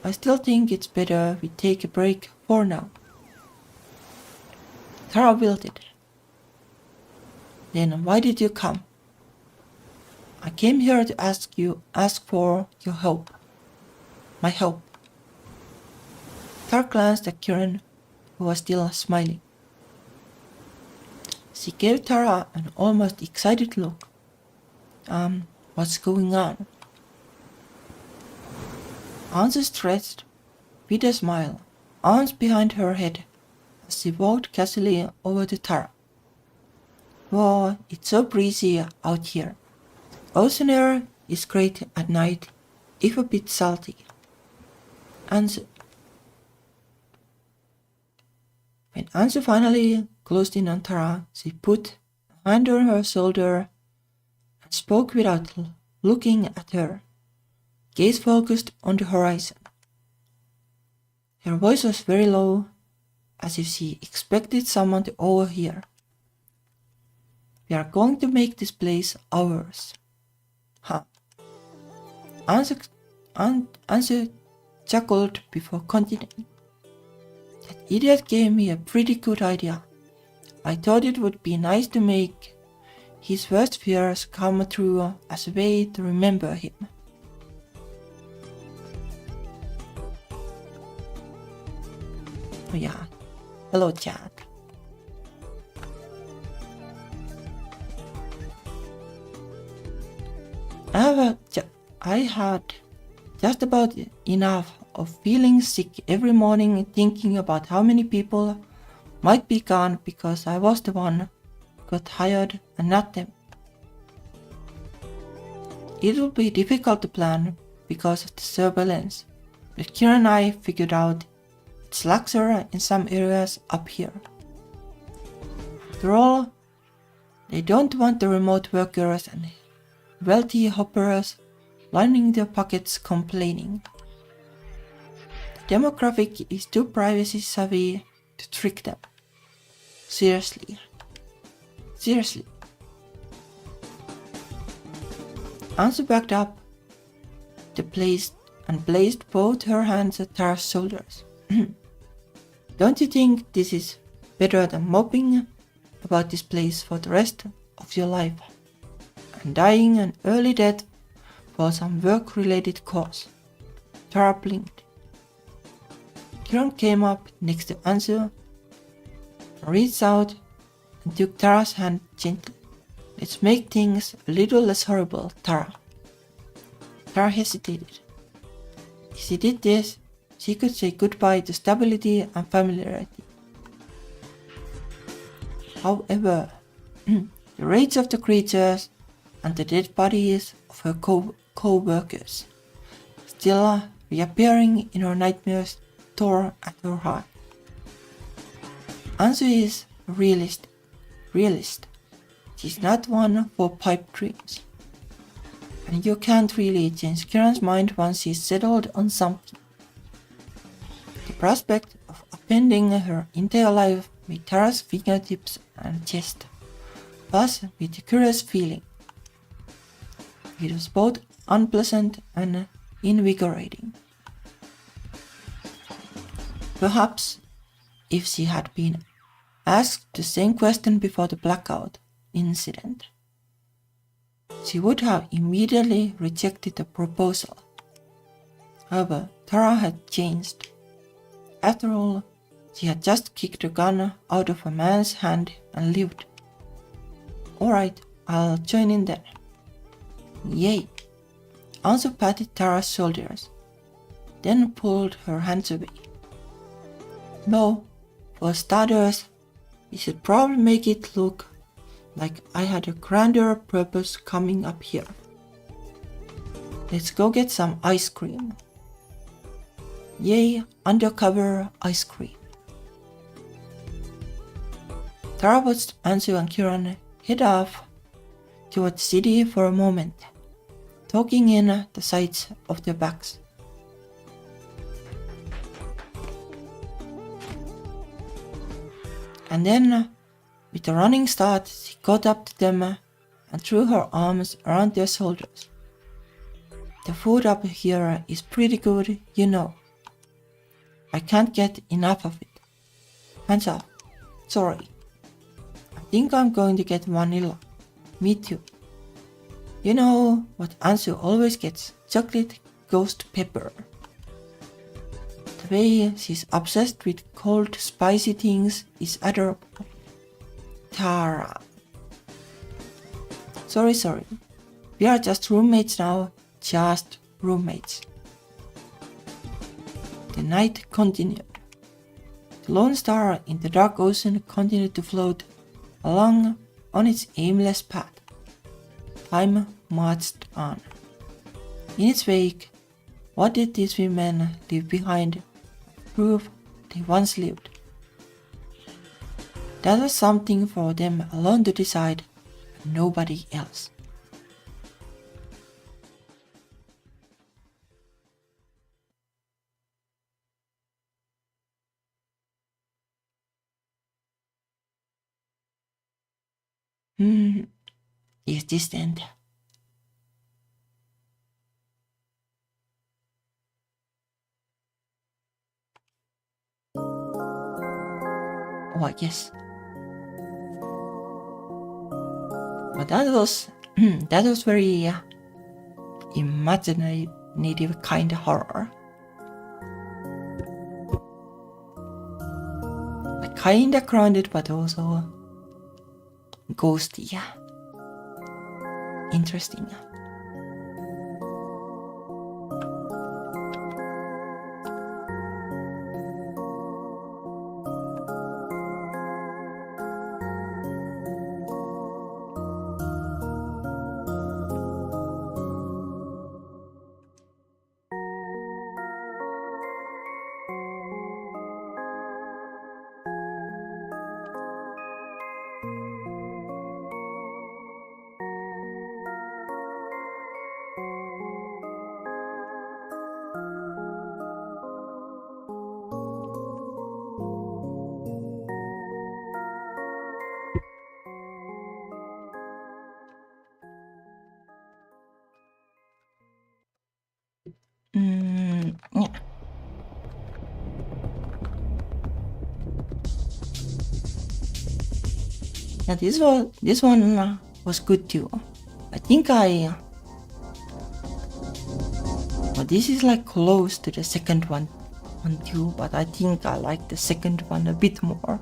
I still think it's better we take a break for now. Tara wilted. Then why did you come? I came here to ask for your help. My help. Tara glanced at Kieran, who was still smiling. She gave Tara an almost excited look. What's going on? Ansu stretched, with a smile, arms behind her head, as she walked casually over to Tara. Wow, it's so breezy out here. Ocean air is great at night, if a bit salty. Ansu. When Ansu finally closed in on Tara, she put a hand on her shoulder and spoke without looking at her, gaze focused on the horizon. Her voice was very low, as if she expected someone to overhear. We are going to make this place ours. Huh. Ansu chuckled before continuing. That idiot gave me a pretty good idea. I thought it would be nice to make his worst fears come true as a way to remember him. Oh yeah, hello chat. I had just about enough of feeling sick every morning thinking about how many people might be gone because I was the one who got hired and not them. It will be difficult to plan because of the surveillance, but Kira and I figured out it's laxer in some areas up here. After all, they don't want the remote workers and wealthy hoppers lining their pockets complaining. The demographic is too privacy savvy to trick them. Seriously. Ansu backed up the place and placed both her hands at Tara's shoulders. Don't you think this is better than moping about this place for the rest of your life and dying an early death for some work-related cause? Tara blinked. Kiran came up next to Ansu, reached out and took Tara's hand gently. Let's make things a little less horrible, Tara. Tara hesitated. If she did this, she could say goodbye to stability and familiarity. However, the rage of the creatures and the dead bodies of her co-workers still reappearing in her nightmares tore at her heart. Ansu is a realist. She's not one for pipe dreams. And you can't really change Kiran's mind once she's settled on something. The prospect of appending her entire life with Tara's fingertips and chest was with a curious feeling. It was both unpleasant and invigorating. Perhaps if she had been asked the same question before the blackout incident, she would have immediately rejected the proposal. However, Tara had changed. After all, she had just kicked a gun out of a man's hand and lived. Alright, I'll join in then. Yay! Ansu patted Tara's shoulders, then pulled her hands away. No, for starters, we should probably make it look like I had a grander purpose coming up here. Let's go get some ice cream. Yay, undercover ice cream. Tara watched Ansu and Kiran head off toward the city for a moment, talking in the sides of their backs. And then, with a running start, she caught up to them and threw her arms around their shoulders. The food up here is pretty good, you know. I can't get enough of it. Hands off. Sorry. I think I'm going to get vanilla. Me too. You know what Ansu always gets? Chocolate ghost pepper. The way she's obsessed with cold, spicy things is adorable. Tara. Sorry. We are just roommates now. Just roommates. The night continued. The lone star in the dark ocean continued to float along on its aimless path. Time marched on. In its wake, what did these women leave behind? Proof they once lived. That was something for them alone to decide, and nobody else. Is this the end? Oh, yes. But that was very imaginative kind of horror. Like kinda grounded, but also ghosty. Interesting. Yeah. Yeah, this one was good too. I think well, this is like close to the second one too, but I think I like the second one a bit more.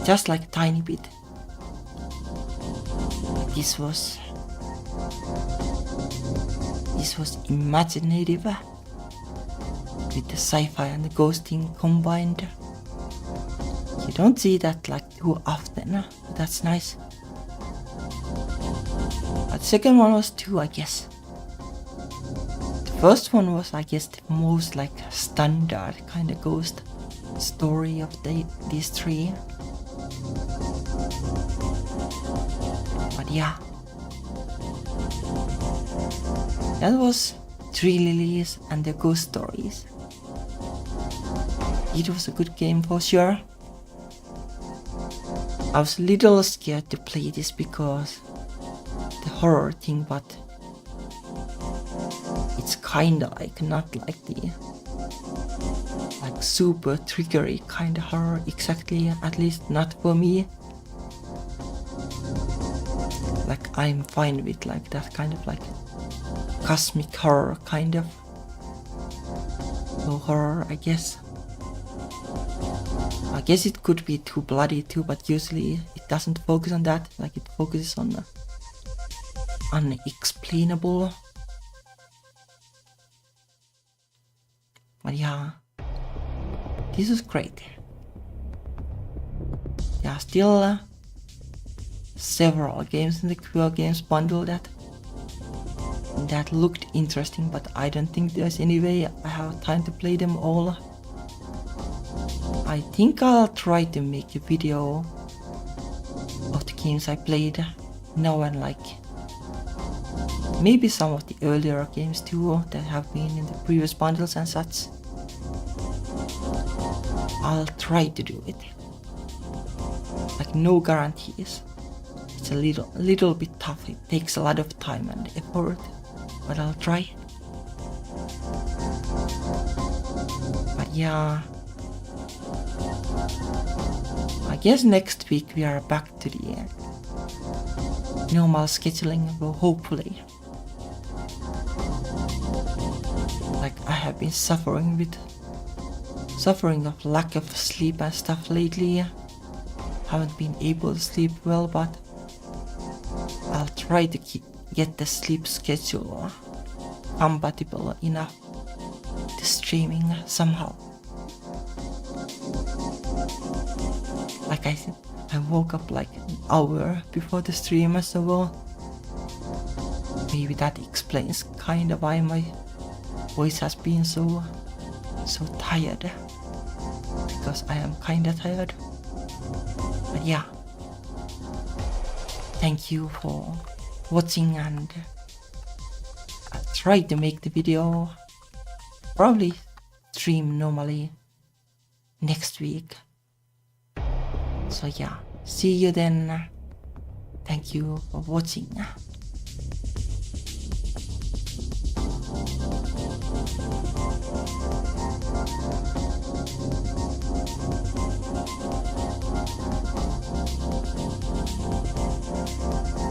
Just like a tiny bit. This was imaginative with the sci-fi and the ghosting combined. You don't see that like too often. That's nice. But the second one was too, I guess. The first one was, I guess, the most like standard kind of ghost story of these three. But yeah. That was 3 Lilies and the ghost stories. It was a good game for sure. I was a little scared to play this because the horror thing, but it's kinda like not like the like super triggery kind of horror exactly, at least not for me. Like I'm fine with like that kind of like cosmic horror kind of low horror, I guess. I guess it could be too bloody too, but usually it doesn't focus on that. Like it focuses on the unexplainable. But yeah, this was great. There are still several games in the Quirky Games bundle that that looked interesting, but I don't think there's any way I have time to play them all. I think I'll try to make a video of the games I played now and like maybe some of the earlier games too that have been in the previous bundles and such. I'll try to do it. Like no guarantees. It's a little bit tough. It takes a lot of time and effort, but I'll try. But yeah, I guess next week we are back to the normal scheduling, well, hopefully. Like I have been suffering of lack of sleep and stuff lately. Haven't been able to sleep well, but I'll try to get the sleep schedule compatible enough to streaming somehow. Like I said, I woke up like an hour before the stream, so maybe that explains kind of why my voice has been so tired, because I am kinda tired. But yeah, thank you for watching, and I'll try to make the video, probably stream normally next week. So yeah, see you then. Thank you for watching.